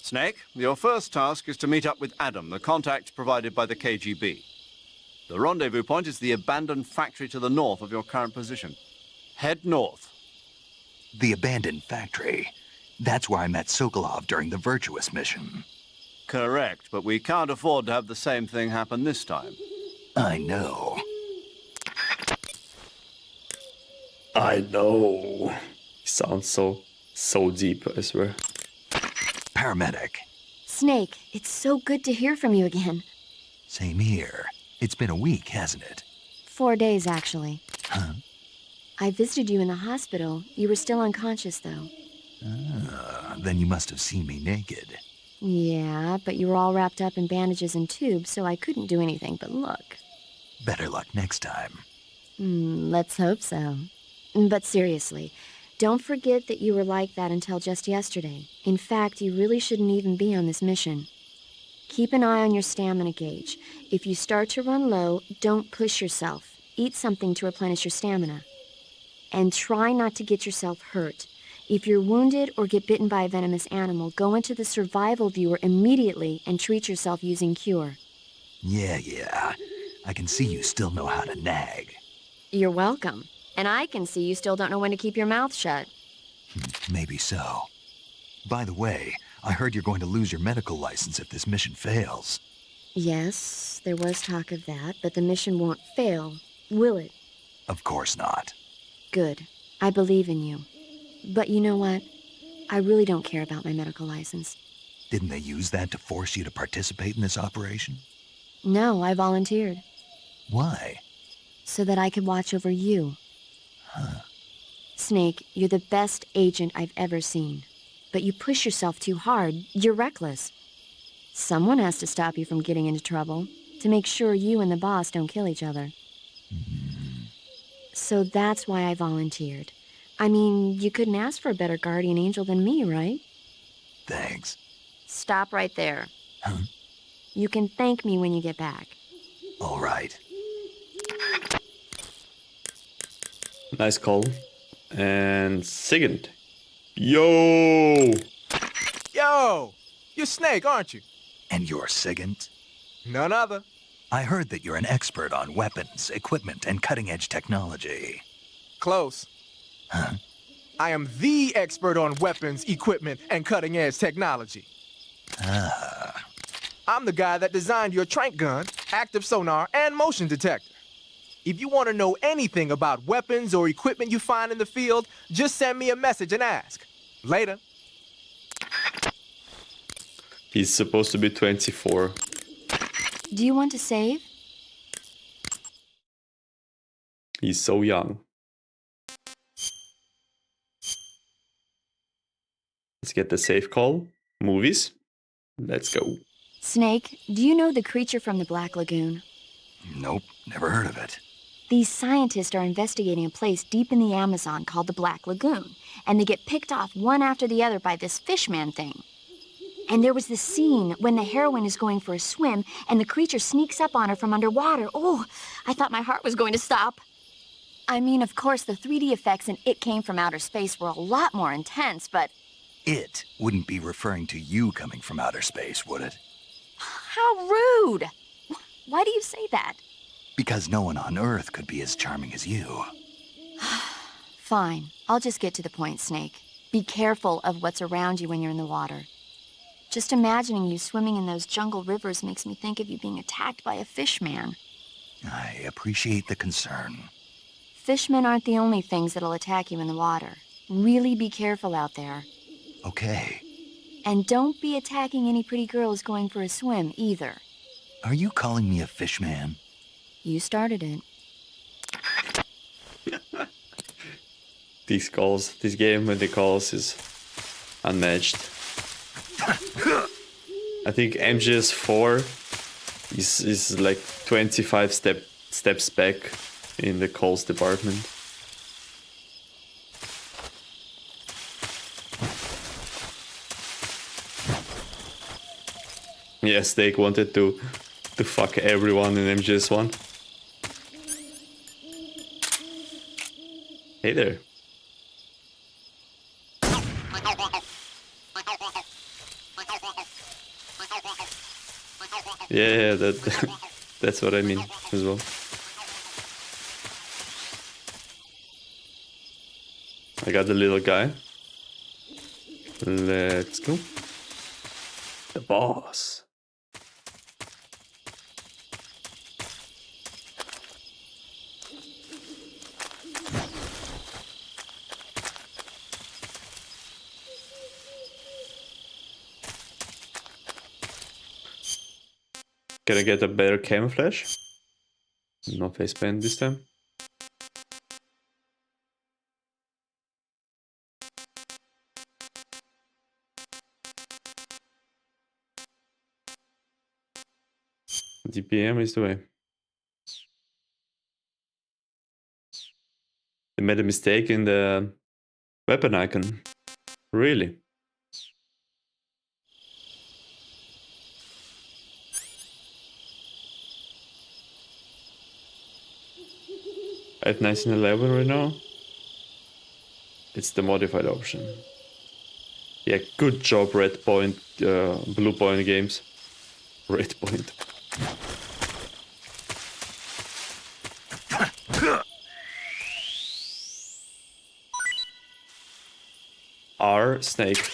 Snake, your first task is to meet up with Adam, the contact provided by the KGB. The rendezvous point is the abandoned factory to the north of your current position. Head north. The abandoned factory. That's where I met Sokolov during the Virtuous mission. Correct, but we can't afford to have the same thing happen this time. I know. I know. He sounds so deep, I swear. Paramedic. Snake, it's so good to hear from you again. Same here. It's been a week, hasn't it? 4 days, actually. Huh? I visited you in the hospital. You were still unconscious, though. Then you must have seen me naked. Yeah, but you were all wrapped up in bandages and tubes, so I couldn't do anything but look. Better luck next time. Let's hope so. But seriously, don't forget that you were like that until just yesterday. In fact, you really shouldn't even be on this mission. Keep an eye on your stamina gauge. If you start to run low, don't push yourself. Eat something to replenish your stamina. And try not to get yourself hurt. If you're wounded or get bitten by a venomous animal, go into the survival viewer immediately and treat yourself using Cure. Yeah. I can see you still know how to nag. You're welcome. And I can see you still don't know when to keep your mouth shut. Maybe so. By the way, I heard you're going to lose your medical license if this mission fails. Yes, there was talk of that, but the mission won't fail, will it? Of course not. Good. I believe in you. But you know what? I really don't care about my medical license. Didn't they use that to force you to participate in this operation? No, I volunteered. Why? So that I could watch over you. Snake, you're the best agent I've ever seen. But you push yourself too hard. You're reckless. Someone has to stop you from getting into trouble, to make sure you and the boss don't kill each other. So that's why I volunteered. I mean, you couldn't ask for a better guardian angel than me, right? Thanks. Stop right there. Huh? You can thank me when you get back. All right. Nice call. And second. Yo! Yo! You're Snake, aren't you? And you're Sigint? None other. I heard that you're an expert on weapons, equipment, and cutting-edge technology. Close. Huh? I am the expert on weapons, equipment, and cutting-edge technology. Ah. I'm the guy that designed your trank gun, active sonar, and motion detector. If you want to know anything about weapons or equipment you find in the field, just send me a message and ask. Later. He's supposed to be 24. Do you want to save? He's so young. Let's get the safe call. Movies. Let's go. Snake, do you know the creature from the Black Lagoon? Nope, never heard of it. These scientists are investigating a place deep in the Amazon called the Black Lagoon, and they get picked off one after the other by this fishman thing. And there was this scene when the heroine is going for a swim, and the creature sneaks up on her from underwater. Oh, I thought my heart was going to stop. I mean, of course, the 3D effects in It Came from Outer Space were a lot more intense, but... It wouldn't be referring to you coming from outer space, would it? How rude! Why do you say that? Because no one on Earth could be as charming as you. Fine. I'll just get to the point, Snake. Be careful of what's around you when you're in the water. Just imagining you swimming in those jungle rivers makes me think of you being attacked by a fishman. I appreciate the concern. Fishmen aren't the only things that'll attack you in the water. Really be careful out there. Okay. And don't be attacking any pretty girls going for a swim, either. Are you calling me a fish man? You started it. These calls, this game with the calls is unmatched. I think MGS4 is like 25 steps back in the calls department. Yeah, Steak wanted to fuck everyone in MGS1. Hey there. Yeah, that's what I mean as well. I got the little guy. Let's go. The boss. Can I get a better camouflage? No face paint this time. DPM is the way. They made a mistake in the weapon icon. Really? At 1911 right now. It's the modified option. Yeah, good job, Red Point, Blue Point games. Red Point. R Snake.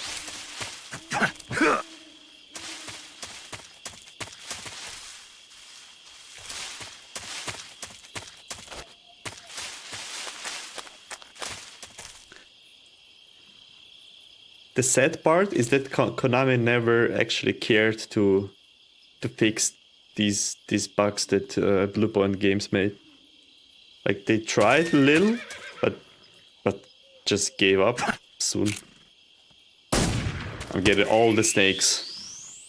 The sad part is that Konami never actually cared to fix these bugs that Blue Point games made. Like they tried a little, but just gave up soon. I'm getting all the snakes.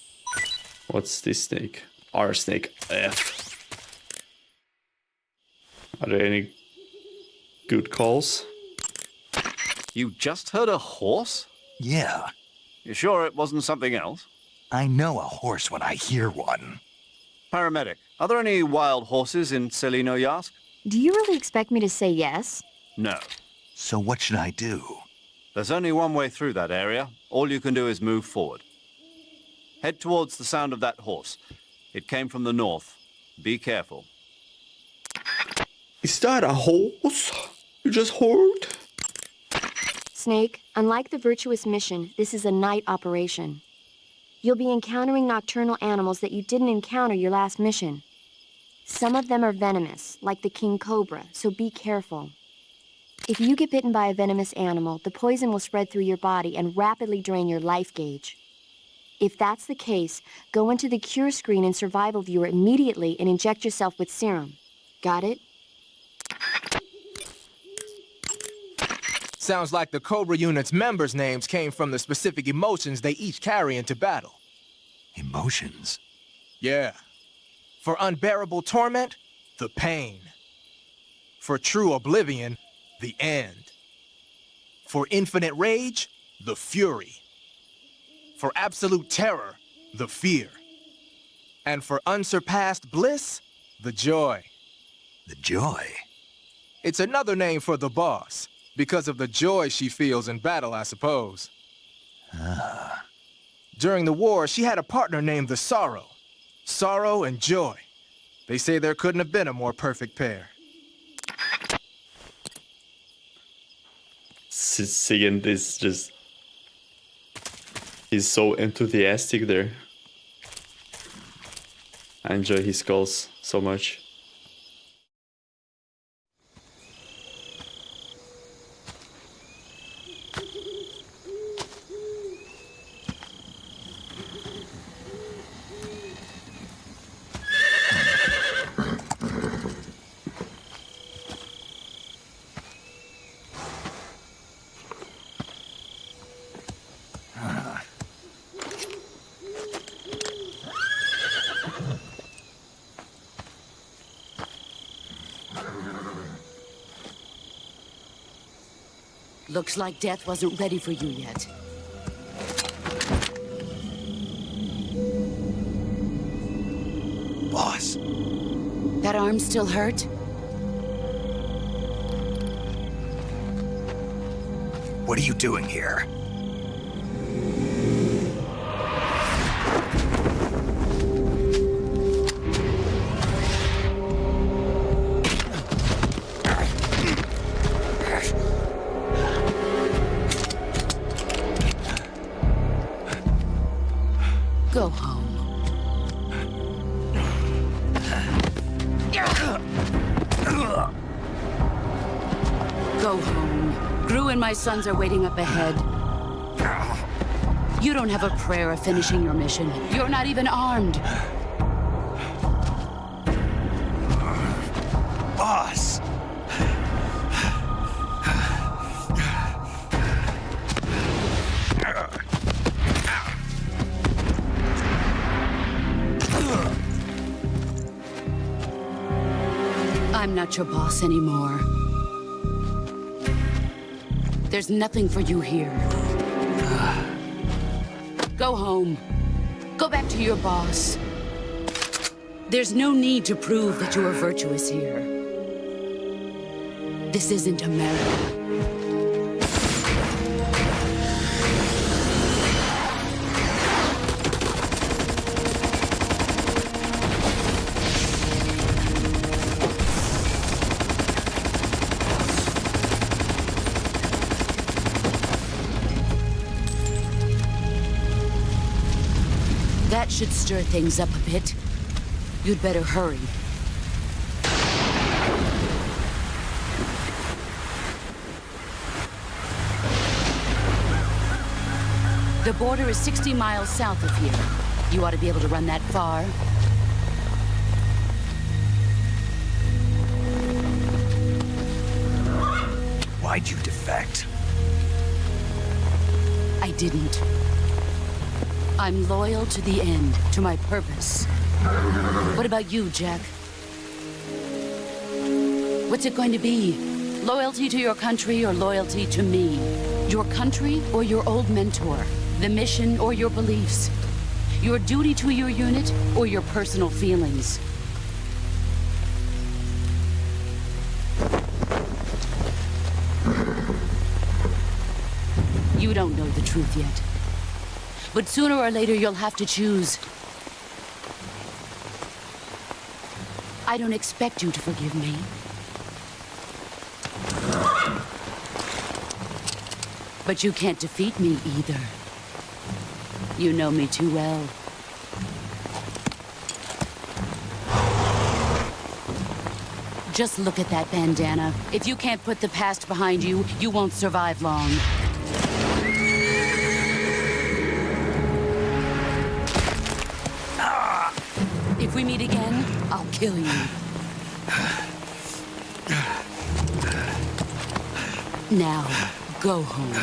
What's this snake? R snake F. Are there any good calls? You just heard a horse? Yeah. You sure it wasn't something else? I know a horse when I hear one. Paramedic, are there any wild horses in Selino-Yask? Do you really expect me to say yes? No. So what should I do? There's only one way through that area. All you can do is move forward. Head towards the sound of that horse. It came from the north. Be careful. Is that a horse you just heard? Snake, unlike the Virtuous mission, this is a night operation. You'll be encountering nocturnal animals that you didn't encounter your last mission. Some of them are venomous, like the king cobra, so be careful. If you get bitten by a venomous animal, the poison will spread through your body and rapidly drain your life gauge. If that's the case, go into the cure screen and survival viewer immediately and inject yourself with serum. Got it? Sounds like the Cobra Unit's members' names came from the specific emotions they each carry into battle. Emotions? Yeah. For unbearable torment, the pain. For true oblivion, the end. For infinite rage, the fury. For absolute terror, the fear. And for unsurpassed bliss, the joy. The joy? It's another name for the boss, because of the joy she feels in battle, I suppose. Ah. During the war, she had a partner named the Sorrow. Sorrow and joy. They say there couldn't have been a more perfect pair. Sigurd is just... He's so enthusiastic there. I enjoy his calls so much. Looks like death wasn't ready for you yet. Boss. That arm still hurt? What are you doing here? Go home. Go home. Gru and my sons are waiting up ahead. You don't have a prayer of finishing your mission. You're not even armed. Boss! I'm not your boss anymore. There's nothing for you here. Go home. Go back to your boss. There's no need to prove that you are virtuous here. This isn't America. That should stir things up a bit. You'd better hurry. The border is 60 miles south of here. You ought to be able to run that far. Why'd you defect? I didn't. I'm loyal to the end, to my purpose. What about you, Jack? What's it going to be? Loyalty to your country or loyalty to me? Your country or your old mentor? The mission or your beliefs? Your duty to your unit or your personal feelings? You don't know the truth yet. But sooner or later, you'll have to choose. I don't expect you to forgive me. But you can't defeat me either. You know me too well. Just look at that bandana. If you can't put the past behind you, you won't survive long. If we meet again, I'll kill you. Now, go home.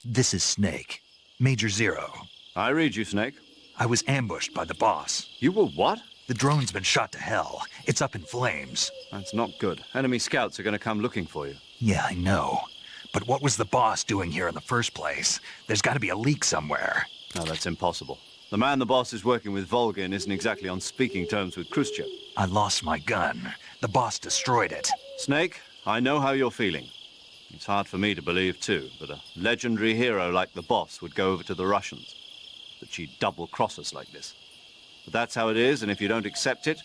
This is Snake. Major Zero. I read you, Snake. I was ambushed by the boss. You were what? The drone's been shot to hell. It's up in flames. That's not good. Enemy scouts are going to come looking for you. Yeah, I know. But what was the boss doing here in the first place? There's got to be a leak somewhere. No, that's impossible. The man the boss is working with, Volgin, isn't exactly on speaking terms with Khrushchev. I lost my gun. The boss destroyed it. Snake, I know how you're feeling. It's hard for me to believe, too, that a legendary hero like the boss would go over to the Russians. That she'd double-cross us like this. But that's how it is, and if you don't accept it,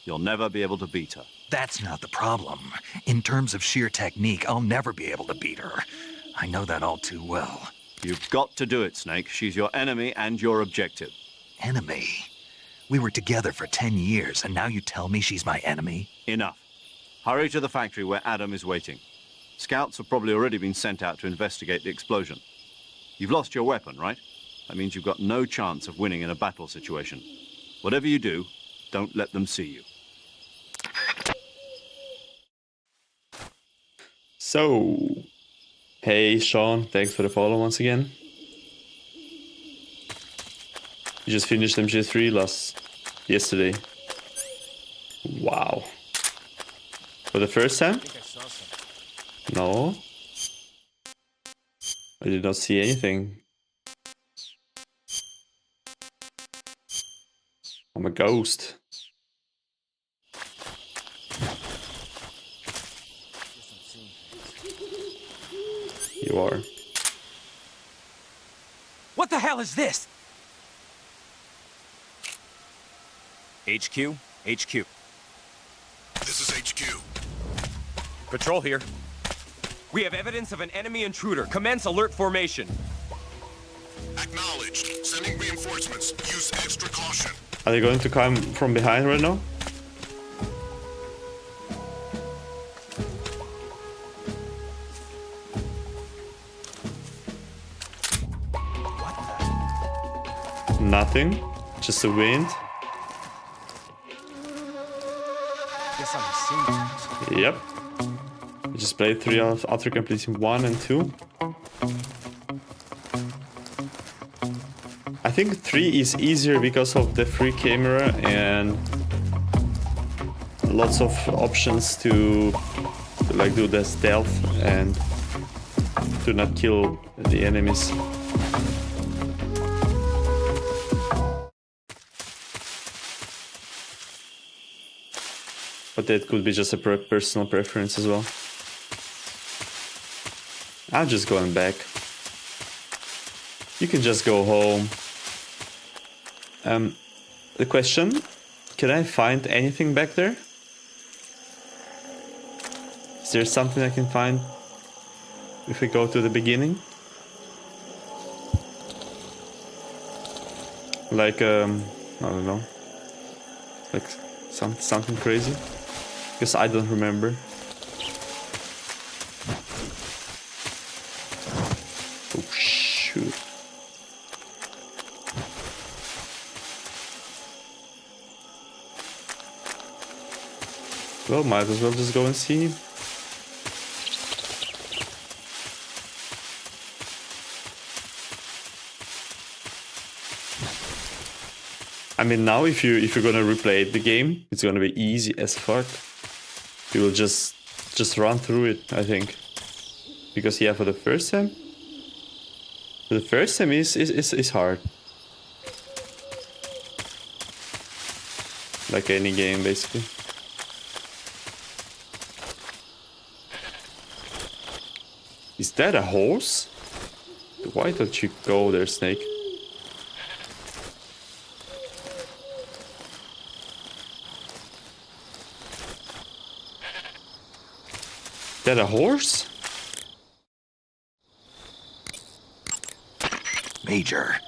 you'll never be able to beat her. That's not the problem. In terms of sheer technique, I'll never be able to beat her. I know that all too well. You've got to do it, Snake. She's your enemy and your objective. Enemy? We were together for 10 years, and now you tell me she's my enemy? Enough. Hurry to the factory where Adam is waiting. Scouts have probably already been sent out to investigate the explosion. You've lost your weapon, right? That means you've got no chance of winning in a battle situation. Whatever you do, don't let them see you. So, Hey Sean, thanks for the follow once again. You just finished MG3 yesterday. Wow. For the first time? No. I did not see anything. I'm a ghost. You are. What the hell is this? HQ? HQ. This is HQ. Patrol here. We have evidence of an enemy intruder. Commence alert formation. Acknowledged. Sending reinforcements. Use extra caution. Are they going to come from behind right now? Nothing. Just the wind. Yep. I just played 3 after completing 1 and 2. I think 3 is easier because of the free camera and lots of options to like do the stealth and to not kill the enemies. But that could be just a personal preference as well. I'm just going back. You can just go home. The question, can I find anything back there? Is there something I can find if we go to the beginning? Like, I don't know. Like something crazy? Because I don't remember. Oh shoot. Well, might as well just go and see. I mean, now if you're gonna replay the game, it's gonna be easy as fuck. You will just run through it, I think. Because yeah, for the first time is hard. Like any game, basically. Is that a horse? Why don't you go there, Snake? Is that a horse? Major.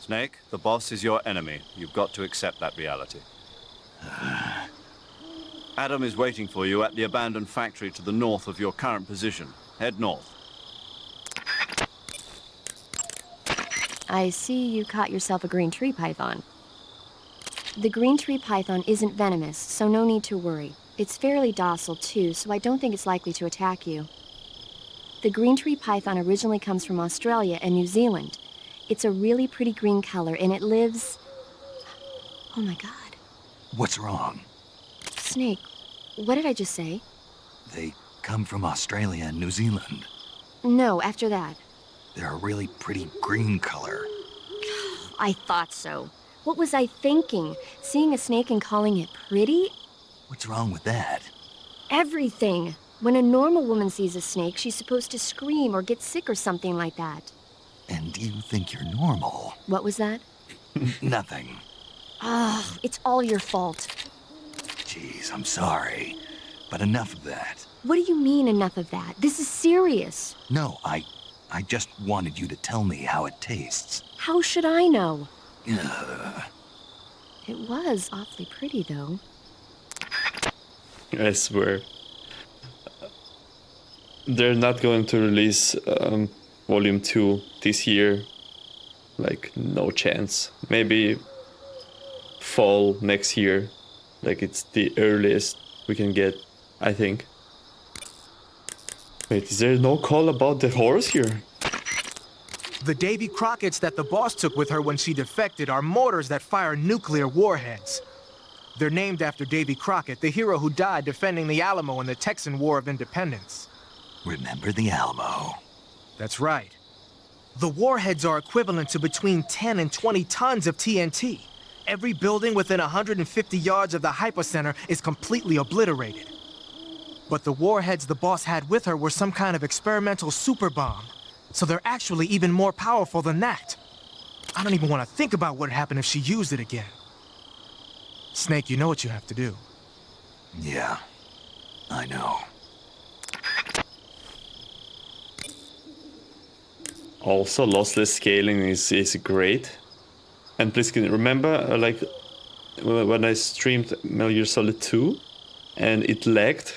Snake, the boss is your enemy. You've got to accept that reality. Adam is waiting for you at the abandoned factory to the north of your current position. Head north. I see you caught yourself a green tree python. The green tree python isn't venomous, so no need to worry. It's fairly docile too, so I don't think it's likely to attack you. The green tree python originally comes from Australia and New Zealand. It's a really pretty green color and it lives... Oh my god. What's wrong? Snake, what did I just say? They come from Australia and New Zealand. No, after that. They're a really pretty green color. I thought so. What was I thinking? Seeing a snake and calling it pretty? What's wrong with that? Everything. When a normal woman sees a snake, she's supposed to scream or get sick or something like that. And you think you're normal? What was that? Nothing. Ah, it's all your fault. Jeez, I'm sorry. But enough of that. What do you mean, enough of that? This is serious. No, I just wanted you to tell me how it tastes. How should I know? Ugh. It was awfully pretty, though. I swear. They're not going to release Volume 2 this year. Like, no chance. Maybe fall next year. Like, it's the earliest we can get, I think. Wait, is there no call about the horse here? The Davy Crockett's that the boss took with her when she defected are mortars that fire nuclear warheads. They're named after Davy Crockett, the hero who died defending the Alamo in the Texan War of Independence. Remember the Alamo. That's right. The warheads are equivalent to between 10 and 20 tons of TNT. Every building within 150 yards of the hypocenter is completely obliterated. But the warheads the boss had with her were some kind of experimental super bomb. So they're actually even more powerful than that. I don't even want to think about what would happen if she used it again. Snake, you know what you have to do. Yeah, I know. Also, lossless scaling is great. And please can you remember, like, when I streamed Metal Gear Solid 2 and it lagged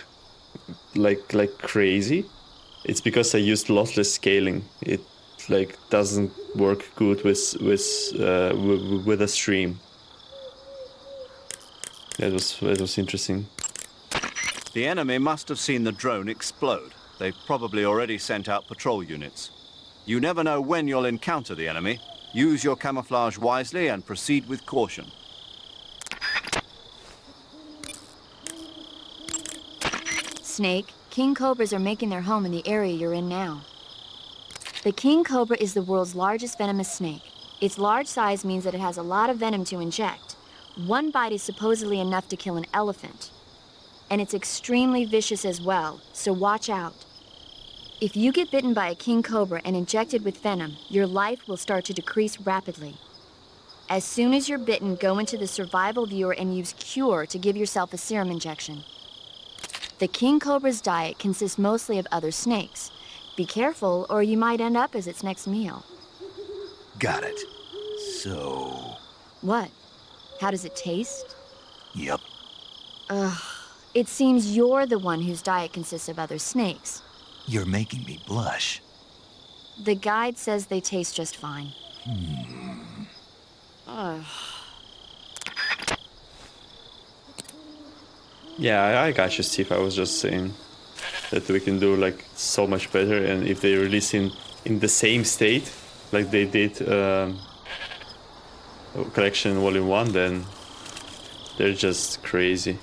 like crazy? It's because I used lossless scaling. It like doesn't work good with a stream. That was interesting. The enemy must have seen the drone explode. They've probably already sent out patrol units. You never know when you'll encounter the enemy. Use your camouflage wisely and proceed with caution. Snake, king cobras are making their home in the area you're in now. The king cobra is the world's largest venomous snake. Its large size means that it has a lot of venom to inject. One bite is supposedly enough to kill an elephant. And it's extremely vicious as well, so watch out. If you get bitten by a king cobra and injected with venom, your life will start to decrease rapidly. As soon as you're bitten, go into the survival viewer and use Cure to give yourself a serum injection. The king cobra's diet consists mostly of other snakes. Be careful, or you might end up as its next meal. Got it. So... What? How does it taste? Yep. Ugh. It seems you're the one whose diet consists of other snakes. You're making me blush. The guide says they taste just fine. Ugh. Yeah, I got you, Steve. I was just saying that we can do like so much better, and if they release in the same state like they did Collection Volume 1, then they're just crazy.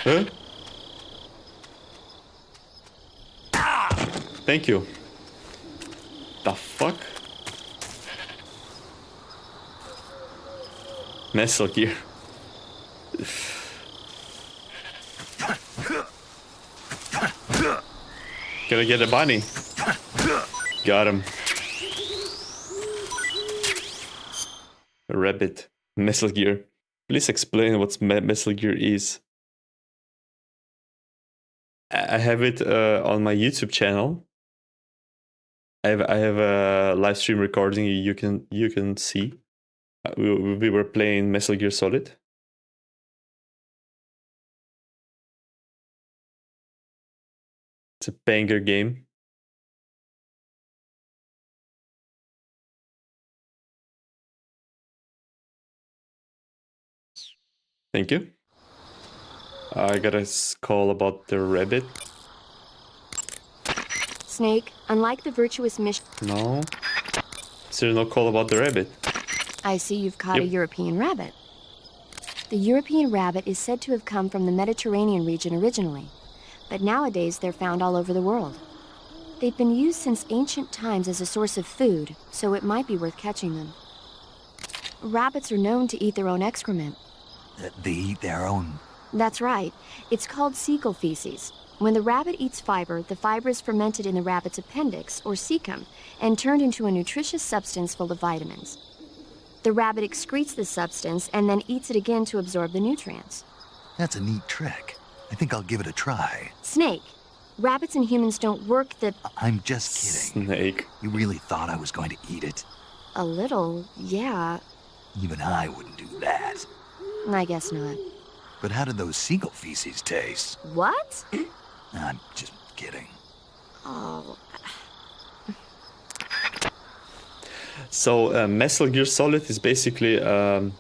Huh? Thank you. The fuck? Metal Gear. Gonna get a bunny. Got him. A rabbit. Metal Gear. Please explain what Metal Gear is. I have it on my YouTube channel. I have a live stream recording you can see. We were playing Metal Gear Solid. It's a banger game. Thank you. I got a call about the rabbit. Snake, unlike the virtuous mission... No. Is there no call about the rabbit? I see you've caught a European rabbit. The European rabbit is said to have come from the Mediterranean region originally, but nowadays they're found all over the world. They've been used since ancient times as a source of food, so it might be worth catching them. Rabbits are known to eat their own excrement. They eat their own... That's right. It's called cecal feces. When the rabbit eats fiber, the fiber is fermented in the rabbit's appendix, or cecum, and turned into a nutritious substance full of vitamins. The rabbit excretes this substance and then eats it again to absorb the nutrients. That's a neat trick. I think I'll give it a try. Snake, rabbits and humans don't work the... I'm just kidding. Snake. You really thought I was going to eat it? A little, yeah. Even I wouldn't do that. I guess not. But how did those seagull feces taste? What? I'm just kidding. Oh. So, Metal Gear Solid is basically a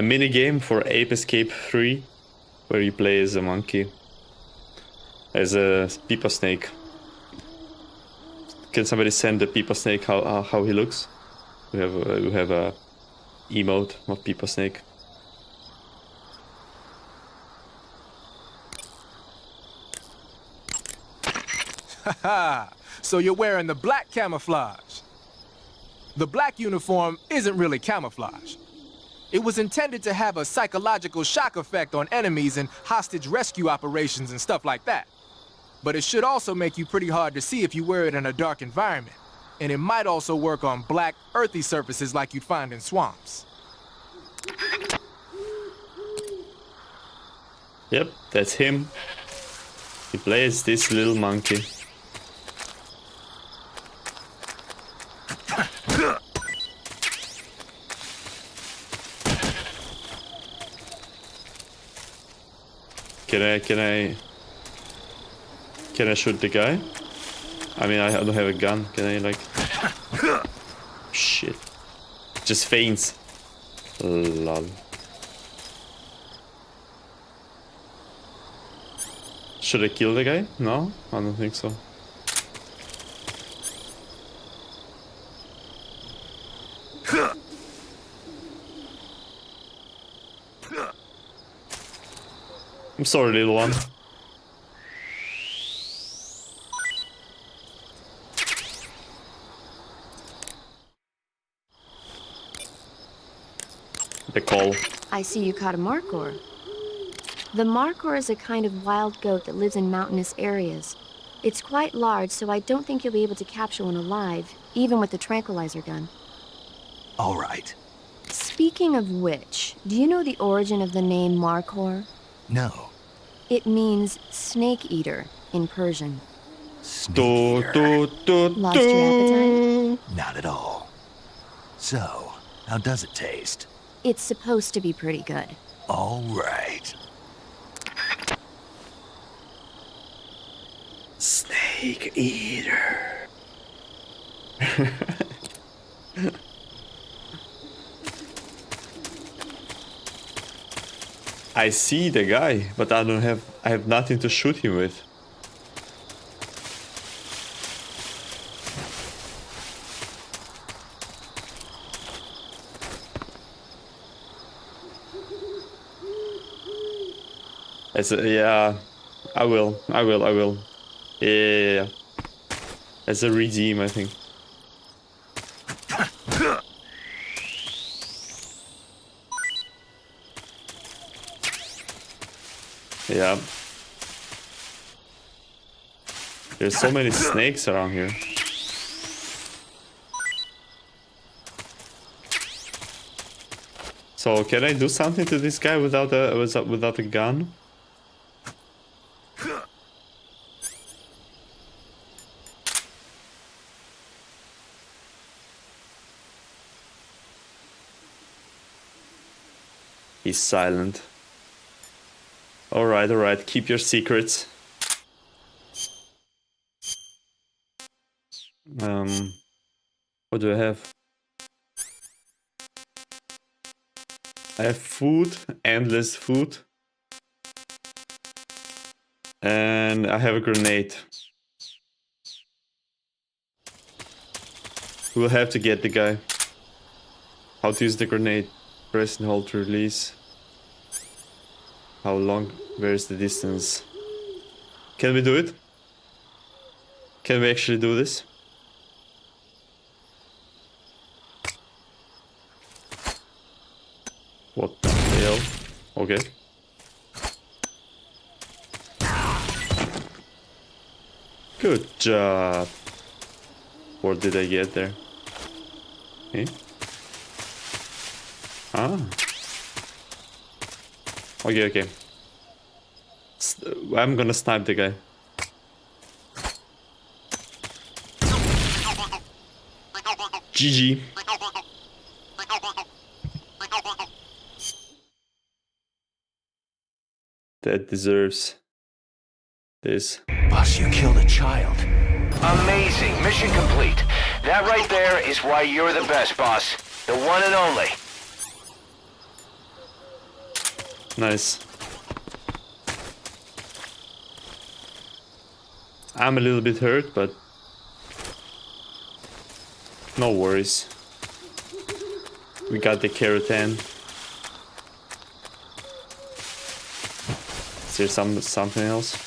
mini game for Ape Escape 3, where you play as a monkey. There's a Peeper Snake. Can somebody send the Peeper Snake how he looks? We have a emote of Peeper Snake. Haha, so you're wearing the black camouflage. The black uniform isn't really camouflage. It was intended to have a psychological shock effect on enemies in hostage rescue operations and stuff like that. But it should also make you pretty hard to see if you wear it in a dark environment. And it might also work on black, earthy surfaces like you'd find in swamps. Yep, that's him. He plays this little monkey. Can I shoot the guy? I mean, I don't have a gun. Can I, like... Shit. Just feints. Lol. Should I kill the guy? No? I don't think so. I'm sorry, little one. The call. I see you caught a markhor. The markhor is a kind of wild goat that lives in mountainous areas. It's quite large, so I don't think you'll be able to capture one alive, even with the tranquilizer gun. All right. Speaking of which, do you know the origin of the name markhor? No. It means snake eater in Persian. Snake eater. Lost your appetite? Not at all. So, how does it taste? It's supposed to be pretty good. All right. Snake eater. I see the guy, but I have nothing to shoot him with. Yeah, I will. Yeah. As a redeem, I think. Yeah. There's so many snakes around here. So can I do something to this guy without a gun? He's silent. Alright, keep your secrets. What do I have? I have food, endless food. And I have a grenade. We'll have to get the guy. How to use the grenade. Press and hold to release. How long? Where is the distance? Can we do it? Can we actually do this? What the hell? Okay. Good job. What did I get there? Okay. Ah. Okay. I'm gonna snipe the guy. GG. That deserves this. Boss, you killed a child. Amazing. Mission complete. That right there is why you're the best, boss. The one and only. Nice. I'm a little bit hurt, but no worries. We got the keratin. Is there something else?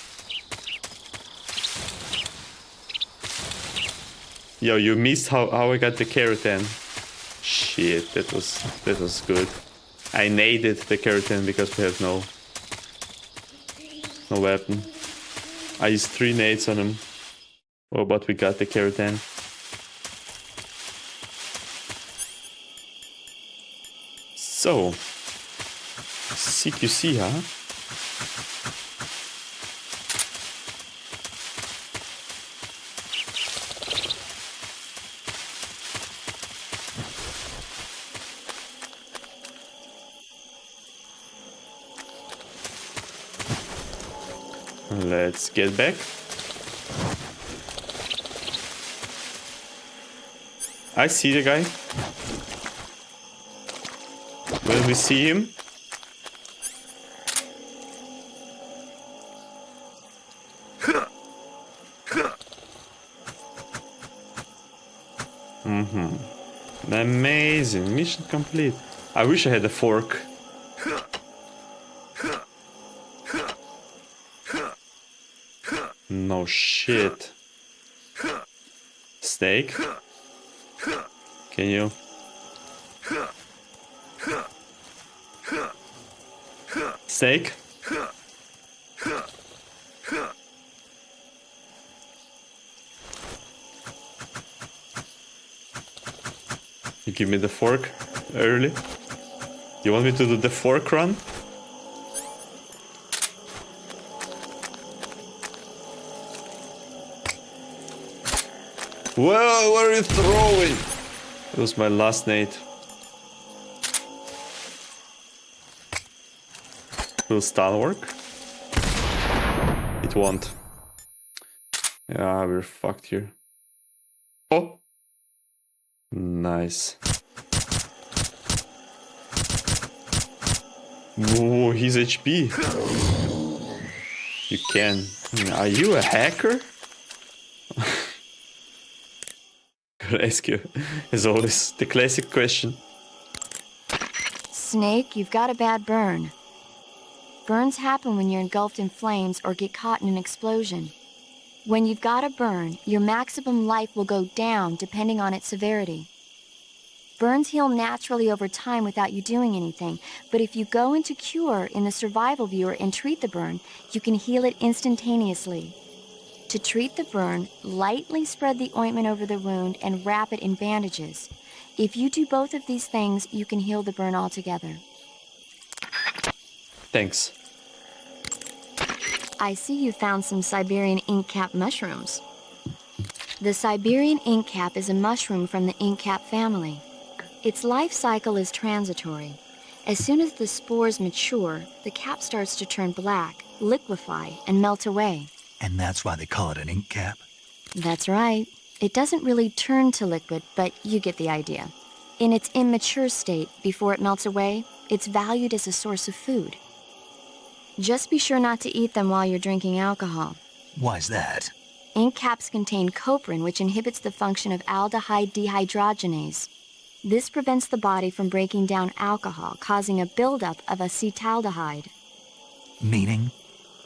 Yo, you missed how I got the keratin. Shit, that was good. I naded the keratin because we have no weapon. I used 3 nades on him. Oh, but we got the keratin. So, CQC, huh? Let's get back. I see the guy. Will we see him? Amazing. Mission complete. I wish I had a fork. No shit. Snake? Can you? Snake? You give me the fork early? You want me to do the fork run? Whoa, what are you throwing? It was my last nade. Will stun work? It won't. Yeah, we're fucked here. Oh! Nice. Whoa, his HP. You can. Are you a hacker? Ask you, as always, the classic question. Snake, you've got a bad burn. Burns happen when you're engulfed in flames or get caught in an explosion. When you've got a burn, your maximum life will go down depending on its severity. Burns heal naturally over time without you doing anything, but if you go into cure in the survival viewer and treat the burn, you can heal it instantaneously. To treat the burn, lightly spread the ointment over the wound and wrap it in bandages. If you do both of these things, you can heal the burn altogether. Thanks. I see you found some Siberian ink cap mushrooms. The Siberian ink cap is a mushroom from the ink cap family. Its life cycle is transitory. As soon as the spores mature, the cap starts to turn black, liquefy, and melt away. And that's why they call it an ink cap? That's right. It doesn't really turn to liquid, but you get the idea. In its immature state, before it melts away, it's valued as a source of food. Just be sure not to eat them while you're drinking alcohol. Why's that? Ink caps contain coprin, which inhibits the function of aldehyde dehydrogenase. This prevents the body from breaking down alcohol, causing a buildup of acetaldehyde. Meaning?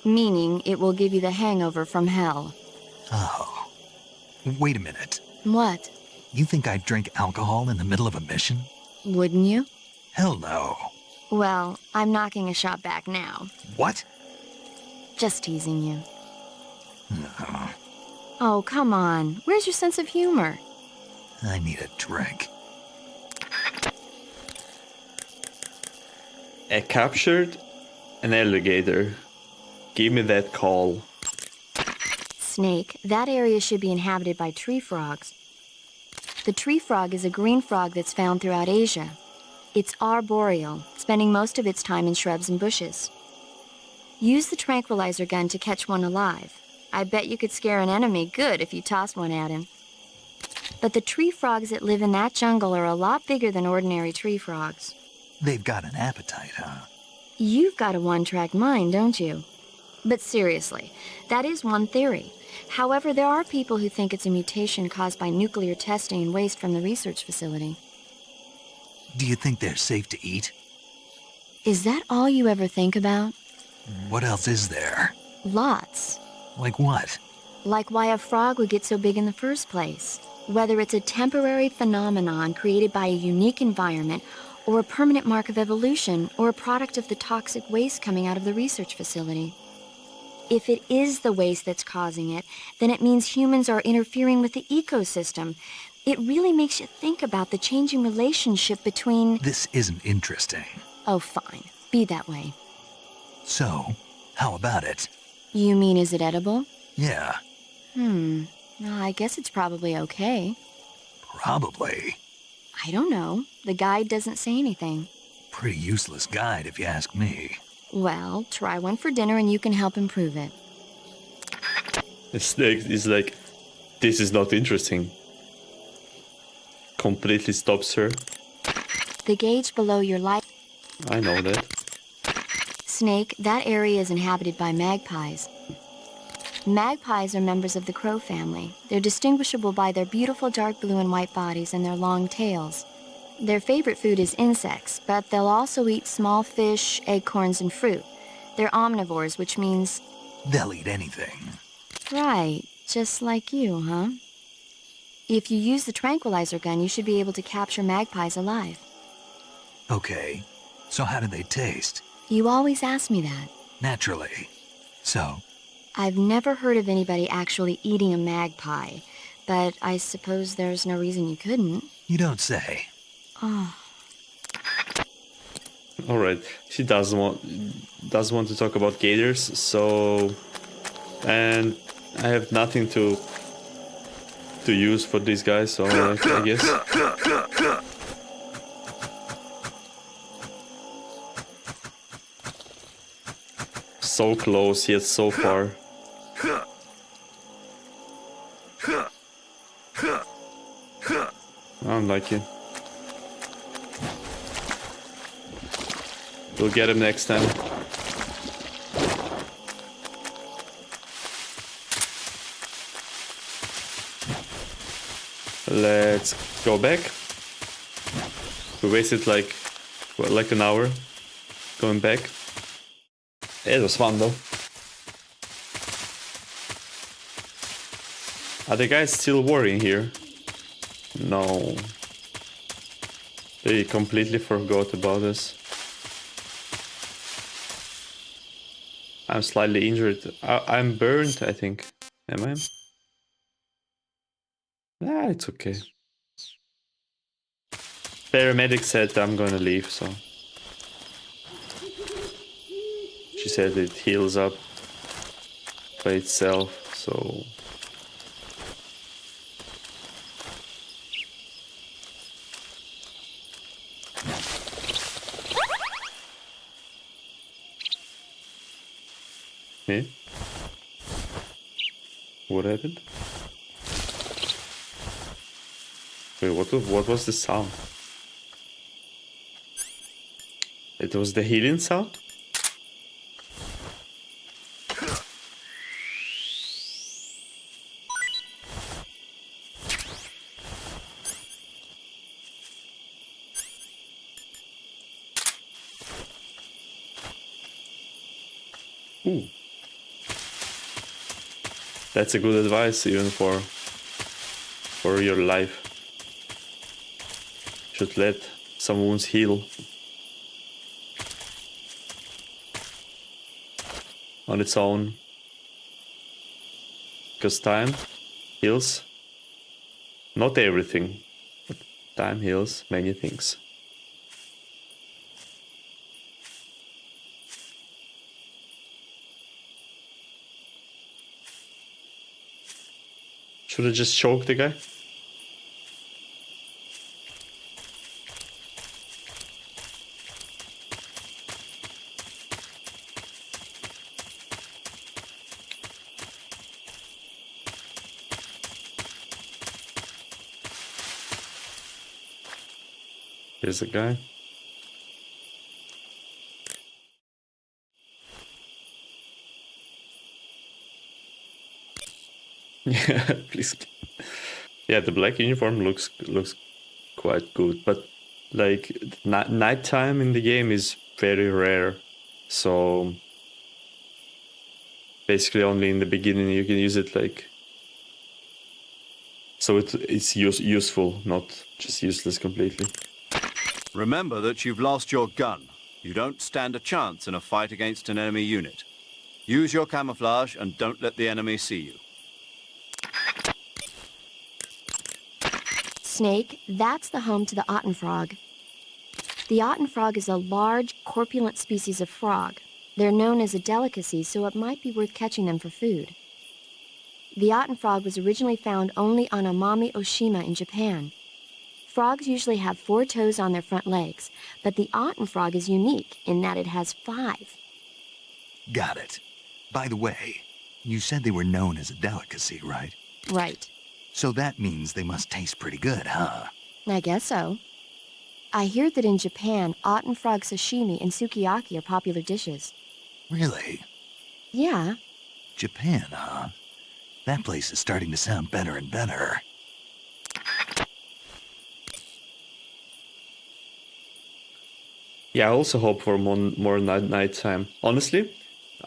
Meaning it will give you the hangover from hell. Oh. Wait a minute. What? You think I'd drink alcohol in the middle of a mission? Wouldn't you? Hell no. Well, I'm knocking a shot back now. What? Just teasing you. No. Oh, come on. Where's your sense of humor? I need a drink. I captured an alligator. Give me that call. Snake, that area should be inhabited by tree frogs. The tree frog is a green frog that's found throughout Asia. It's arboreal, spending most of its time in shrubs and bushes. Use the tranquilizer gun to catch one alive. I bet you could scare an enemy good if you tossed one at him. But the tree frogs that live in that jungle are a lot bigger than ordinary tree frogs. They've got an appetite, huh? You've got a one-track mind, don't you? But seriously, that is one theory. However, there are people who think it's a mutation caused by nuclear testing and waste from the research facility. Do you think they're safe to eat? Is that all you ever think about? What else is there? Lots. Like what? Like why a frog would get so big in the first place. Whether it's a temporary phenomenon created by a unique environment, or a permanent mark of evolution, or a product of the toxic waste coming out of the research facility. If it is the waste that's causing it, then it means humans are interfering with the ecosystem. It really makes you think about the changing relationship between... This isn't interesting. Oh, fine. Be that way. So, how about it? You mean, is it edible? Yeah. Well, I guess it's probably okay. Probably. I don't know. The guide doesn't say anything. Pretty useless guide, if you ask me. Well, try one for dinner and you can help improve it. The snake is like, this is not interesting. Completely stops her. The gauge below your light... I know that. Snake, that area is inhabited by magpies. Magpies are members of the crow family. They're distinguishable by their beautiful dark blue and white bodies and their long tails. Their favorite food is insects, but they'll also eat small fish, acorns, and fruit. They're omnivores, which means... They'll eat anything. Right, just like you, huh? If you use the tranquilizer gun, you should be able to capture magpies alive. Okay, so how do they taste? You always ask me that. Naturally. So? I've never heard of anybody actually eating a magpie, but I suppose there's no reason you couldn't. You don't say. Oh. All right, she does want to talk about gators, so, and I have nothing to use for these guys, so I guess. So close yet so far. I don't like it. We'll get him next time. Let's go back. We wasted like an hour going back. It was fun though. Are the guys still worrying here? No. They completely forgot about us. I'm slightly injured. I'm burned, I think. Am I? Ah, it's okay. Paramedic said I'm gonna leave, so... She said it heals up by itself, so... Eh? What happened? Wait, what was the sound? It was the healing sound? Ooh. That's a good advice even for your life. Should let some wounds heal on its own. Because time heals not everything, but time heals many things. Should I just choke the guy? Here's a guy. Yeah, please. Yeah, the black uniform looks quite good, but like nighttime in the game is very rare, so basically only in the beginning you can use it, like, so it's useful, not just useless completely. Remember that you've lost your gun. You don't stand a chance in a fight against an enemy unit. Use your camouflage and don't let the enemy see you. Snake, that's the home to the Ottenfrog. The Ottenfrog is a large, corpulent species of frog. They're known as a delicacy, so it might be worth catching them for food. The Ottenfrog was originally found only on Amami Oshima in Japan. Frogs usually have 4 toes on their front legs, but the Ottenfrog is unique in that it has 5. Got it. By the way, you said they were known as a delicacy, right? Right. So that means they must taste pretty good, huh? I guess so. I hear that in Japan, Ottenfrog sashimi and sukiyaki are popular dishes. Really? Yeah. Japan, huh? That place is starting to sound better and better. Yeah, I also hope for more nighttime. Honestly,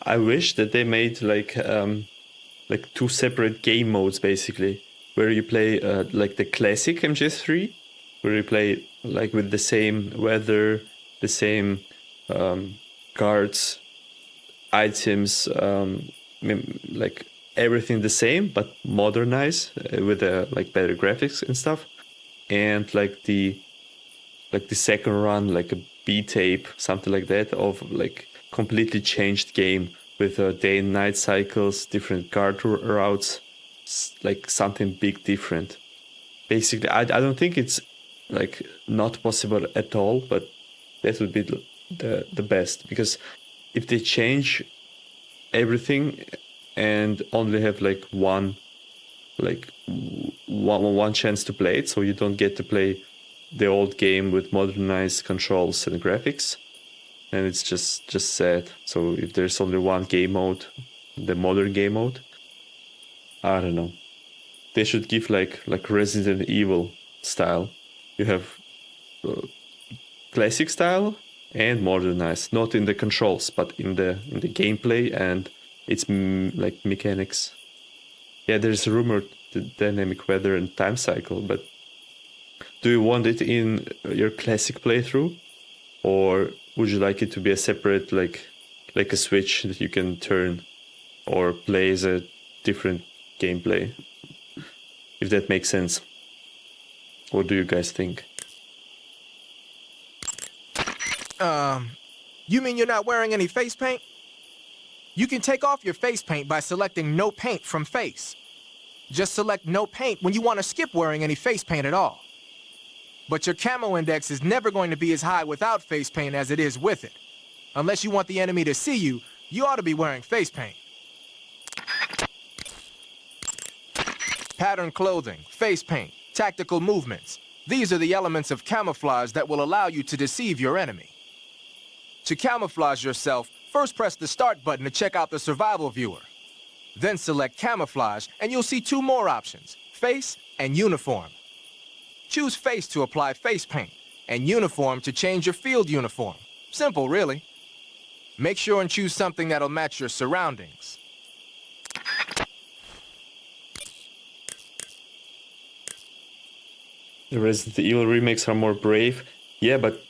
I wish that they made like 2 separate game modes, basically, where you play like the classic MGS3, where you play like with the same weather, the same guards, items, like everything the same, but modernized with like better graphics and stuff, and like the second run, like a B-tape, something like that, of like completely changed game with day and night cycles, different guard routes, like something big different. Basically, I don't think it's like not possible at all, but that would be the best, because if they change everything and only have like one chance to play it, so you don't get to play the old game with modernized controls and graphics, and it's just sad. So if there's only one game mode, the modern game mode, I don't know. They should give like Resident Evil style. You have classic style and modernized, not in the controls, but in the gameplay and its like mechanics. Yeah, there's rumored the dynamic weather and time cycle, but do you want it in your classic playthrough, or would you like it to be a separate like a switch that you can turn or play as a different gameplay? If that makes sense. What do you guys think? You mean you're not wearing any face paint? You can take off your face paint by selecting no paint from face. Just select no paint when you want to skip wearing any face paint at all. But your camo index is never going to be as high without face paint as it is with it. Unless you want the enemy to see you, you ought to be wearing face paint. Pattern clothing, face paint, tactical movements. These are the elements of camouflage that will allow you to deceive your enemy. To camouflage yourself, first press the start button to check out the survival viewer. Then select camouflage and you'll see 2 more options, face and uniform. Choose face to apply face paint and uniform to change your field uniform. Simple, really. Make sure and choose something that'll match your surroundings. The Resident Evil remakes are more brave. Yeah, but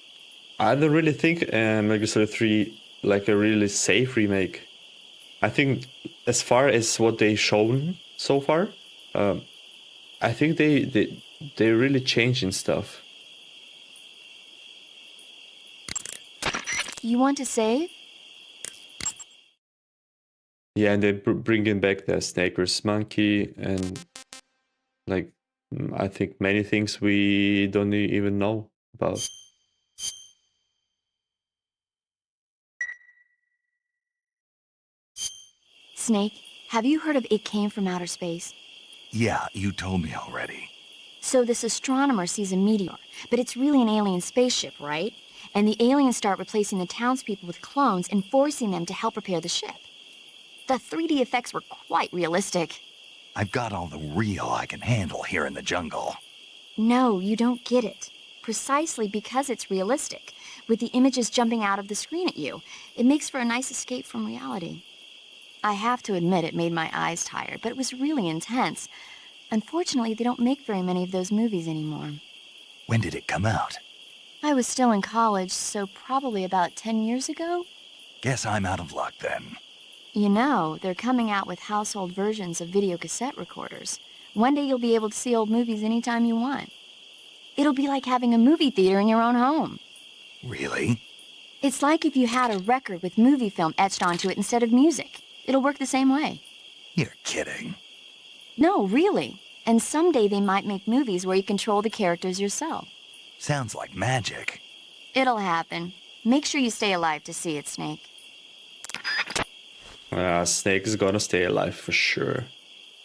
I don't really think Metal Gear Solid 3 like a really safe remake. I think as far as what they've shown so far, I think they're really changing stuff. You want to save? Yeah, and they're bringing back the Snake vs. Monkey, and like I think many things we don't even know about. Snake, have you heard of It Came from Outer Space? Yeah, you told me already. So this astronomer sees a meteor, but it's really an alien spaceship, right? And the aliens start replacing the townspeople with clones and forcing them to help repair the ship. The 3D effects were quite realistic. I've got all the real I can handle here in the jungle. No, you don't get it. Precisely because it's realistic, with the images jumping out of the screen at you. It makes for a nice escape from reality. I have to admit it made my eyes tired, but it was really intense. Unfortunately, they don't make very many of those movies anymore. When did it come out? I was still in college, so probably about 10 years ago. Guess I'm out of luck then. You know, they're coming out with household versions of video cassette recorders. One day you'll be able to see old movies anytime you want. It'll be like having a movie theater in your own home. Really? It's like if you had a record with movie film etched onto it instead of music. It'll work the same way. You're kidding. No, really. And someday they might make movies where you control the characters yourself. Sounds like magic. It'll happen. Make sure you stay alive to see it, Snake. Snake is gonna stay alive for sure.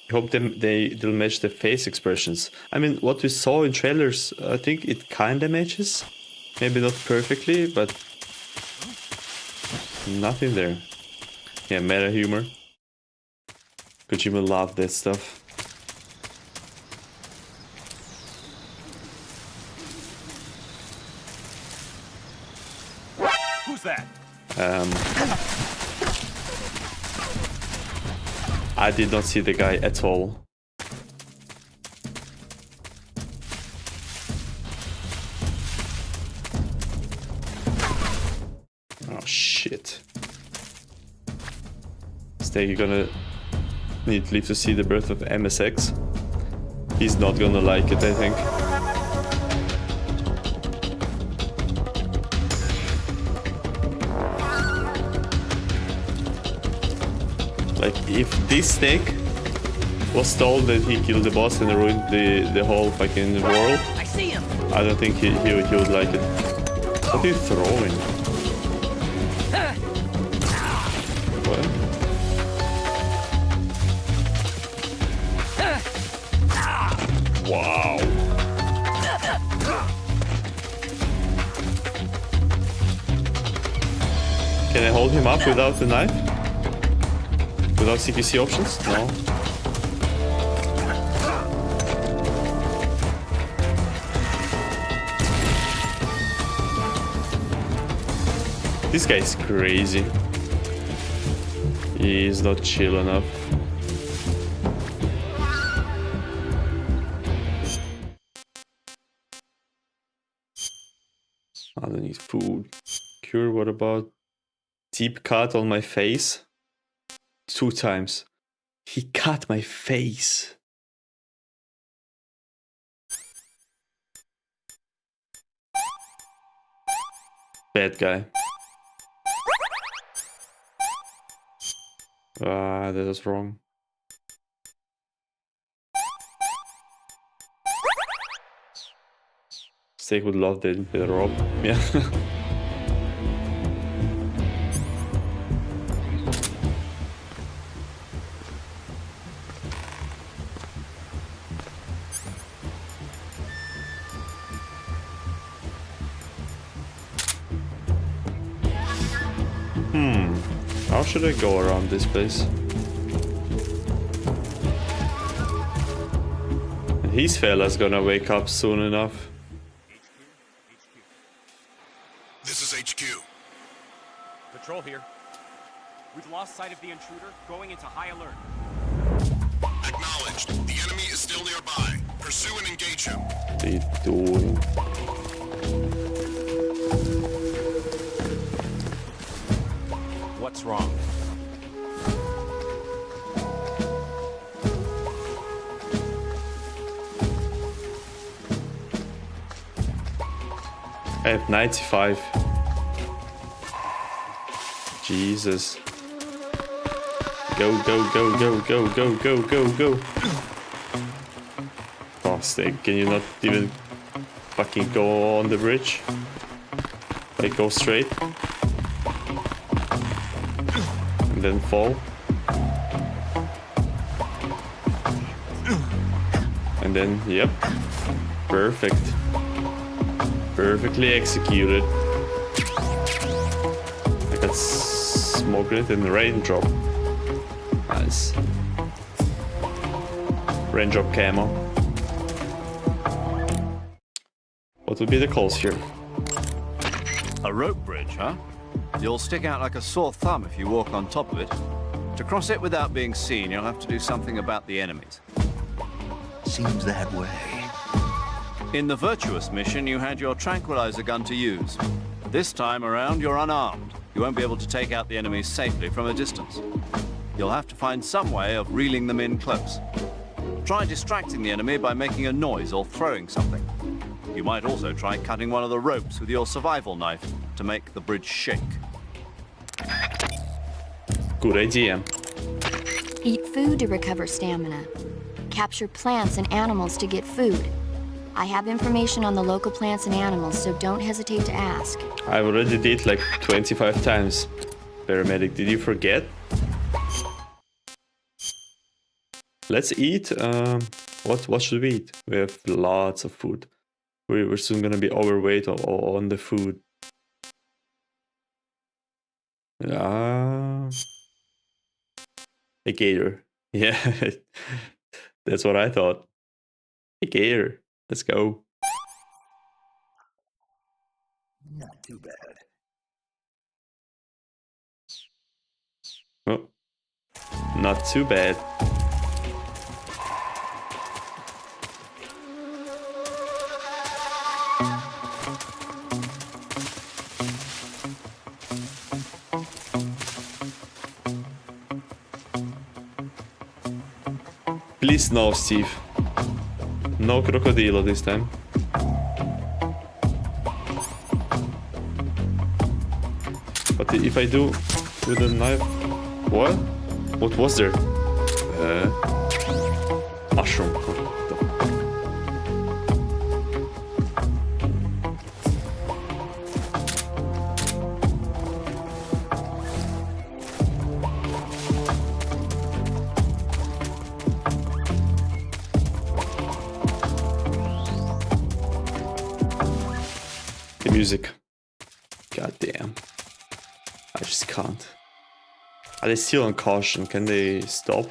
I hope they'll match the face expressions. I mean, what we saw in trailers, I think it kinda matches. Maybe not perfectly, but nothing there. Yeah, meta humor. Kojima loved that stuff. Who's that? I did not see the guy at all. Oh shit. Snake, you're gonna need to live to see the birth of MSX. He's not gonna like it, I think. Like, if this Snake was told that he killed the boss and ruined the whole fucking world, I see him. I don't think he would like it. What are you throwing? What? Wow. Can I hold him up without the knife? Without CQC options? No. This guy is crazy. He is not chill enough. I don't need food. Cure, what about deep cut on my face? 2 times. He cut my face. Bad guy. Ah, that was wrong. Steak would love the rob. Yeah. How should I go around this place? And his fella's gonna wake up soon enough. This is HQ. Patrol here. We've lost sight of the intruder, going into high alert. Acknowledged. The enemy is still nearby. Pursue and engage him. What are you doing? What's wrong? I have 95. Jesus. Go, go, go, go, go, go, go, go, go. Oh, Snake, can you not even fucking go on the bridge? Like, go straight? And then fall? And then, yep. Perfect. Perfectly executed. I got smoke grenade and raindrop. Nice. Raindrop camo. What would be the calls here? A rope bridge, huh? You'll stick out like a sore thumb if you walk on top of it. To cross it without being seen, you'll have to do something about the enemies. Seems that way. In the Virtuous mission, you had your tranquilizer gun to use. This time around, you're unarmed. You won't be able to take out the enemies safely from a distance. You'll have to find some way of reeling them in close. Try distracting the enemy by making a noise or throwing something. You might also try cutting one of the ropes with your survival knife to make the bridge shake. Good idea. Eat food to recover stamina. Capture plants and animals to get food. I have information on the local plants and animals, so don't hesitate to ask. I already did like 25 times. Paramedic, did you forget? Let's eat. What should we eat? We have lots of food. We're soon gonna be overweight on the food. A gator. Yeah, that's what I thought. A gator. Let's go. Not too bad. Oh, not too bad. Please no, Steve. No crocodile this time. But if I do with a knife... What? What was there? Mushroom. The music. God damn. I just can't. Are they still on caution? Can they stop?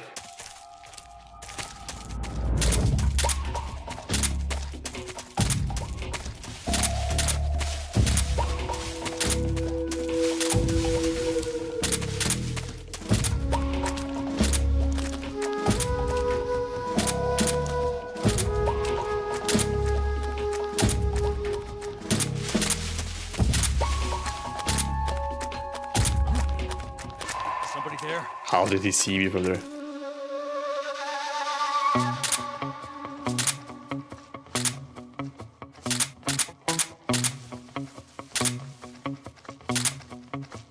How did he see me from there?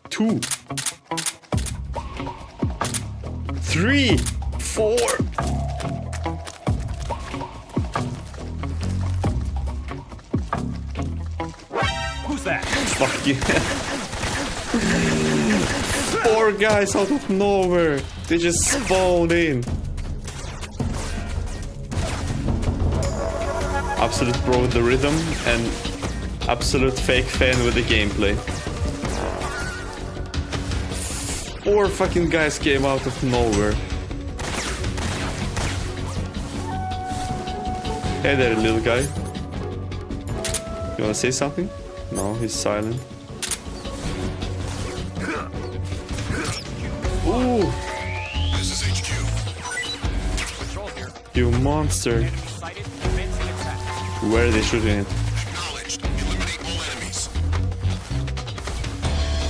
Two. 3, 4. Who's that? Fuck you. 4 guys out of nowhere. They just spawned in. Absolute pro with the rhythm and absolute fake fan with the gameplay. 4 fucking guys came out of nowhere. Hey there, little guy. You wanna say something? No, he's silent. Ooh! This is HQ. You monster. Where are they shooting it? Acknowledged. Eliminate all enemies.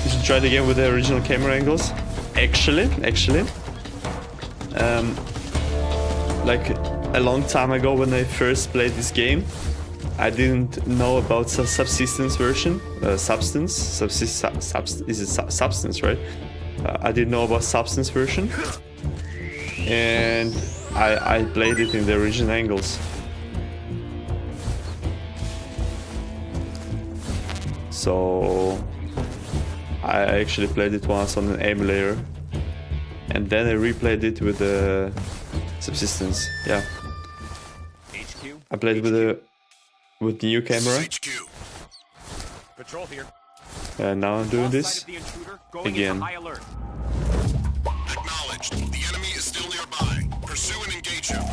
You should try it again with the original camera angles. Actually, like a long time ago when I first played this game, I didn't know about the subsistence version. Substance, right? I didn't know about substance version, and I played it in the original angles. So I actually played it once on an emulator, and then I replayed it with the subsistence. Yeah, I played with the new camera. Patrol here. And now I'm doing this again. Acknowledged. The enemy is still nearby. Pursue and engage him.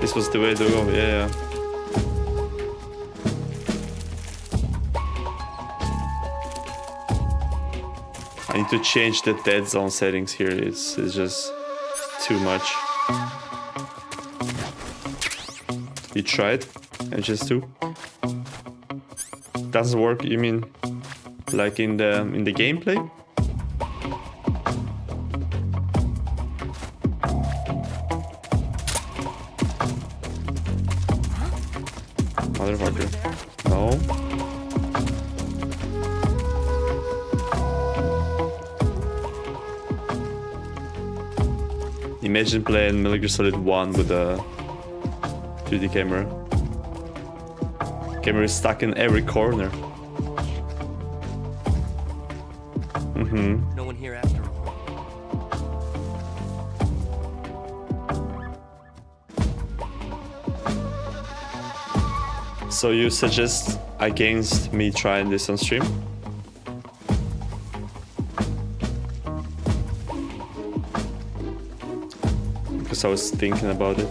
This was the way to go, yeah. I need to change the dead zone settings here. It's just too much. You tried? HS2? Doesn't work, you mean like in the gameplay? Motherfucker. No. Imagine playing Metal Gear Solid 1 with a 3D camera. Camera is stuck in every corner. No one here after all. So you suggest against me trying this on stream? Because I was thinking about it.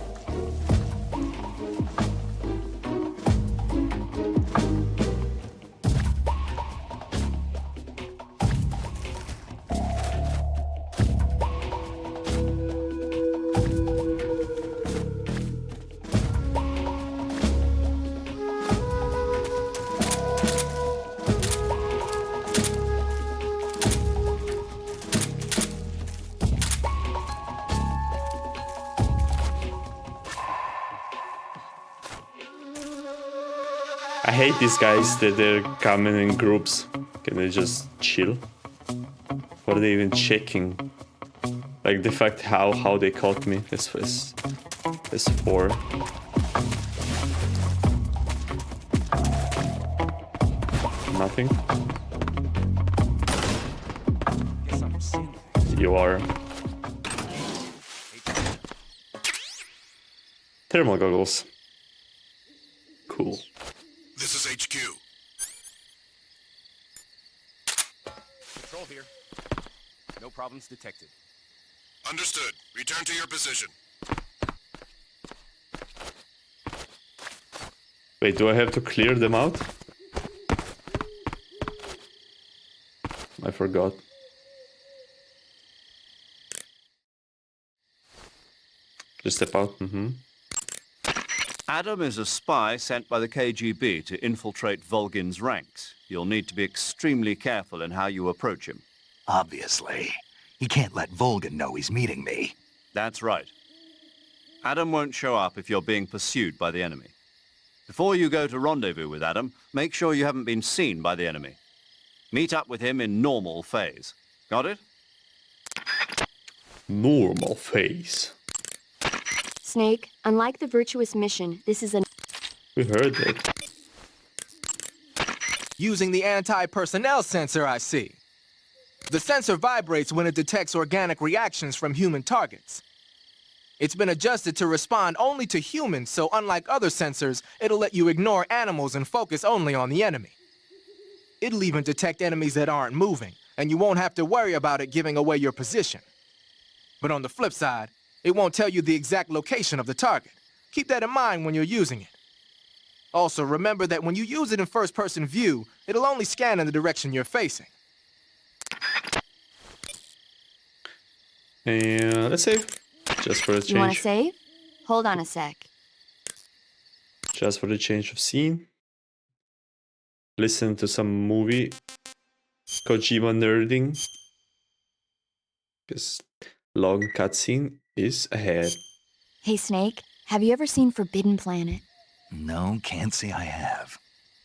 I hate these guys that they're coming in groups. Can they just chill? What are they even checking? Like the fact how they caught me. This was 4. Nothing. You are. Thermal goggles. Cool. This is HQ. Control here. No problems detected. Understood. Return to your position. Wait, do I have to clear them out? I forgot. Just step out. Adam is a spy sent by the KGB to infiltrate Volgin's ranks. You'll need to be extremely careful in how you approach him. Obviously. He can't let Volgin know he's meeting me. That's right. Adam won't show up if you're being pursued by the enemy. Before you go to rendezvous with Adam, make sure you haven't been seen by the enemy. Meet up with him in normal phase. Got it? Normal phase. Snake, unlike the virtuous mission, this is a... We heard that. Using the anti-personnel sensor, I see. The sensor vibrates when it detects organic reactions from human targets. It's been adjusted to respond only to humans, so unlike other sensors, it'll let you ignore animals and focus only on the enemy. It'll even detect enemies that aren't moving, and you won't have to worry about it giving away your position. But on the flip side, it won't tell you the exact location of the target. Keep that in mind when you're using it. Also, remember that when you use it in first-person view, it'll only scan in the direction you're facing. And let's save. Just for a change. You want to save? Hold on a sec. Just for the change of scene. Listen to some movie. Kojima nerding. Because long cutscene is ahead. Hey, Snake, have you ever seen Forbidden Planet? No, can't say I have.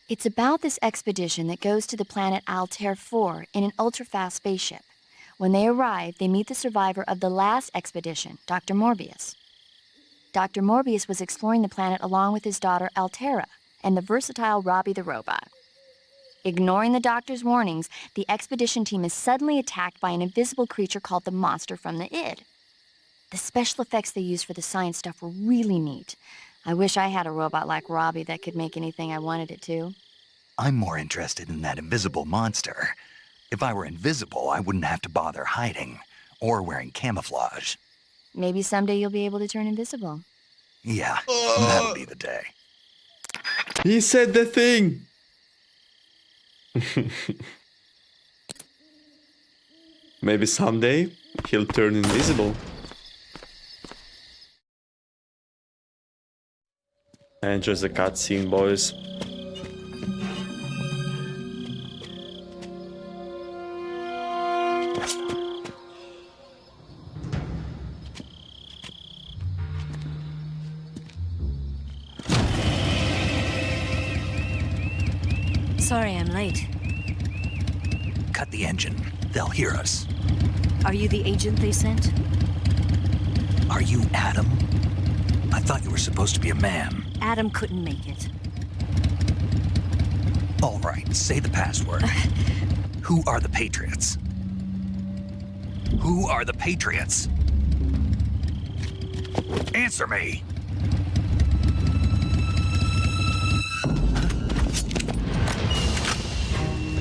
It's about this expedition that goes to the planet Altair 4 in an ultra-fast spaceship. When they arrive, they meet the survivor of the last expedition, Dr. Morbius. Dr. Morbius was exploring the planet along with his daughter Altera and the versatile Robbie the robot. Ignoring the doctor's warnings, the expedition team is suddenly attacked by an invisible creature called the Monster from the Id. The special effects they used for the science stuff were really neat. I wish I had a robot like Robbie that could make anything I wanted it to. I'm more interested in that invisible monster. If I were invisible, I wouldn't have to bother hiding or wearing camouflage. Maybe someday you'll be able to turn invisible. Yeah, that'll be the day. He said the thing! Maybe someday he'll turn invisible. And just a cutscene, boys. Sorry I'm late. Cut the engine. They'll hear us. Are you the agent they sent? Are you Adam? I thought you were supposed to be a man. Adam couldn't make it. All right, say the password. Who are the Patriots? Who are the Patriots? Answer me!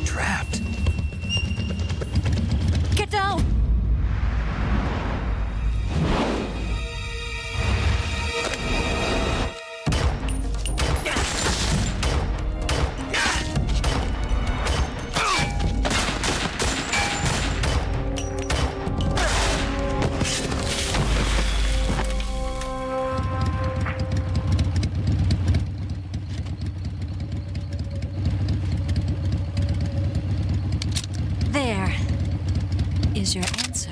Trapped. Get down! There is your answer.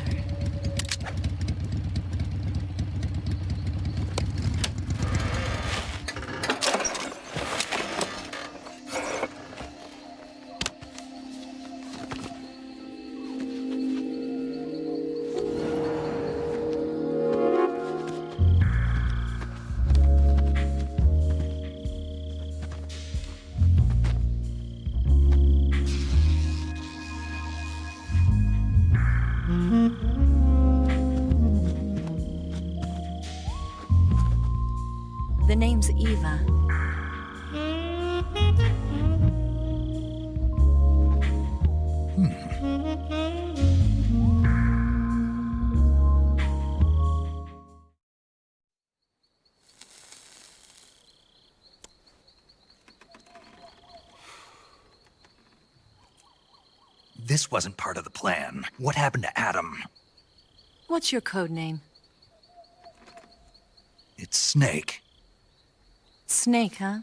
The name's Eva. This wasn't part of the plan. What happened to Adam? What's your code name? It's Snake. Snake, huh?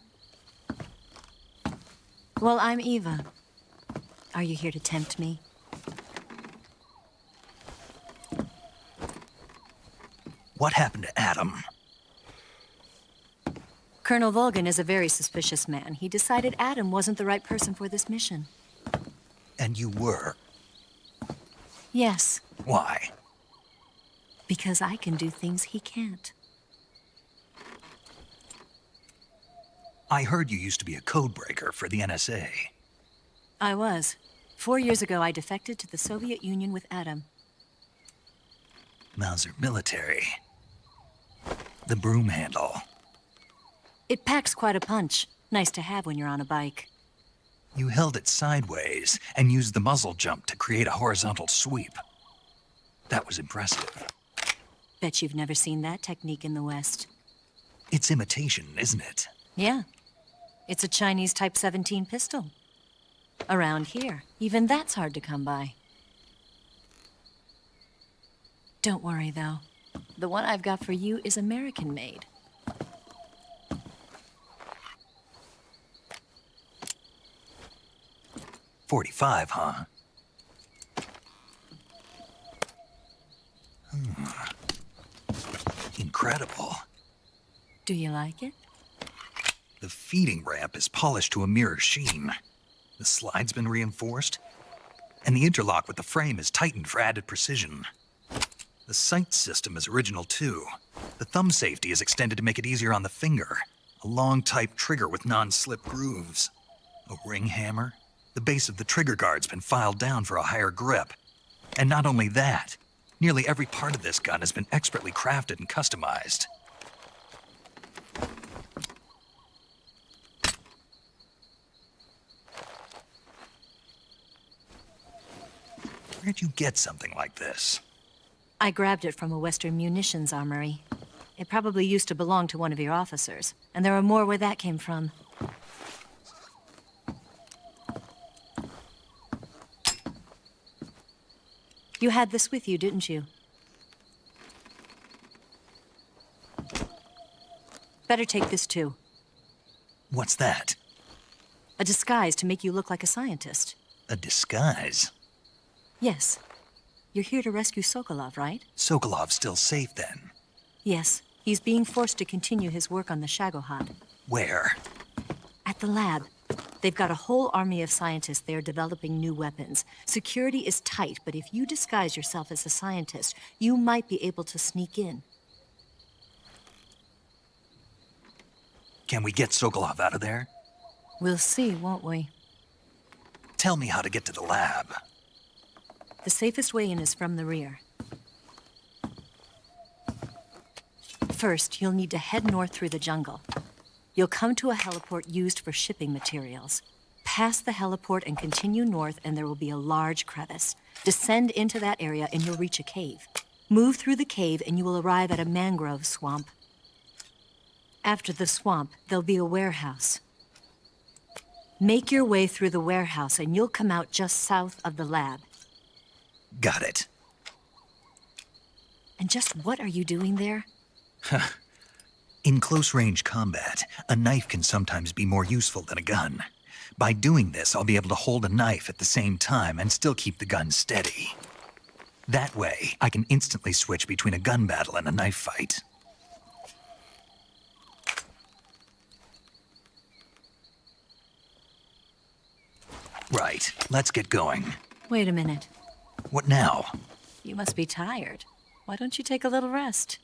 Well, I'm Eva. Are you here to tempt me? What happened to Adam? Colonel Volgan is a very suspicious man. He decided Adam wasn't the right person for this mission. And you were? Yes, Why? because I can do things he can't. I heard you used to be a codebreaker for the NSA. I was. 4 years ago, I defected to the Soviet Union with Adam. Mauser military. The broom handle. It packs quite a punch. Nice to have when you're on a bike. You held it sideways and used the muzzle jump to create a horizontal sweep. That was impressive. Bet you've never seen that technique in the West. It's imitation, isn't it? Yeah. It's a Chinese Type 17 pistol. Around here, even that's hard to come by. Don't worry, though. The one I've got for you is American-made. .45, huh? Incredible. Do you like it? The feeding ramp is polished to a mirror sheen. The slide's been reinforced, and the interlock with the frame is tightened for added precision. The sight system is original too. The thumb safety is extended to make it easier on the finger. A long type trigger with non-slip grooves. A ring hammer. The base of the trigger guard's been filed down for a higher grip. And not only that, nearly every part of this gun has been expertly crafted and customized. Where'd you get something like this? I grabbed it from a Western munitions armory. It probably used to belong to one of your officers, and there are more where that came from. You had this with you, didn't you? Better take this too. What's that? A disguise to make you look like a scientist. A disguise? Yes. You're here to rescue Sokolov, right? Sokolov's still safe then? Yes. He's being forced to continue his work on the Shagohod. Where? At the lab. They've got a whole army of scientists there developing new weapons. Security is tight, but if you disguise yourself as a scientist, you might be able to sneak in. Can we get Sokolov out of there? We'll see, won't we? Tell me how to get to the lab. The safest way in is from the rear. First, you'll need to head north through the jungle. You'll come to a heliport used for shipping materials. Pass the heliport and continue north, and there will be a large crevice. Descend into that area and you'll reach a cave. Move through the cave and you will arrive at a mangrove swamp. After the swamp, there'll be a warehouse. Make your way through the warehouse and you'll come out just south of the lab. Got it. And just what are you doing there? In close-range combat, a knife can sometimes be more useful than a gun. By doing this, I'll be able to hold a knife at the same time and still keep the gun steady. That way, I can instantly switch between a gun battle and a knife fight. Right, let's get going. Wait a minute. What now? You must be tired. Why don't you take a little rest?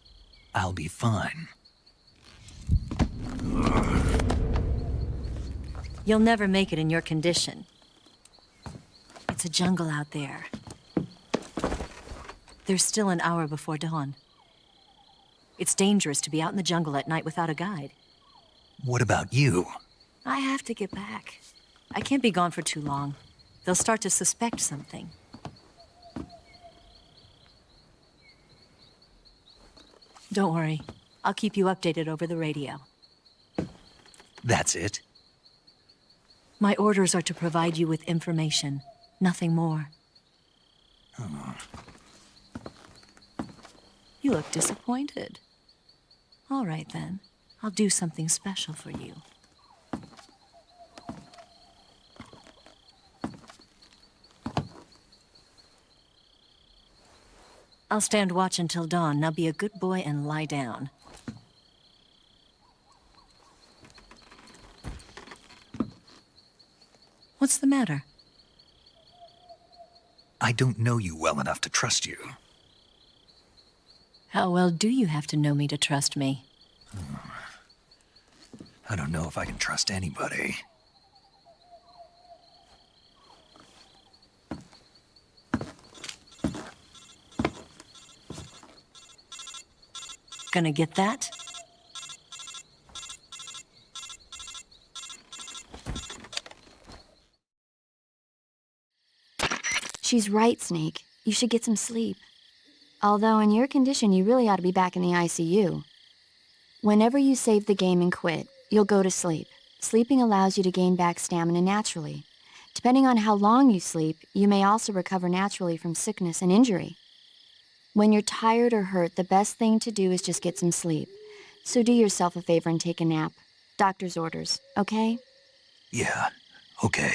I'll be fine. You'll never make it in your condition. It's a jungle out there. There's still an hour before dawn. It's dangerous to be out in the jungle at night without a guide. What about you? I have to get back. I can't be gone for too long. They'll start to suspect something. Don't worry. I'll keep you updated over the radio. That's it? My orders are to provide you with information, nothing more. Oh. You look disappointed. All right, then. I'll do something special for you. I'll stand watch until dawn. Now be a good boy and lie down. What's the matter? I don't know you well enough to trust you. How well do you have to know me to trust me? I don't know if I can trust anybody. Gonna get that? She's right, Snake. You should get some sleep. Although in your condition, you really ought to be back in the ICU. Whenever you save the game and quit, you'll go to sleep. Sleeping allows you to gain back stamina naturally. Depending on how long you sleep, you may also recover naturally from sickness and injury. When you're tired or hurt, the best thing to do is just get some sleep. So do yourself a favor and take a nap. Doctor's orders, okay? Yeah, okay.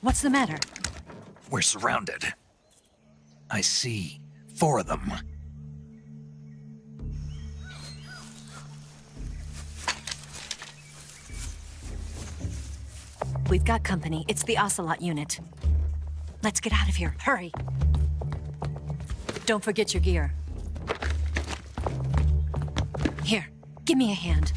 What's the matter? We're surrounded. I see 4 of them. We've got company. It's the Ocelot unit. Let's get out of here. Hurry. Don't forget your gear. Here, give me a hand.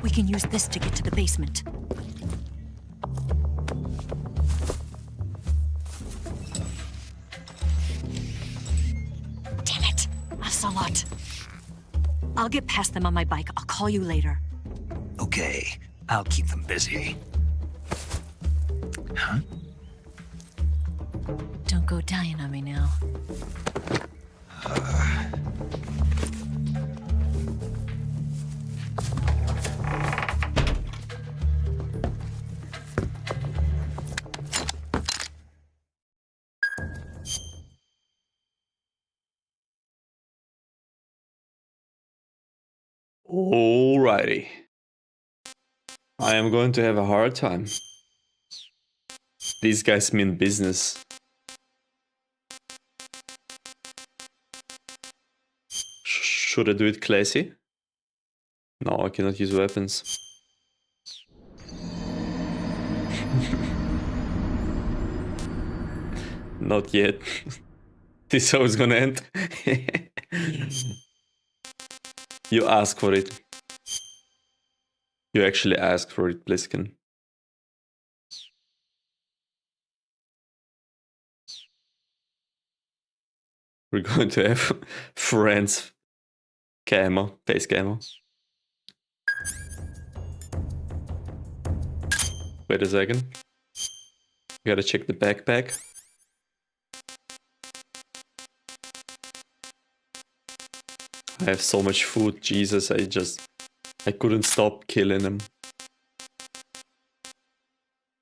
We can use this to get to the basement. Damn it! Ocelot. I'll get past them on my bike. I'll call you later. Okay, I'll keep them busy. Huh? Don't go dying on me now. Alrighty. I am going to have a hard time. These guys mean business. Should I do it classy? No, I cannot use weapons. Not yet. This is how it's gonna end. You ask for it. You actually ask for it, Bliskin. We're going to have friends camo, face camo. Wait a second. Gotta check the backpack. I have so much food, Jesus, I couldn't stop killing him.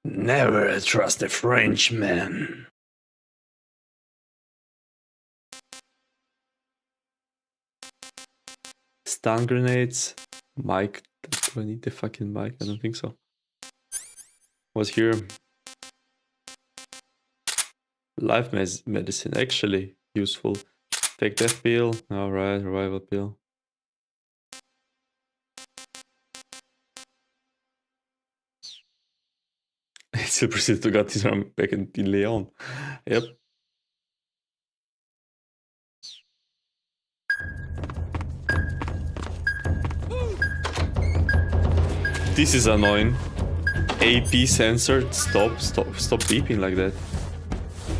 Never trust a Frenchman. Stun grenades. Mic. Do I need the fucking mic? I don't think so. What's here? Life medicine, actually useful. Take death pill. Alright, revival pill. Still proceed to get his arm back in Leon. Yep. This is annoying. AP sensor, stop beeping like that.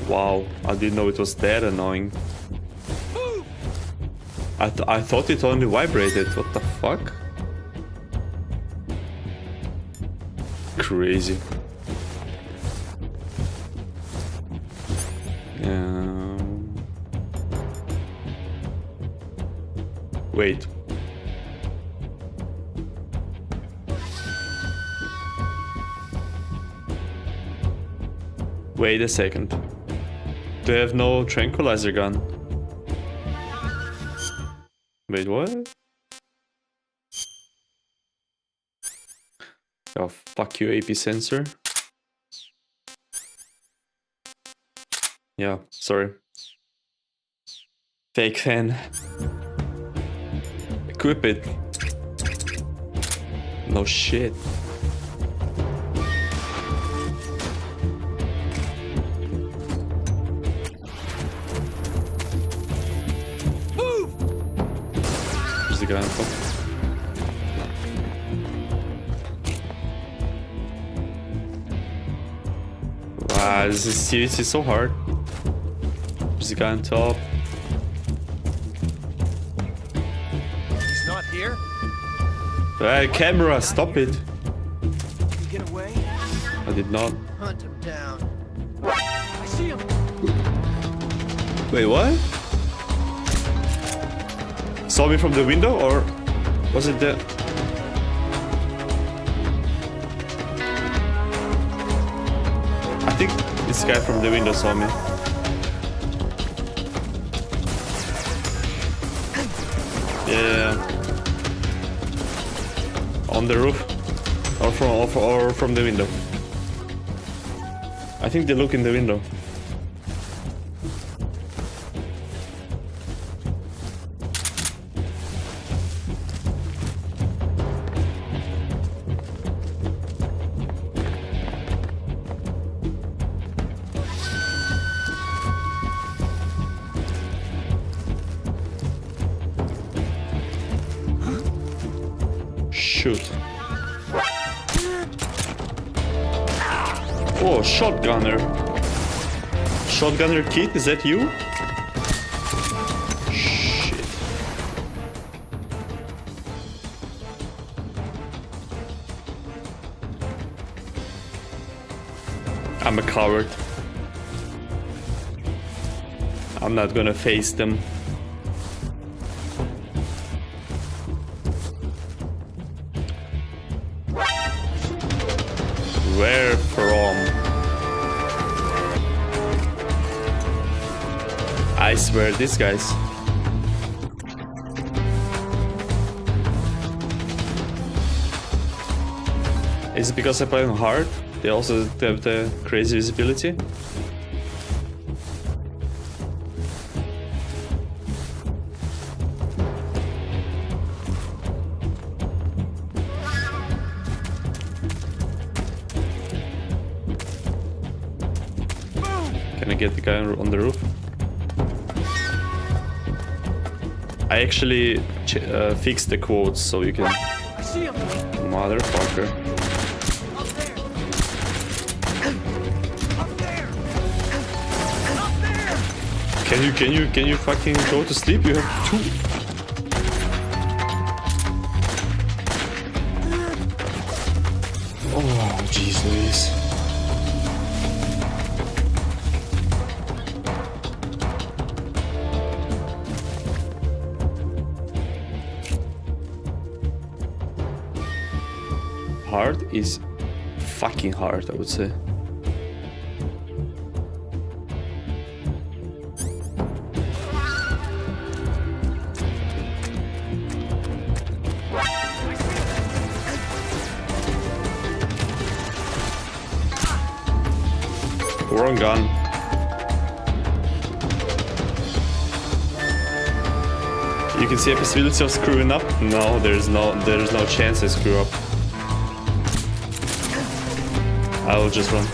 Wow, I didn't know it was that annoying. I thought it only vibrated. What the fuck? Crazy. Wait. Wait a second. Do I have no tranquilizer gun? Wait, what? Oh, fuck you, AP sensor. Yeah, sorry. Fake fan. Equip it. No shit. There's the guy on top. Wow, this is seriously so hard. There's the guy on top. He's not here? Camera, stop it. Get away. I did not. Hunt him down. I see him. Wait, what? Saw me from the window, or was it the... I think This guy from the window saw me. Yeah. On the roof. Or from the window. I think they look in the window. Shoot. Oh, shotgunner. Shotgunner kid, is that you? Shit. I'm a coward. I'm not gonna face them. Where from? I swear, these guys. Is it because I play on hard? They also have the crazy visibility? Can I get the guy on the roof? I actually fixed the quotes so you can... Motherfucker. Can you fucking go to sleep? You have two. Oh, jeez Louise. Hard is fucking hard, I would say. Wrong gun. You can see a possibility of screwing up? No, there's no chance I screw up. I will just run.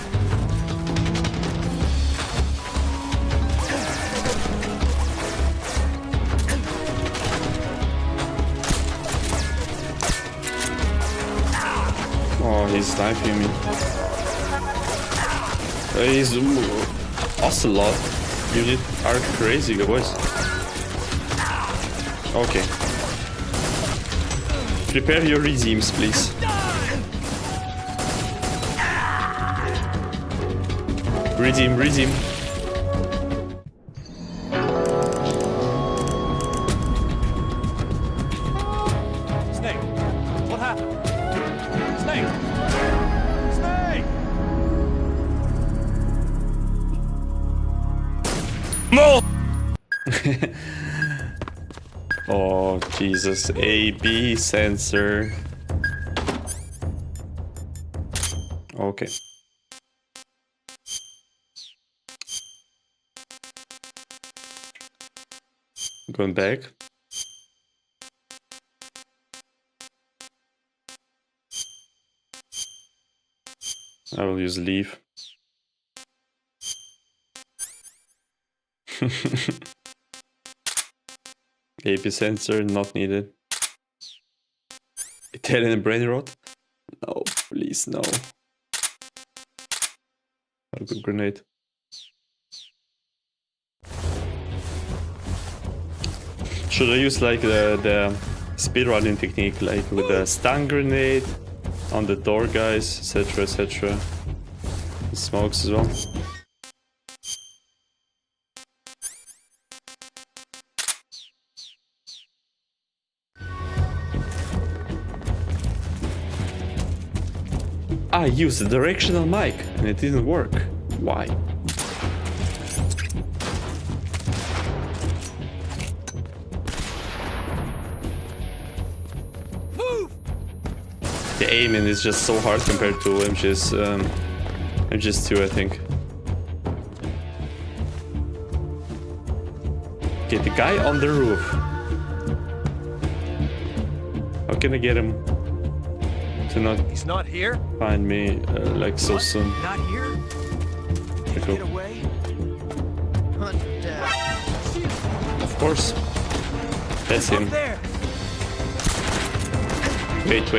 Oh, he's sniping me. He's Ocelot. You are crazy, boys. Okay. Prepare your redeems, please. Redeem. Snake, what happened? Snake! Snake! No! Oh, Jesus. A-B sensor. Okay. Going back. I will use leave. AP sensor not needed. Italian brain rot? No, please no. A good grenade. Should I use like the speedrunning technique, like with the stun grenade on the door guys, etc, etc. Smokes as well. I used the directional mic and it didn't work. Why? The aiming is just so hard compared to MGS2, I think. Okay, the guy on the roof. How can I get him to not? He's not here. Find me like so soon. Not here. Okay, cool. Get away. Of course. That's him. There. Wait.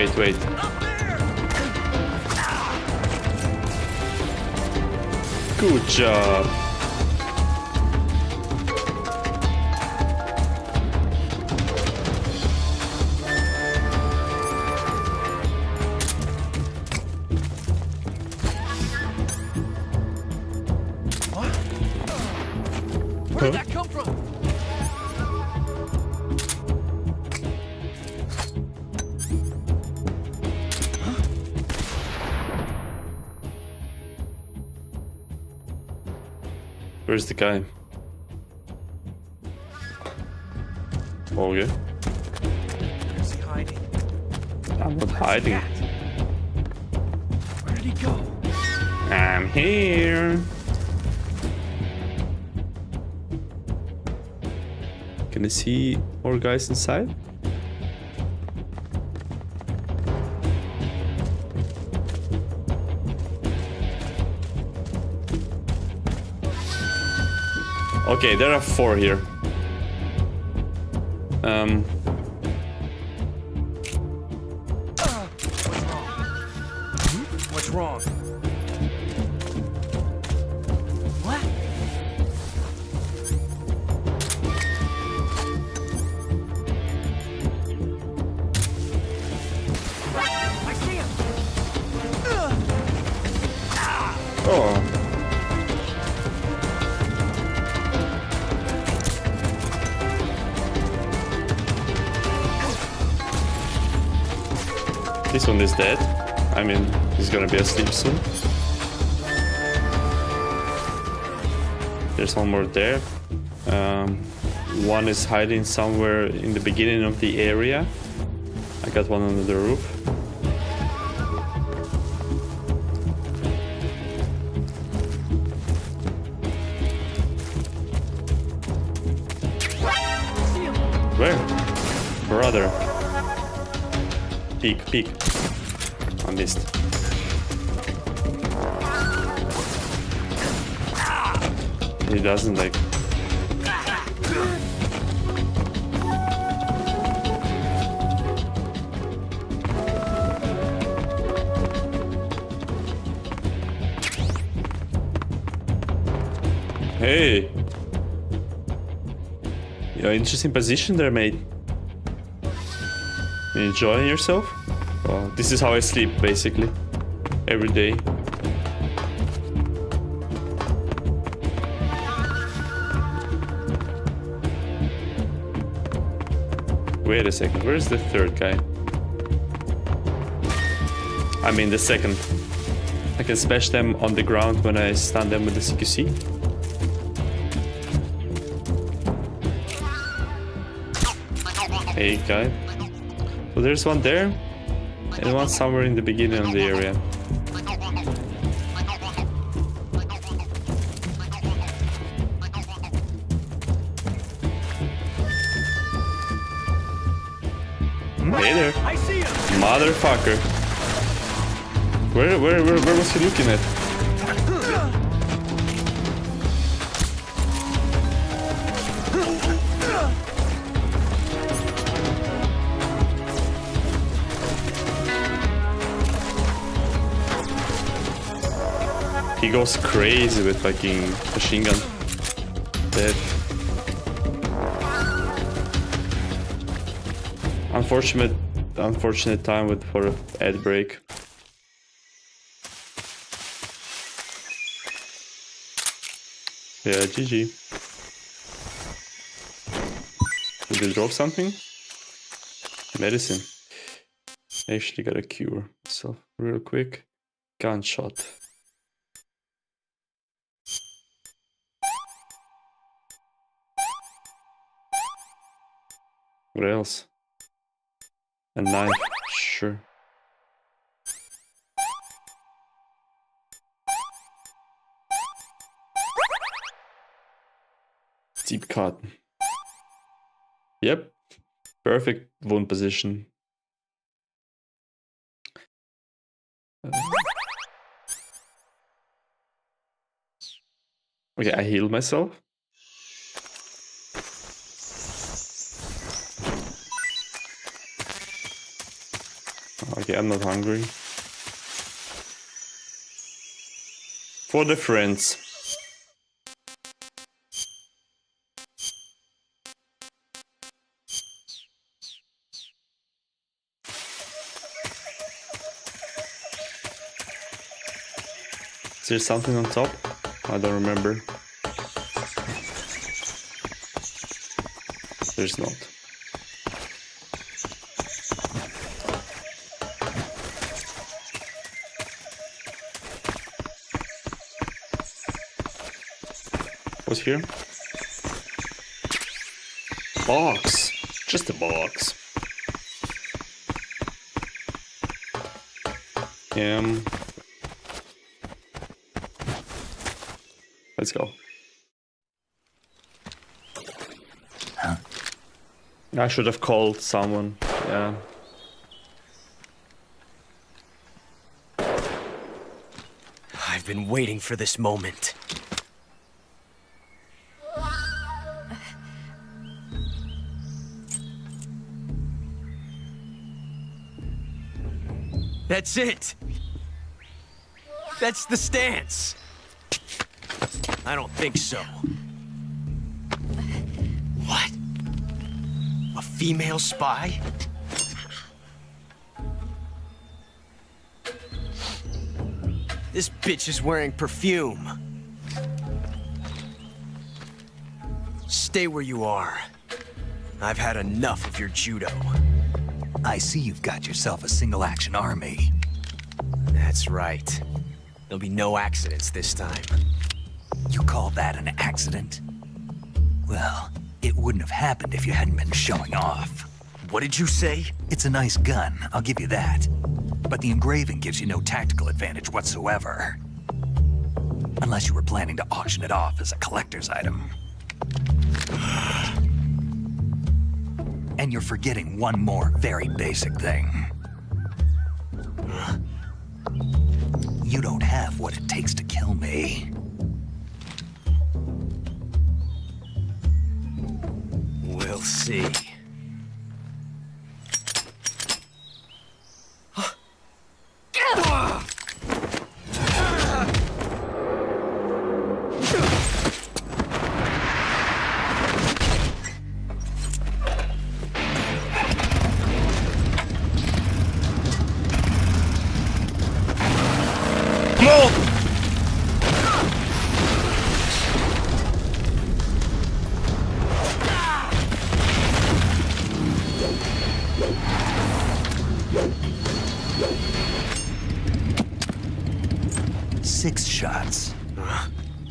Good job. Where did that come from? Where's the guy? Okay. Where's he hiding? I'm not hiding. Where did he go? I'm here. Can I see more guys inside? Okay, there are 4 here. What's wrong? What? I see him. Oh. This one is dead. I mean, he's gonna be asleep soon. There's one more there. One is hiding somewhere in the beginning of the area. I got one under the roof. Where? Brother. Peek. I missed. He doesn't like. Hey. Yeah, interesting position there, mate. You enjoying yourself? Well, this is how I sleep, basically. Every day. Wait a second, where's the third guy? I mean the second. I can smash them on the ground when I stun them with the CQC. Hey guy. So there's one there, and one somewhere in the beginning of the area. Hey there, I see him. motherfucker. Where was he looking at? He goes crazy with fucking machine gun. Dead. Unfortunate time for an ad break. Yeah, GG. Did they drop something? Medicine. I actually got a cure. So real quick. Gunshot. What else? A knife, sure. Deep cut. Yep. Perfect wound position. Okay, I healed myself. Okay, I'm not hungry. For the friends. Is there something on top? I don't remember. There's not. What's here? Box. Just a box. Let's go. Huh? I should have called someone. Yeah. I've been waiting for this moment. That's it. That's the stance. I don't think so. What? A female spy? This bitch is wearing perfume. Stay where you are. I've had enough of your judo. I see you've got yourself a single-action army. That's right. There'll be no accidents this time. You call that an accident? Well, it wouldn't have happened if you hadn't been showing off. What did you say? It's a nice gun, I'll give you that. But the engraving gives you no tactical advantage whatsoever. Unless you were planning to auction it off as a collector's item. And you're forgetting one more very basic thing. You don't have what it takes to kill me. We'll see.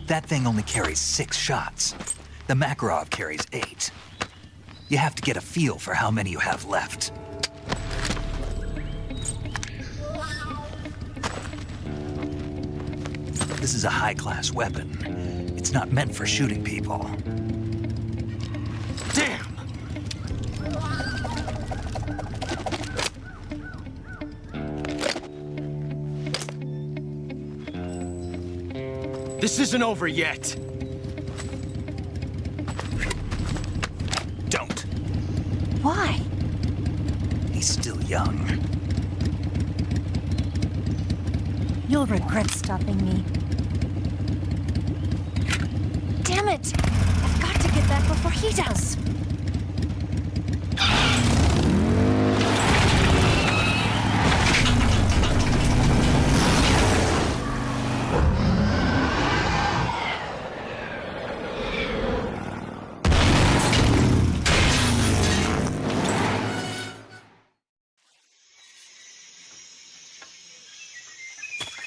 That thing only carries 6 shots. The Makarov carries 8. You have to get a feel for how many you have left. This is a high-class weapon. It's not meant for shooting people. Damn! This isn't over yet. Don't. Why? He's still young. You'll regret stopping me. Damn it! I've got to get back before he does.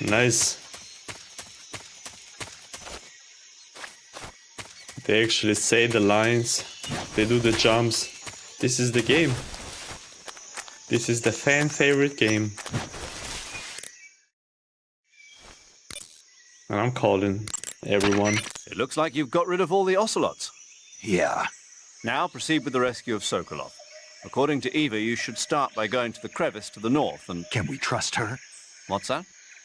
Nice. They actually say the lines. They do the jumps. This is the game. This is the fan favorite game. And I'm calling everyone. It looks like you've got rid of all the ocelots. Yeah. Now proceed with the rescue of Sokolov. According to Eva, you should start by going to the crevice to the north and... Can we trust her? What's that?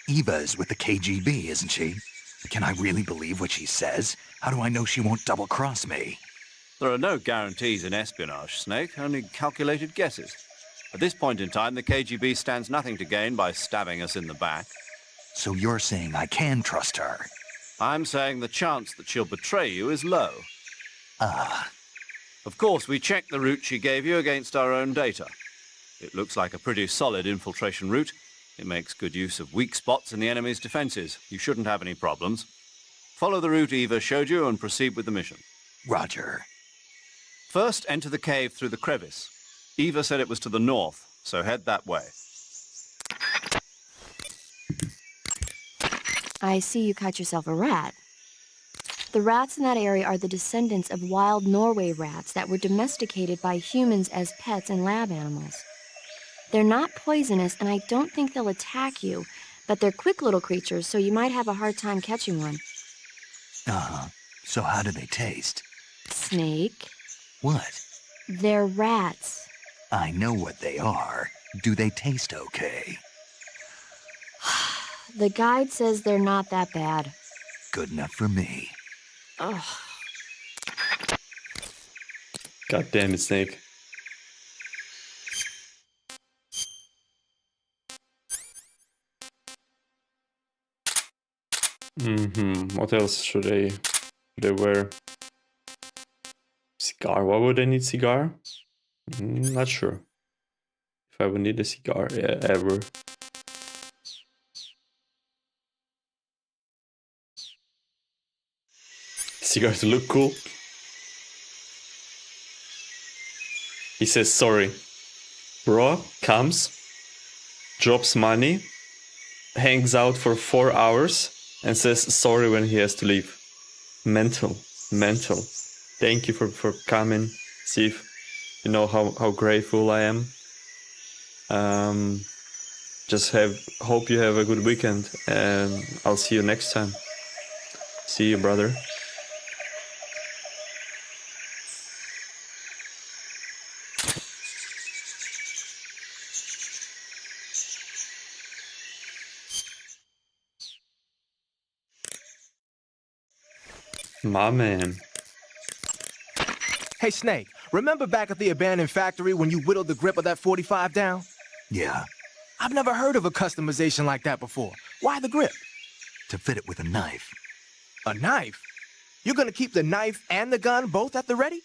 Eva is with the KGB, isn't she? Can I really believe what she says? How do I know she won't double-cross me? There are no guarantees in espionage, Snake, only calculated guesses. At this point in time, the KGB stands nothing to gain by stabbing us in the back. So you're saying I can trust her? I'm saying the chance that she'll betray you is low. Ah. Of course, we checked the route she gave you against our own data. It looks like a pretty solid infiltration route. It makes good use of weak spots in the enemy's defenses. You shouldn't have any problems. Follow the route Eva showed you and proceed with the mission. Roger. First, enter the cave through the crevice. Eva said it was to the north, so head that way. I see you caught yourself a rat. The rats in that area are the descendants of wild Norway rats that were domesticated by humans as pets and lab animals. They're not poisonous, and I don't think they'll attack you, but they're quick little creatures, so you might have a hard time catching one. Uh-huh. So how do they taste? Snake? What? They're rats. I know what they are. Do they taste okay? The guide says they're not that bad. Good enough for me. Ugh. God damn it, Snake. What else should I wear? Cigar. Why would I need cigar? Not sure. If I would need a cigar, yeah, ever. Cigar to look cool. He says sorry. Bro comes, drops money, hangs out for 4 hours, and says sorry when he has to leave. Mental. Thank you for coming. See if you know how grateful I am. Just hope you have a good weekend, and I'll see you next time. See you, brother. My man. Hey, Snake, remember back at the abandoned factory when you whittled the grip of that 45 down? Yeah. I've never heard of a customization like that before. Why the grip? To fit it with a knife. A knife? You're gonna keep the knife and the gun both at the ready?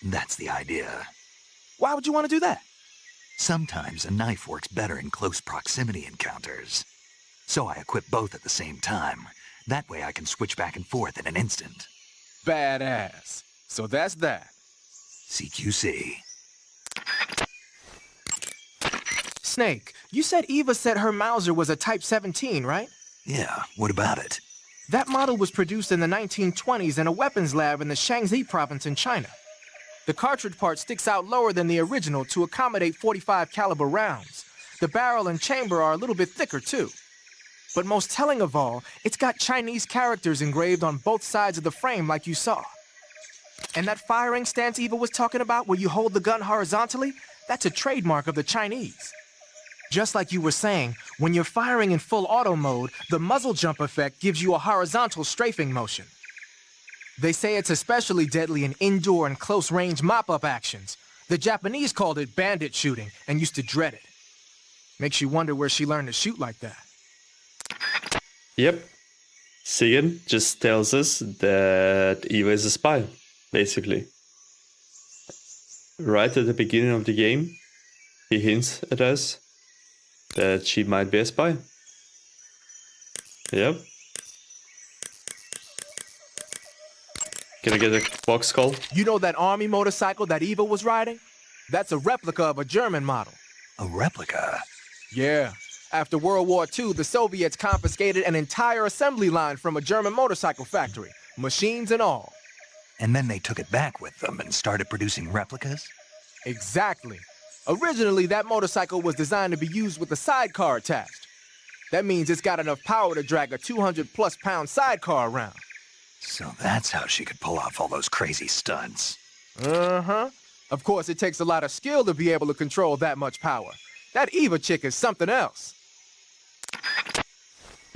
That's the idea. Why would you want to do that? Sometimes a knife works better in close proximity encounters. So I equip both at the same time. That way I can switch back and forth in an instant. Badass. So that's that. CQC. Snake, you said Eva said her Mauser was a Type 17, right? Yeah, what about it? That model was produced in the 1920s in a weapons lab in the Shaanxi province in China. The cartridge part sticks out lower than the original to accommodate 45 caliber rounds. The barrel and chamber are a little bit thicker too. But most telling of all, it's got Chinese characters engraved on both sides of the frame like you saw. And that firing stance Eva was talking about where you hold the gun horizontally, that's a trademark of the Chinese. Just like you were saying, when you're firing in full auto mode, the muzzle jump effect gives you a horizontal strafing motion. They say it's especially deadly in indoor and close-range mop-up actions. The Japanese called it bandit shooting and used to dread it. Makes you wonder where she learned to shoot like that. Yep. Sigurd just tells us that Eva is a spy, basically. Right at the beginning of the game, he hints at us that she might be a spy. Yep. Can I get a box call? You know that army motorcycle that Eva was riding? That's a replica of a German model. A replica? Yeah. After World War II, the Soviets confiscated an entire assembly line from a German motorcycle factory, machines and all. And then they took it back with them and started producing replicas? Exactly. Originally, that motorcycle was designed to be used with a sidecar attached. That means it's got enough power to drag a 200-plus pound sidecar around. So that's how she could pull off all those crazy stunts. Uh-huh. Of course, it takes a lot of skill to be able to control that much power. That Eva chick is something else.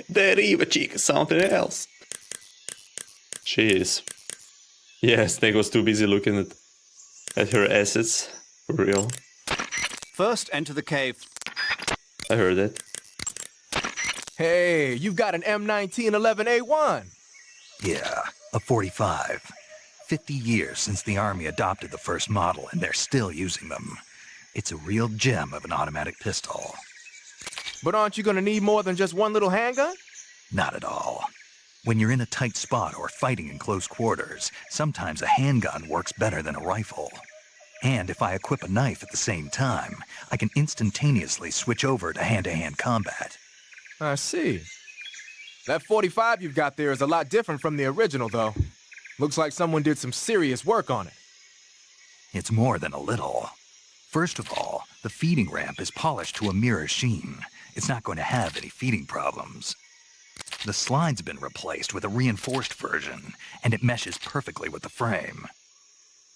That Eva chick is something else. She is. Yeah, Snake was too busy looking at her assets. For real. First, enter the cave. I heard it. Hey, you've got an M1911A1. Yeah, a 45. 50 years since the Army adopted the first model, and they're still using them. It's a real gem of an automatic pistol. But aren't you gonna need more than just one little handgun? Not at all. When you're in a tight spot or fighting in close quarters, sometimes a handgun works better than a rifle. And if I equip a knife at the same time, I can instantaneously switch over to hand-to-hand combat. I see. That 45 you've got there is a lot different from the original, though. Looks like someone did some serious work on it. It's more than a little. First of all, the feeding ramp is polished to a mirror sheen. It's not going to have any feeding problems. The slide's been replaced with a reinforced version, and it meshes perfectly with the frame.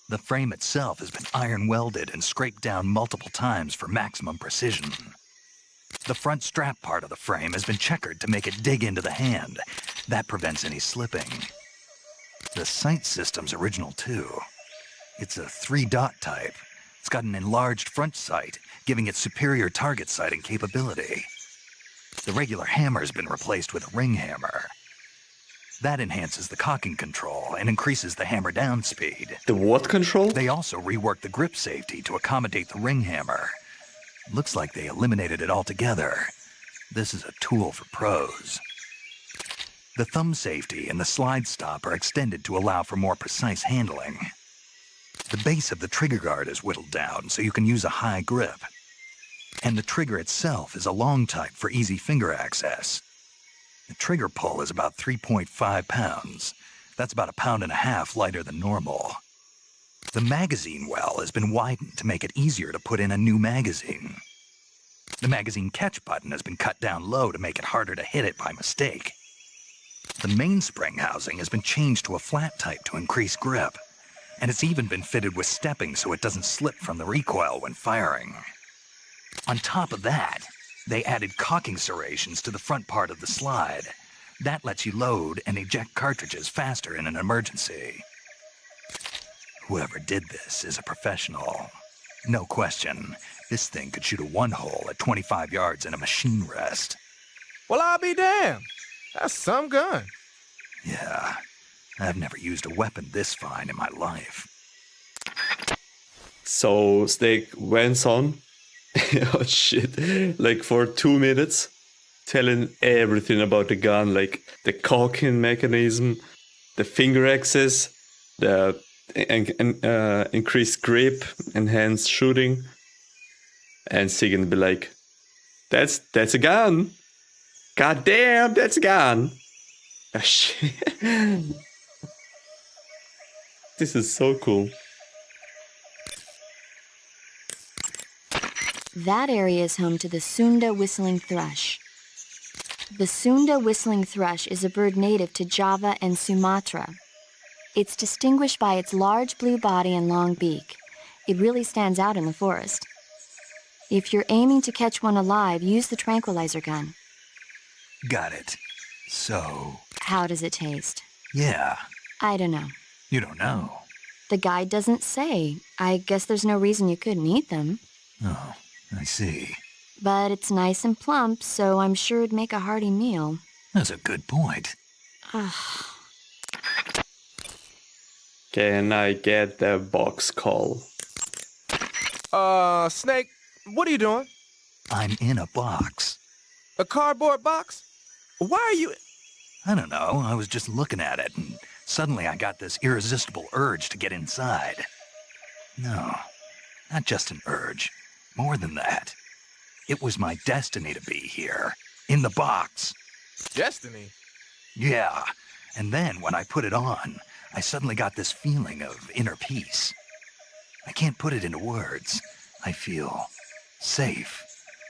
The frame itself has been iron welded and scraped down multiple times for maximum precision. The front strap part of the frame has been checkered to make it dig into the hand. That prevents any slipping. The sight system's original too. It's a 3-dot type. It's got an enlarged front sight, giving it superior target sighting capability. The regular hammer's been replaced with a ring hammer. That enhances the cocking control and increases the hammer down speed. The what control? They also reworked the grip safety to accommodate the ring hammer. Looks like they eliminated it altogether. This is a tool for pros. The thumb safety and the slide stop are extended to allow for more precise handling. The base of the trigger guard is whittled down so you can use a high grip. And the trigger itself is a long type for easy finger access. The trigger pull is about 3.5 pounds. That's about 1.5 pounds lighter than normal. The magazine well has been widened to make it easier to put in a new magazine. The magazine catch button has been cut down low to make it harder to hit it by mistake. The mainspring housing has been changed to a flat type to increase grip, and it's even been fitted with stepping so it doesn't slip from the recoil when firing. On top of that, they added cocking serrations to the front part of the slide. That lets you load and eject cartridges faster in an emergency. Whoever did this is a professional. No question, this thing could shoot a one-hole at 25 yards in a machine rest. Well, I'll be damned. That's some gun. Yeah, I've never used a weapon this fine in my life. So Snake went on, oh shit, like for 2 minutes, telling everything about the gun, like the cocking mechanism, the finger access, the increased grip, enhanced shooting, and Sigan be like, that's a gun. God damn, that's a gun. Oh, shit. This is so cool. That area is home to the Sunda whistling thrush. The Sunda whistling thrush is a bird native to Java and Sumatra. It's distinguished by its large blue body and long beak. It really stands out in the forest. If you're aiming to catch one alive, use the tranquilizer gun. Got it. So... How does it taste? Yeah. I don't know. You don't know? The guide doesn't say. I guess there's no reason you couldn't eat them. Oh, I see. But it's nice and plump, so I'm sure it'd make a hearty meal. That's a good point. Can I get the box call? Snake, what are you doing? I'm in a box. A cardboard box? Why are you... I don't know, I was just looking at it, and suddenly I got this irresistible urge to get inside. No, not just an urge. More than that. It was my destiny to be here, in the box. Destiny? Yeah, and then when I put it on, I suddenly got this feeling of inner peace. I can't put it into words. I feel safe.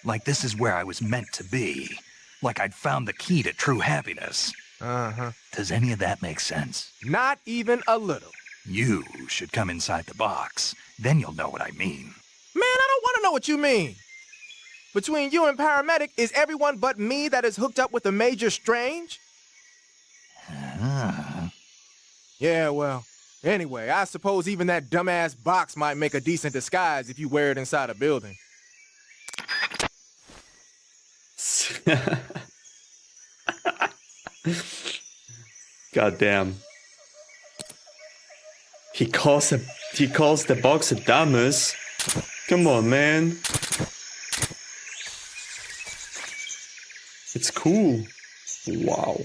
Like this is where I was meant to be. Like I'd found the key to true happiness. Uh-huh. Does any of that make sense? Not even a little. You should come inside the box. Then you'll know what I mean. Man, I don't want to know what you mean. Between you and Paramedic, is everyone but me that is hooked up with a Major Strange? Yeah, well, anyway, I suppose even that dumbass box might make a decent disguise if you wear it inside a building. God damn. He calls the box a dumbass. Come on, man. It's cool. Wow.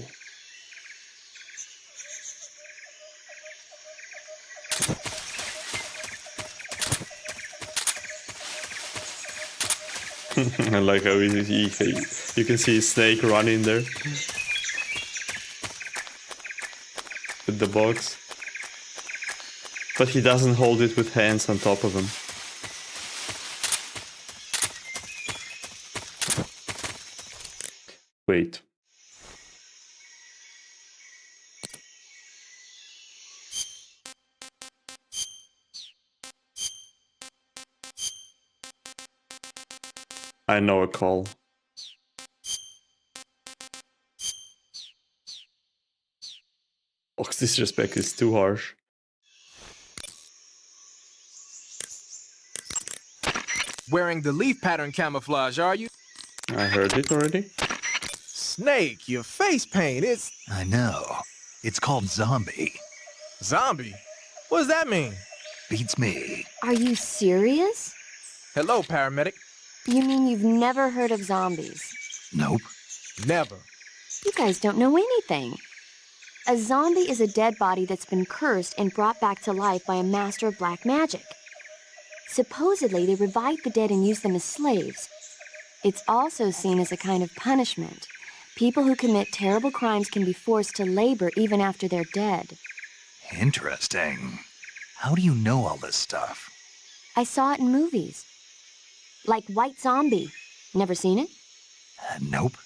I like how you can see a snake running there with the box, but he doesn't hold it with hands on top of him. Wait. I know a call. Ox disrespect is too harsh. Wearing the leaf pattern camouflage, are you? I heard it already. Snake, your face paint is... I know. It's called zombie. Zombie? What does that mean? Beats me. Are you serious? Hello, Paramedic. You mean you've never heard of zombies? Nope. Never. You guys don't know anything. A zombie is a dead body that's been cursed and brought back to life by a master of black magic. Supposedly, they revive the dead and use them as slaves. It's also seen as a kind of punishment. People who commit terrible crimes can be forced to labor even after they're dead. Interesting. How do you know all this stuff? I saw it in movies. Like White Zombie. Never seen it? Nope.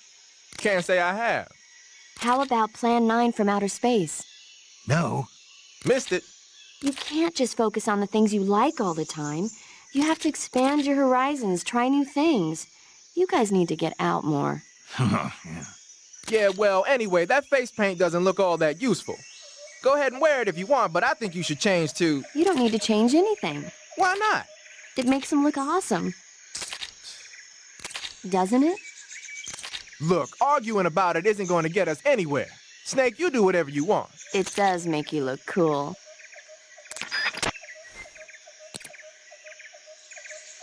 Can't say I have. How about Plan 9 from Outer Space? No. Missed it. You can't just focus on the things you like all the time. You have to expand your horizons, try new things. You guys need to get out more. Yeah, well, anyway, that face paint doesn't look all that useful. Go ahead and wear it if you want, but I think you should change to... You don't need to change anything. Why not? It makes him look awesome. Doesn't it? Look, arguing about it isn't going to get us anywhere. Snake, you do whatever you want. It does make you look cool.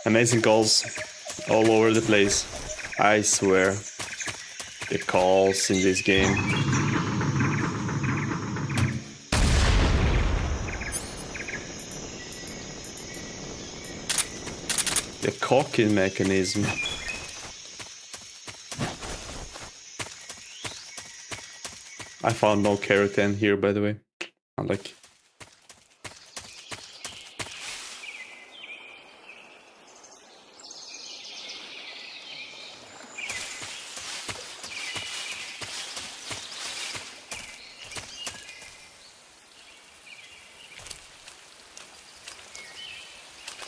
Amazing calls all over the place. I swear. The calls in this game. The cocking mechanism. I found no keratin here, by the way. Unlike.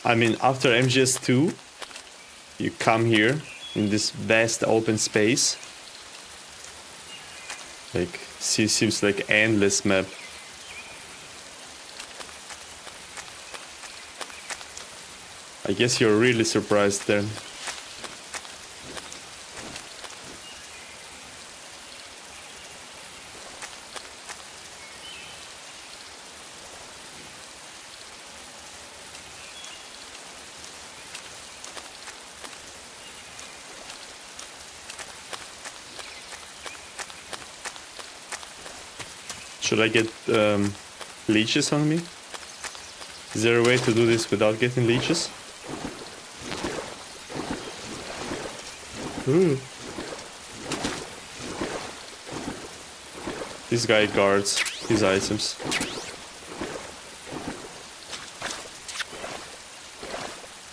I mean, after MGS2, you come here in this vast open space. Like, seems like endless map. I guess you're really surprised there. Should I get leeches on me? Is there a way to do this without getting leeches? Ooh. This guy guards his items.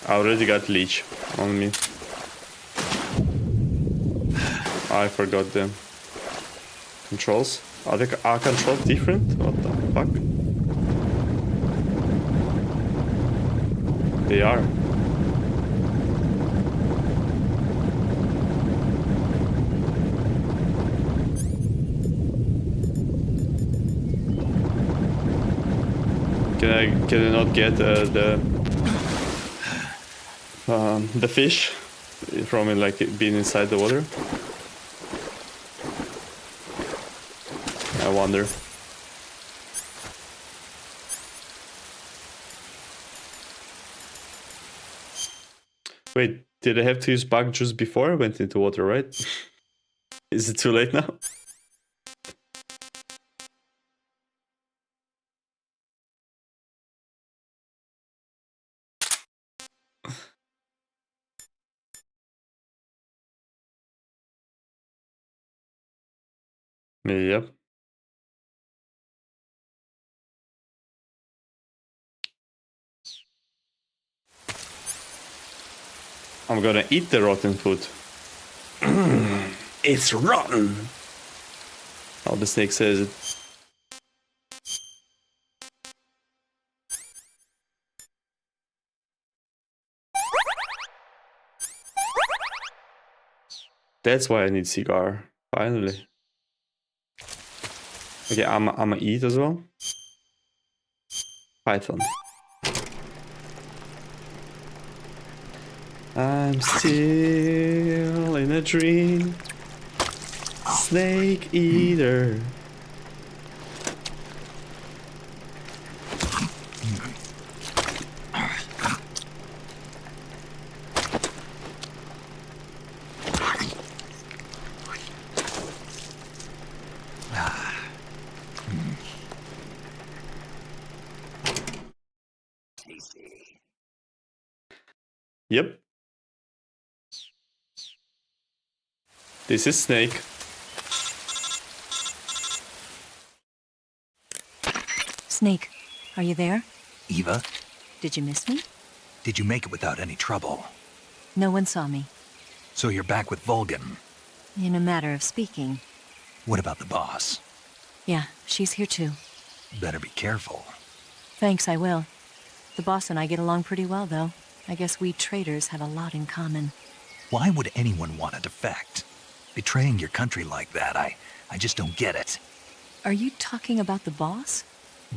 I already got leech on me. I forgot the controls. Are controls different? What the fuck? They are. Can I not get the fish from it, like it being inside the water? I wonder. Wait, did I have to use bug juice before I went into water, right? Is it too late now? Yep. I'm gonna eat the rotten food. It's rotten. How the snake says it. That's why I need cigar. Finally. Okay, I'ma eat as well. Python. I'm still in a dream. Snake eater. Yep. This is Snake. Snake, are you there? Eva, Did you miss me? did you make it without any trouble? No one saw me. So you're back with Vulcan. In a matter of speaking. What about the boss? Yeah, she's here too. Better be careful. Thanks, I will. The boss and I get along pretty well, though. I guess we traitors have a lot in common. Why would anyone want to defect? Betraying your country like that, I just don't get it. Are you talking about the boss?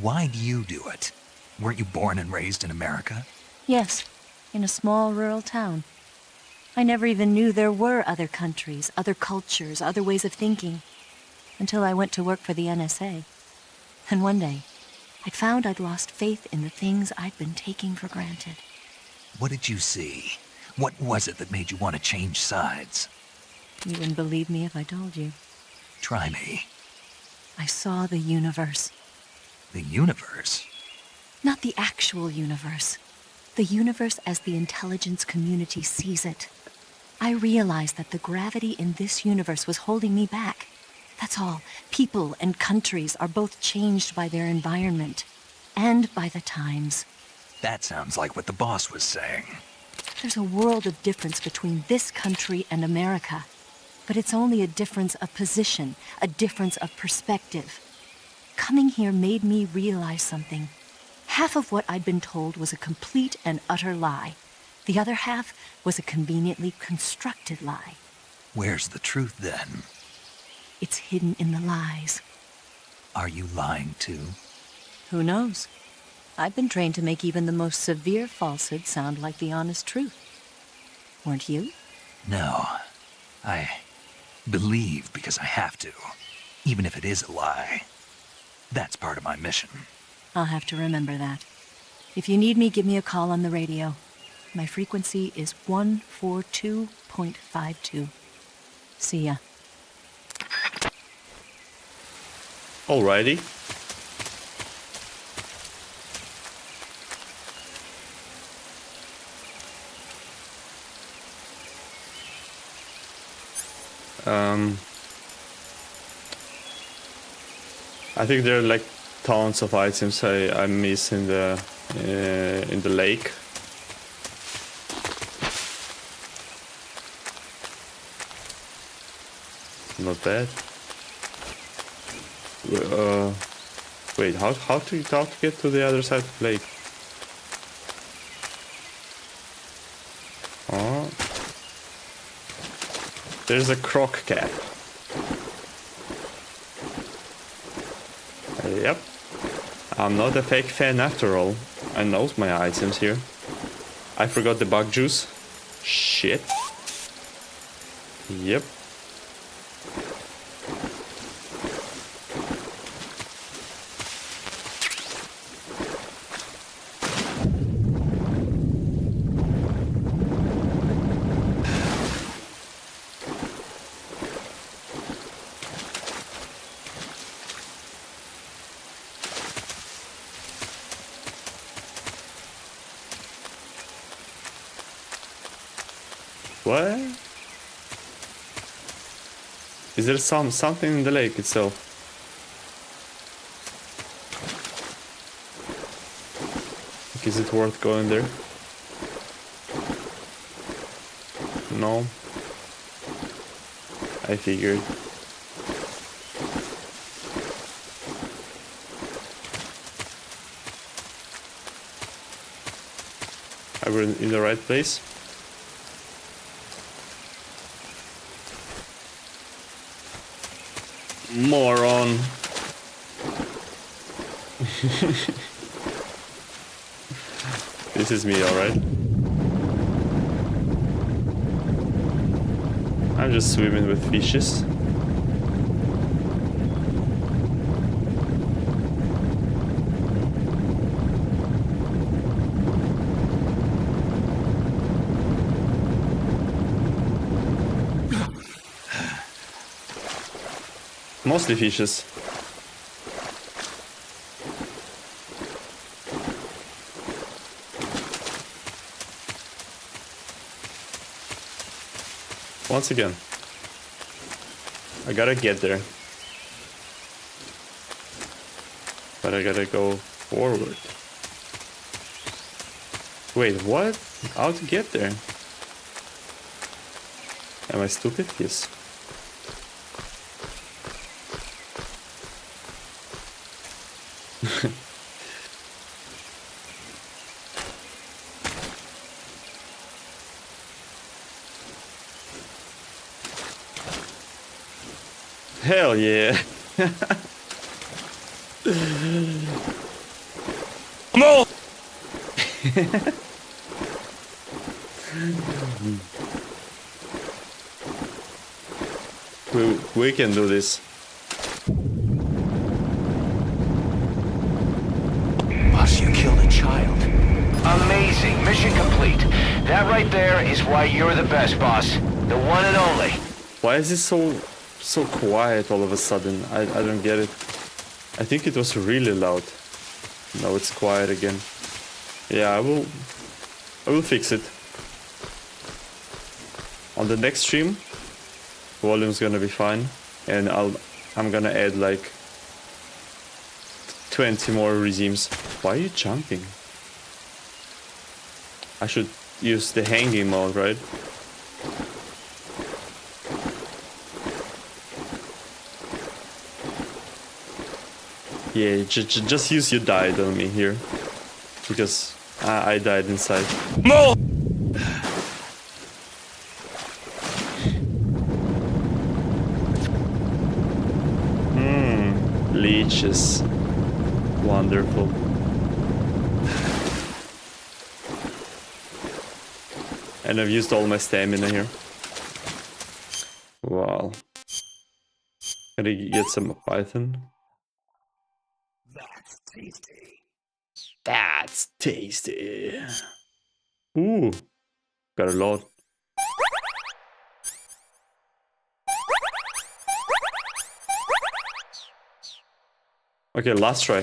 Why do you do it? Weren't you born and raised in America? Yes, in a small rural town. I never even knew there were other countries, other cultures, other ways of thinking, until I went to work for the NSA. And one day, I found I'd lost faith in the things I'd been taking for granted. What did you see? What was it that made you want to change sides? You wouldn't believe me if I told you. Try me. I saw the universe. The universe? Not the actual universe. The universe as the intelligence community sees it. I realized that the gravity in this universe was holding me back. That's all. People and countries are both changed by their environment and by the times. That sounds like what the boss was saying. There's a world of difference between this country and America. But it's only a difference of position, a difference of perspective. Coming here made me realize something. Half of what I'd been told was a complete and utter lie. The other half was a conveniently constructed lie. Where's the truth then? It's hidden in the lies. Are you lying too? Who knows? I've been trained to make even the most severe falsehood sound like the honest truth. Weren't you? No. I believe because I have to, even if it is a lie. That's part of my mission. I'll have to remember that. If you need me, give me a call on the radio. My frequency is 142.52. See ya. Alrighty. I think there are like tons of items I miss in the lake. Not bad. Wait, how to get to the other side of the lake? Oh. There's a croc cap. Yep. I'm not a fake fan after all. I know my items here. I forgot the bug juice. Shit. Yep. What? Is there something in the lake itself? Like, is it worth going there? No. I figured. Are we in the right place? Moron. This is me, alright? I'm just swimming with fishes. Mostly fishes. Once again, I gotta get there. But I gotta go forward. Wait, what? How to get there? Am I stupid? Yes. Hell yeah. No. we can do this. Boss, you killed a child. Amazing. Mission complete. That right there is why you're the best, boss. The one and only. Why is it so quiet all of a sudden? I don't get it. I think it was really loud. Now it's quiet again. Yeah, I will fix it. On the next stream, volume's gonna be fine, and I'm gonna add like 20 more regimes. Why are you jumping? I should use the hanging mode, right? Yeah, just use your died on me here, because I died inside. No! Leeches. Wonderful. And I've used all my stamina here. Wow. Can I get some python? That's tasty. That's tasty. Ooh, got a lot. Okay, last try.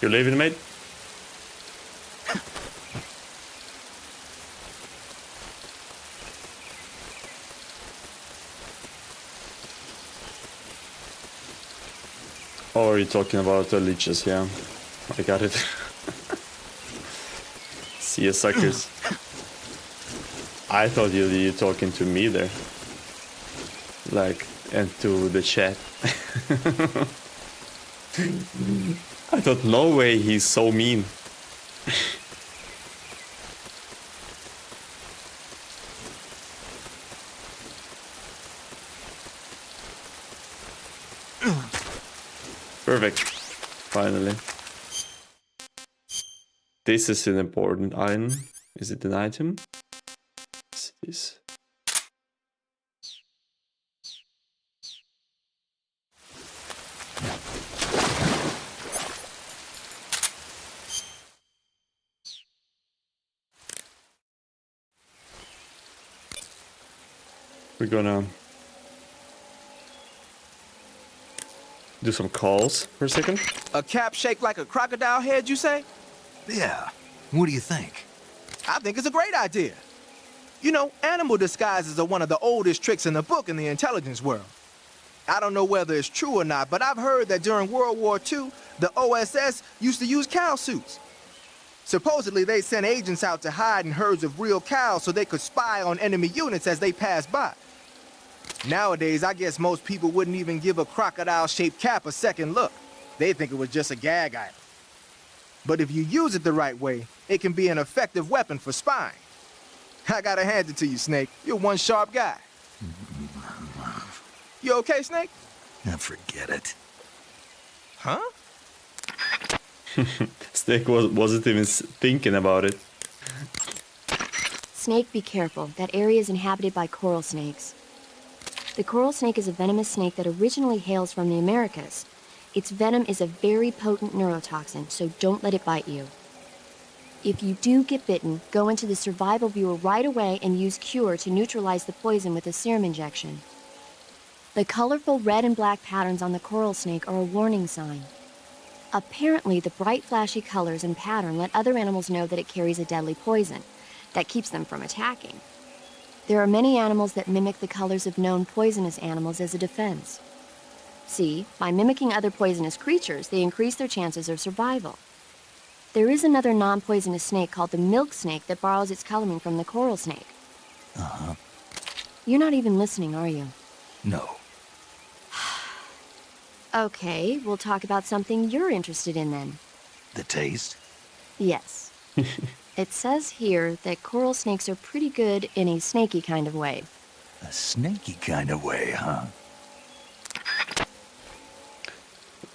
You leaving, mate? Oh, are you talking about the leeches? Yeah, I got it. See You suckers. I thought you talking to me there. Like, and to the chat. I thought, no way, he's so mean. Perfect. Finally. This is an important item. Is it an item? What's this? We're gonna do some calls for a second. A cap shaped like a crocodile head, you say? Yeah. What do you think? I think it's a great idea. You know, animal disguises are one of the oldest tricks in the book in the intelligence world. I don't know whether it's true or not, but I've heard that during World War II, the OSS used to use cow suits. Supposedly, they sent agents out to hide in herds of real cows so they could spy on enemy units as they passed by. Nowadays, I guess most people wouldn't even give a crocodile-shaped cap a second look. They think it was just a gag item. But if you use it the right way, it can be an effective weapon for spying. I gotta hand it to you, Snake. You're one sharp guy. You okay, Snake? Now forget it. Huh? Snake wasn't even thinking about it. Snake, be careful. That area is inhabited by coral snakes. The coral snake is a venomous snake that originally hails from the Americas. Its venom is a very potent neurotoxin, so don't let it bite you. If you do get bitten, go into the survival viewer right away and use Cure to neutralize the poison with a serum injection. The colorful red and black patterns on the coral snake are a warning sign. Apparently, the bright flashy colors and pattern let other animals know that it carries a deadly poison that keeps them from attacking. There are many animals that mimic the colors of known poisonous animals as a defense. See, by mimicking other poisonous creatures, they increase their chances of survival. There is another non-poisonous snake called the milk snake that borrows its coloring from the coral snake. Uh-huh. You're not even listening, are you? No. Okay, we'll talk about something you're interested in then. The taste? Yes. It says here that coral snakes are pretty good in a snaky kind of way. A snaky kind of way, huh?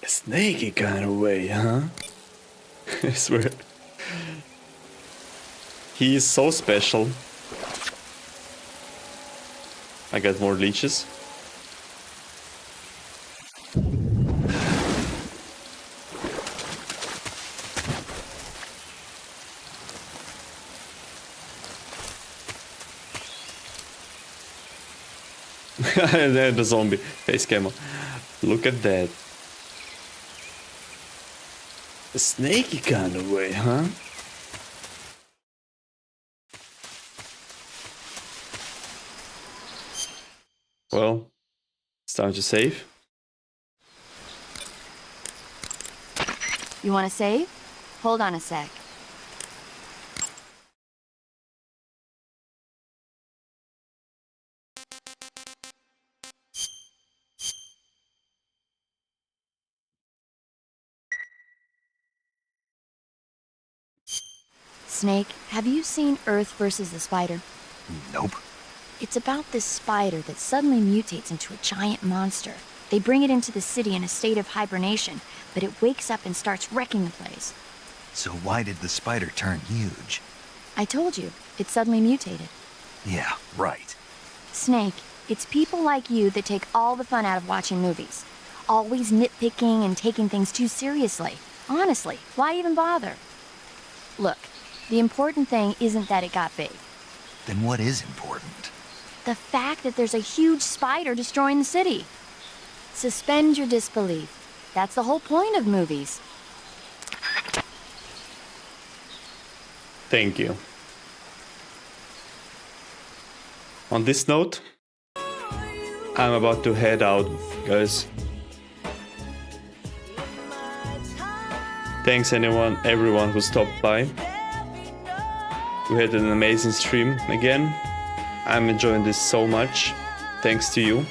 A snaky kind of way, huh? I swear. He is so special. I got more leeches. And then the zombie face camo. Look at that. A snaky kind of way, huh? Well, it's time to save. You want to save? Hold on a sec. Snake, have you seen Earth versus the Spider? Nope. It's about this spider that suddenly mutates into a giant monster. They bring it into the city in a state of hibernation, but it wakes up and starts wrecking the place. So why did the spider turn huge? I told you, it suddenly mutated. Yeah, right. Snake, it's people like you that take all the fun out of watching movies. Always nitpicking and taking things too seriously. Honestly, why even bother? Look, the important thing isn't that it got big. Then what is important? The fact that there's a huge spider destroying the city. Suspend your disbelief. That's the whole point of movies. Thank you. On this note, I'm about to head out, guys. Thanks everyone who stopped by. We had an amazing stream again. I'm enjoying this so much, thanks to you.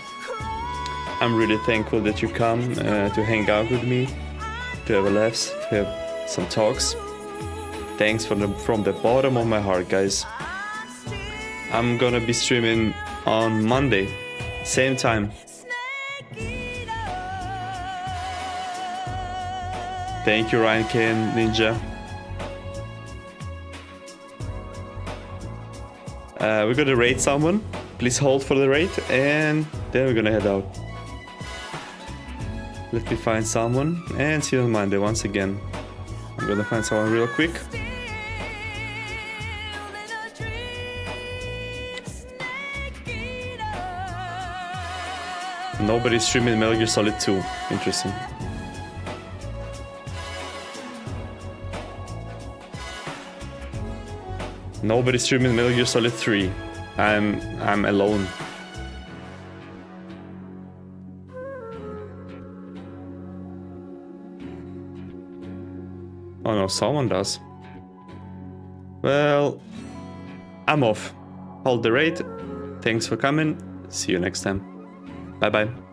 I'm really thankful that you come to hang out with me, to have a laughs, to have some talks. Thanks from the bottom of my heart, guys. I'm gonna be streaming on Monday, same time. Thank you, Ryan K and Ninja. We're gonna raid someone. Please hold for the raid, and then we're gonna head out. Let me find someone, and see you on Monday once again. I'm gonna find someone real quick. Nobody's streaming Metal Gear Solid 2. Interesting. Nobody's streaming Metal Gear Solid 3. I'm alone. Oh no, someone does. Well, I'm off. Hold the raid. Thanks for coming. See you next time. Bye bye.